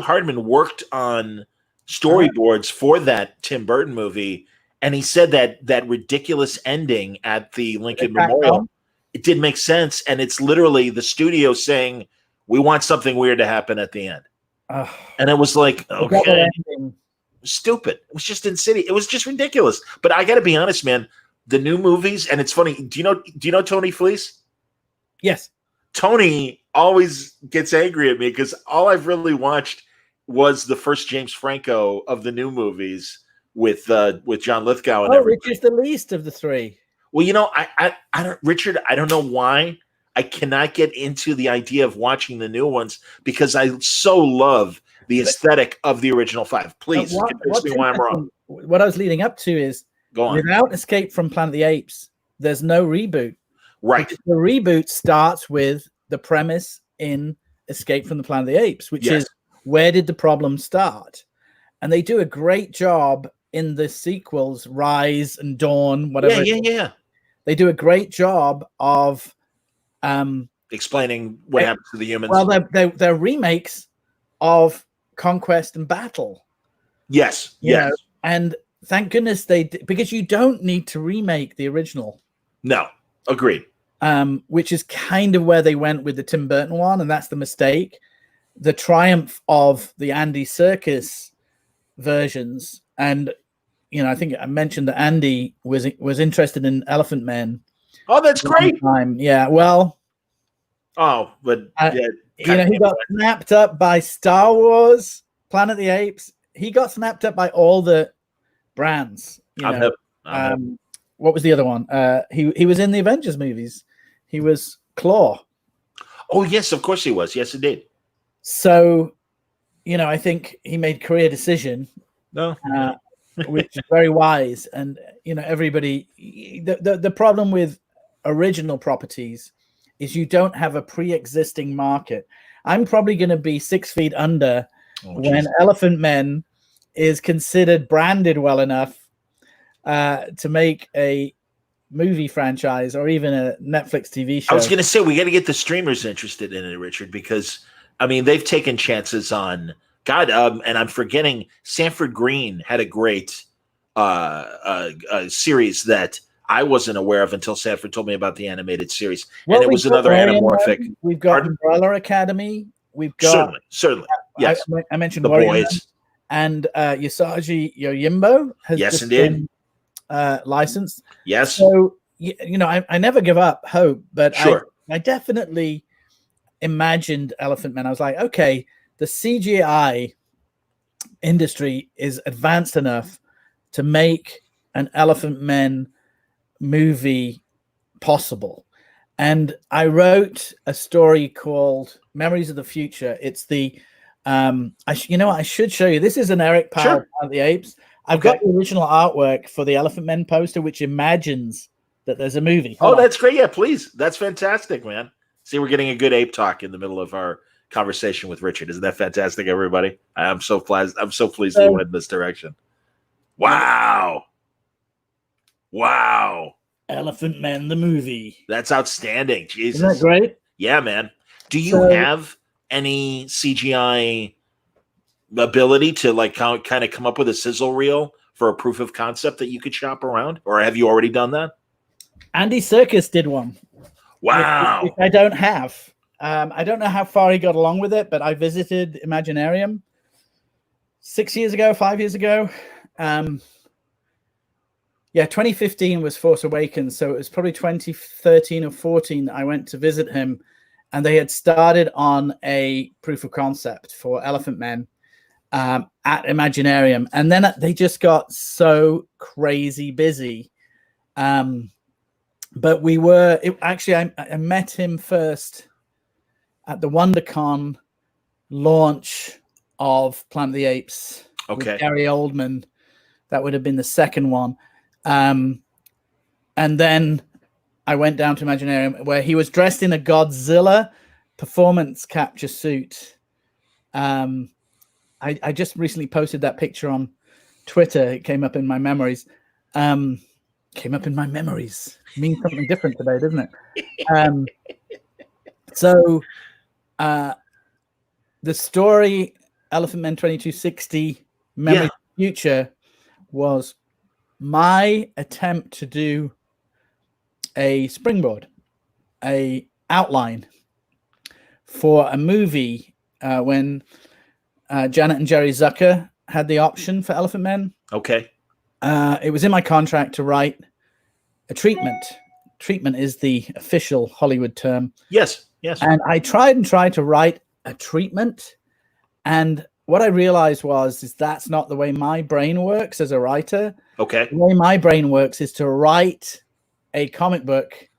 Hardman worked on storyboards for that Tim Burton movie, and he said that ridiculous ending at the Lincoln Memorial, it did make sense, and it's literally the studio saying, we want something weird to happen at the end. And it was like, okay, stupid. It was just insidious. It was just ridiculous. But I got to be honest, man, the new movies, and it's funny, do you know Tony Fleece? Yes. Tony always gets angry at me because all I've really watched was the first James Franco of the new movies with John Lithgow and everything. Richard's the least of the 3. Well, I don't, Richard, I don't know why I cannot get into the idea of watching the new ones because I so love the aesthetic of the original 5. Please convince me why I'm wrong. What I was leading up to is without Escape from Planet of the Apes, there's no reboot. Right. The reboot starts with the premise in Escape from the Planet of the Apes, which is where did the problem start? And they do a great job in the sequels, Rise and Dawn, whatever. Yeah. They do a great job of explaining what happens to the humans. Well, they're remakes of Conquest and Battle. Yes. And thank goodness they did, because you don't need to remake the original. No, agreed. Which is kind of where they went with the Tim Burton one, and that's the mistake. the triumph of the Andy Serkis versions. And, I think I mentioned that Andy was interested in Elephantmen. Oh, that's great. Yeah, well. Oh, but he got snapped up by Star Wars, Planet of the Apes. He got snapped up by all the brands. I'm hip. What was the other one? He was in the Avengers movies. He was Claw. Oh, yes, of course he was. Yes, indeed. So, I think he made a career decision. No. Which is very wise. And, everybody, the problem with original properties is you don't have a pre-existing market. I'm probably going to be 6 feet under when Elephantmen is considered branded well enough to make a movie franchise or even a Netflix TV show. I was going to say, we got to get the streamers interested in it, Richard, because, they've taken chances on God, and I'm forgetting Sanford Green had a great series that I wasn't aware of until Sanford told me about the animated series. And it was another anamorphic. We've got Umbrella Academy. We've got certainly. Yes. I mentioned the boys. And Usagi Yojimbo has just been licensed. Yes. So, I never give up hope, but sure. I definitely imagined Elephantmen. I was like, okay, the CGI industry is advanced enough to make an Elephantmen movie possible. And I wrote a story called Memories of the Future. It's the I should show you. This is an Eric Powell Planet of the Apes. I've got the original artwork for the Elephantmen poster, which imagines that there's a movie. That's great. Yeah, please. That's fantastic, man. See, we're getting a good ape talk in the middle of our conversation with Richard. Isn't that fantastic, everybody? I'm so pleased we went in this direction. Wow. Elephantmen, the movie. That's outstanding. Jesus. Isn't that great? Yeah, man. Do you have any CGI ability to kind of come up with a sizzle reel for a proof of concept that you could shop around? Or have you already done that? Andy Serkis did one. Wow. Which I don't have. I don't know how far he got along with it, but I visited Imaginarium 5 years ago. 2015 was Force Awakens, so it was probably 2013 or 14 I went to visit him, and they had started on a proof of concept for Elephantmen at Imaginarium, and then they just got so crazy busy. But I met him first at the WonderCon launch of Planet of the Apes. Okay. With Gary Oldman. That would have been the second one. And then I went down to Imaginarium where he was dressed in a Godzilla performance capture suit. I just recently posted that picture on Twitter. It came up in my memories. Means something different today, doesn't it? So the story Elephantmen 2260 Memory Future was my attempt to do a springboard, a outline for a movie when Janet and Jerry Zucker had the option for Elephantmen. Okay. It was in my contract to write a treatment. Treatment is the official Hollywood term. Yes. And I tried to write a treatment. And what I realized is that's not the way my brain works as a writer. Okay. The way my brain works is to write a comic book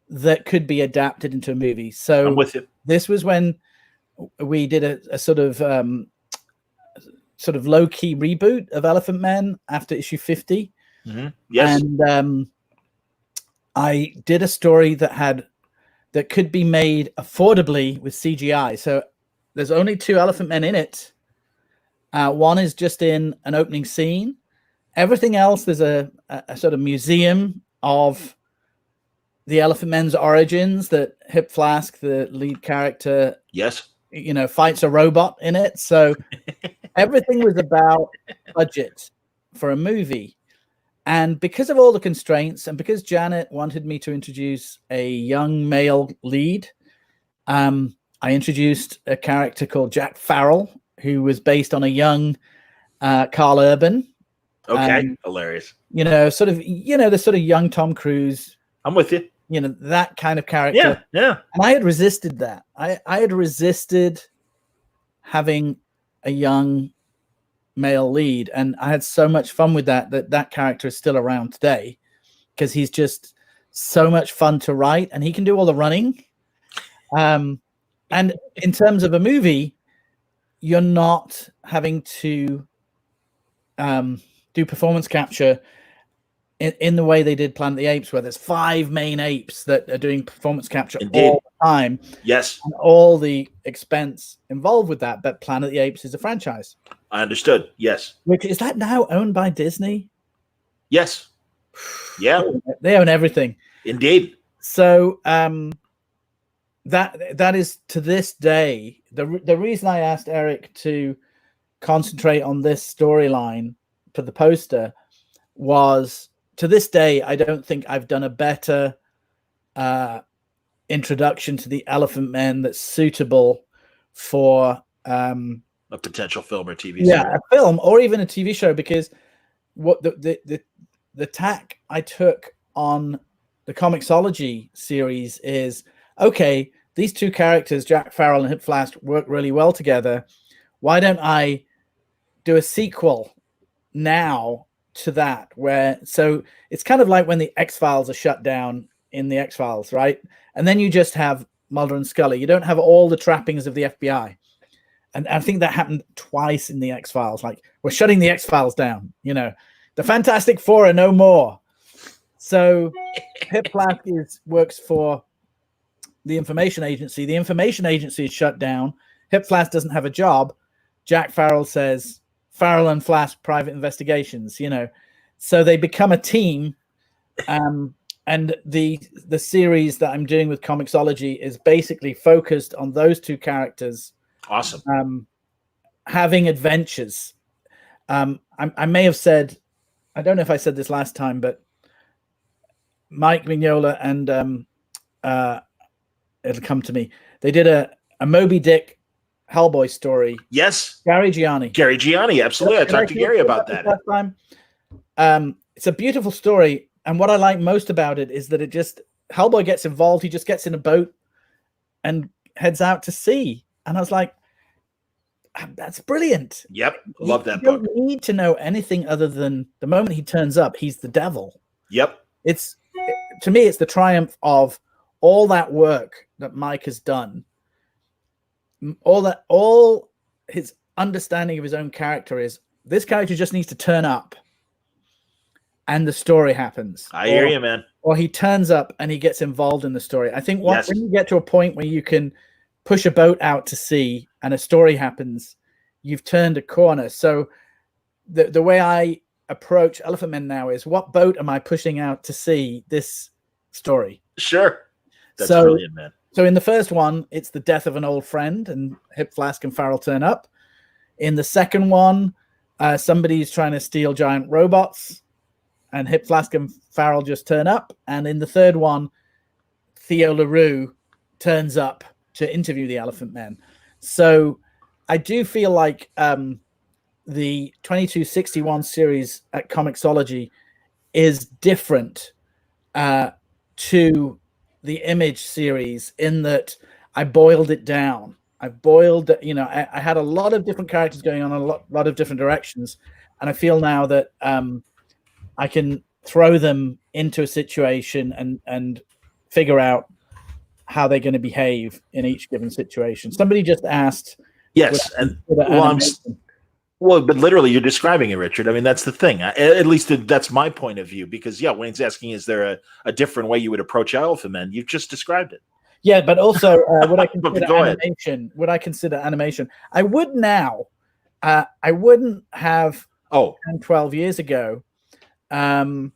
that could be adapted into a movie. So I'm with you. This was when we did a sort of low-key reboot of Elephantmen after issue 50. Mm-hmm. Yes. And I did a story that could be made affordably with CGI. So there's only 2 Elephantmen in it. One is just in an opening scene. Everything else, there's a sort of museum of the Elephantmen's origins that Hip Flask, the lead character, yes, fights a robot in it. So everything was about budget for a movie. And because of all the constraints, and because Janet wanted me to introduce a young male lead, I I introduced a character called Jack Farrell, who was based on a young Carl Urban. Okay, hilarious. The sort of young Tom Cruise. I'm with you. That kind of character. Yeah. And I had resisted that. I had resisted having a young male lead, and I had so much fun with that character is still around today because he's just so much fun to write, and he can do all the running. And in terms of a movie, you're not having to do performance capture in the way they did Planet of the Apes, where there's 5 main apes that are doing performance capture all the time. Yes. And all the expense involved with that. But Planet of the Apes is a franchise. I understood. Yes. Which is that now owned by Disney? Yes. Yeah. They own everything. Indeed. So that is, to this day, the reason I asked Eric to concentrate on this storyline for the poster was, to this day, I don't think I've done a better introduction to the Elephantmen that's suitable for a potential film or TV series. Yeah, a film or even a TV show, because what the tack I took on the Comixology series is, okay, these two characters, Jack Farrell and Hip Flask, work really well together. Why don't I do a sequel now to that, so it's kind of like when the X-Files are shut down in the X-Files, right? And then you just have Mulder and Scully. You don't have all the trappings of the FBI. And I think that happened twice in the X-Files. Like, we're shutting the X-Files down. The Fantastic Four are no more. So Hip Flask works for the information agency. The information agency is shut down. Hip Flask doesn't have a job. Jack Farrell says, Farrell and Flask private investigations, so they become a team. And the series that I'm doing with Comixology is basically focused on those two characters. Awesome. Having adventures. I may have said, I don't know if I said this last time, but Mike Mignola and it'll come to me. They did a Moby Dick Hellboy story. Yes. Gary Gianni, absolutely. I talked to Gary about that last time. It's a beautiful story, and what I like most about it is that Hellboy gets involved. He just gets in a boat and heads out to sea, and I was like, that's brilliant. Yep, love that book. You don't need to know anything other than the moment he turns up, he's the devil. Yep. To me, it's the triumph of all that work that Mike has done. All his understanding of his own character is, this character just needs to turn up and the story happens. I hear you, man. Or he turns up and he gets involved in the story. I think when you get to a point where you can push a boat out to sea and a story happens, you've turned a corner. So the way I approach Elephantmen now is, what boat am I pushing out to sea this story? Sure. That's brilliant, man. So in the first one, it's the death of an old friend, and Hip Flask and Farrell turn up. In the second one, somebody's trying to steal giant robots, and Hip Flask and Farrell just turn up. And in the third one, Theo LaRue turns up to interview the Elephantmen. So I do feel like the 2261 series at Comixology is different to the Image series, in that I boiled it down. I had a lot of different characters going on, a lot of different directions, and I feel now that I can throw them into a situation and figure out how they're going to behave in each given situation. Somebody just asked. Yes, but literally, you're describing it, Richard. I mean, that's the thing. At least that's my point of view. Because Wayne's asking, is there a different way you would approach Elephantmen? You've just described it. Yeah, but also would I consider animation? Would I consider animation? I would now. I wouldn't have 10, 12 years ago. I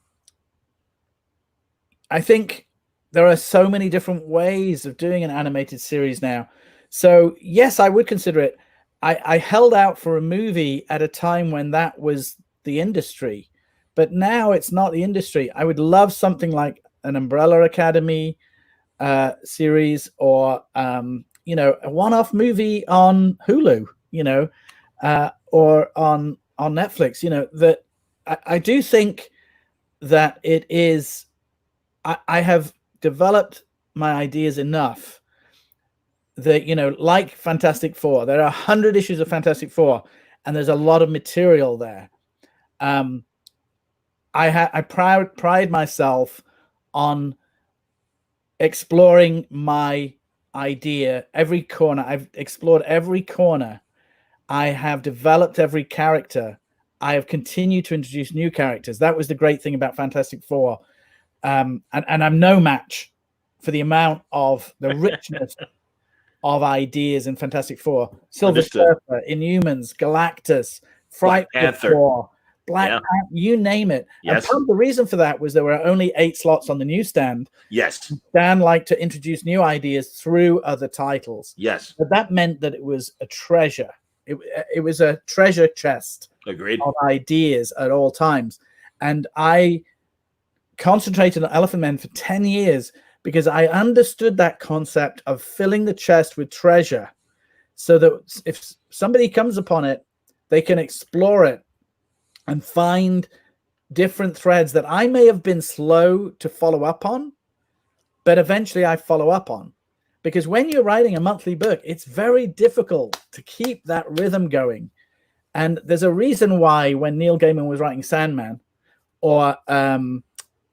think there are so many different ways of doing an animated series now. So yes, I would consider it. I held out for a movie at a time when that was the industry, but now it's not the industry. I would love something like an Umbrella Academy series, or a one-off movie on Hulu, or on Netflix. That I do think that it is. I have developed my ideas enough that, like Fantastic Four, there are 100 issues of Fantastic Four, and there's a lot of material there. I pride myself on exploring my idea every corner. I've explored every corner. I have developed every character. I have continued to introduce new characters. That was the great thing about Fantastic Four. And I'm no match for the amount of the richness of ideas in Fantastic Four. Silver Surfer, Inhumans, Galactus, Frightful Four, Black Panther, you name it. Yes. And part of the reason for that was there were only 8 slots on the newsstand. Yes. Dan liked to introduce new ideas through other titles. Yes. But that meant that it was a treasure. It was a treasure chest. Agreed. Of ideas at all times. And I concentrated on Elephantmen for 10 years because I understood that concept of filling the chest with treasure so that if somebody comes upon it, they can explore it and find different threads that I may have been slow to follow up on, but eventually I follow up on. Because when you're writing a monthly book, it's very difficult to keep that rhythm going. And there's a reason why when Neil Gaiman was writing Sandman or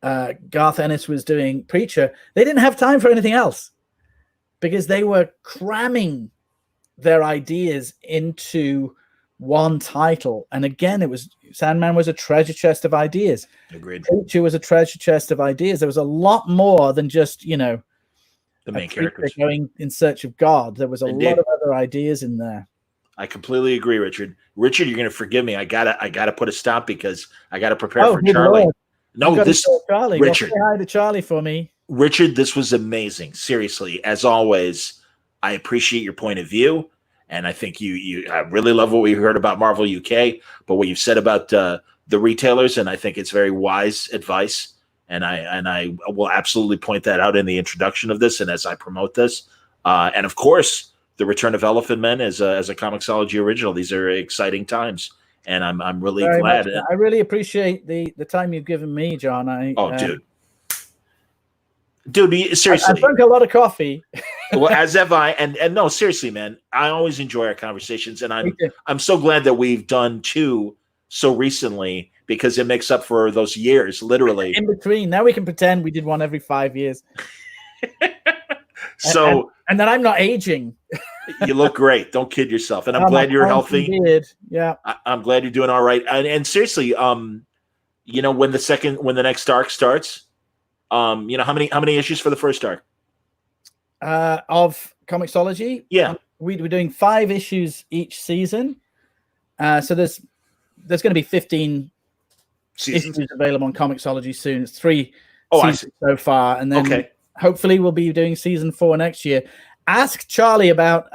Garth Ennis was doing Preacher, they didn't have time for anything else because they were cramming their ideas into one title. And again, Sandman was a treasure chest of ideas. Agreed. Preacher was a treasure chest of ideas. There was a lot more than just, the main characters going in search of God. There was a lot of other ideas in there. I completely agree, Richard. Richard, you're going to forgive me. I gotta put a stop because I gotta prepare for Charlie. Lord. No, this Charlie. Richard. Say hi to Charlie for me. Richard, this was amazing. Seriously, as always, I appreciate your point of view, and I think I really love what we heard about Marvel UK, but what you've said about the retailers, and I think it's very wise advice. And I will absolutely point that out in the introduction of this and as I promote this. And of course, the return of Elephantmen as a Comixology original. These are exciting times, and I'm really very glad. I really appreciate the time you've given me, John. Dude, seriously, I drank a lot of coffee. Well, as have I. And no, seriously, man, I always enjoy our conversations, and I'm so glad that we've done 2 so recently because it makes up for those years, literally. In between, now we can pretend we did one every 5 years. So and then I'm not aging. You look great. Don't kid yourself. And I'm glad you're healthy. Beard. Yeah. I'm glad you're doing all right. And seriously, when the next arc starts, how many issues for the first arc? Of Comixology? Yeah. We're doing 5 issues each season. So there's going to be 15 issues available on Comixology soon. It's 3 seasons so far. And then hopefully we'll be doing season 4 next year. Ask Charlie about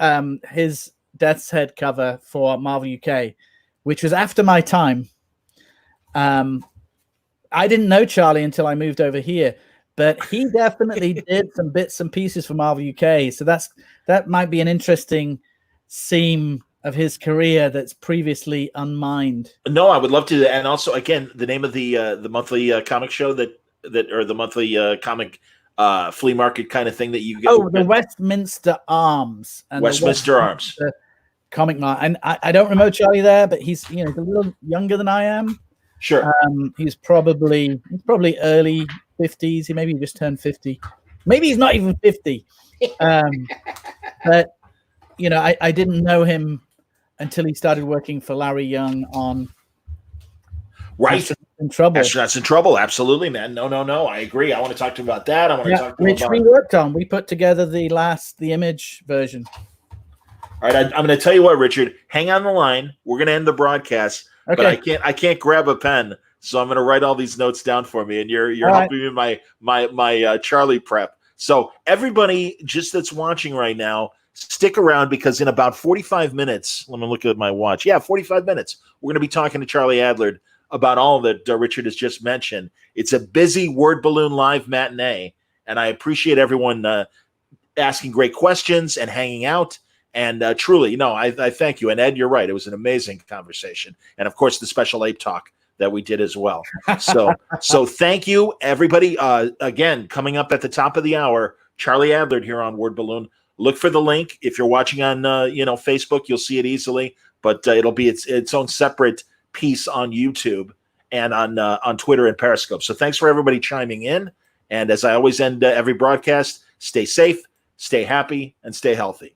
his Death's Head cover for Marvel UK, which was after my time. I didn't know Charlie until I moved over here, but he definitely did some bits and pieces for Marvel UK. So that might be an interesting seam of his career that's previously unmined. No, I would love to. And also, again, the name of the monthly comic show that or the monthly comic flea market kind of thing that you get. Oh, the Westminster Arms. And Westminster Arms. Comic market. And I don't remember Charlie there, but he's a little younger than I am. Sure. He's probably early 50s. He maybe just turned 50. Maybe he's not even 50. But I didn't know him until he started working for Larry Young on Right. In Trouble. Astronauts in Trouble. Absolutely, man. No. I agree. I want to talk to him about that. I want to talk to him which about we worked on. We put together the Image version. All right. I'm going to tell you what, Richard. Hang on the line. We're going to end the broadcast. Okay. But I can't grab a pen, so I'm going to write all these notes down for me, and you're helping me in my Charlie prep. So everybody, just that's watching right now, stick around because in about 45 minutes, let me look at my watch. Yeah, 45 minutes. We're going to be talking to Charlie Adler about all that Richard has just mentioned. It's a busy Word Balloon live matinee, and I appreciate everyone asking great questions and hanging out. And truly, I thank you. And Ed, you're right. It was an amazing conversation. And of course, the special ape talk that we did as well. So thank you, everybody. Again, coming up at the top of the hour, Charlie Adler here on Word Balloon. Look for the link. If you're watching on Facebook, you'll see it easily. But it'll be its own separate piece on YouTube and on Twitter and Periscope. So thanks for everybody chiming in. And as I always end every broadcast, stay safe, stay happy, and stay healthy.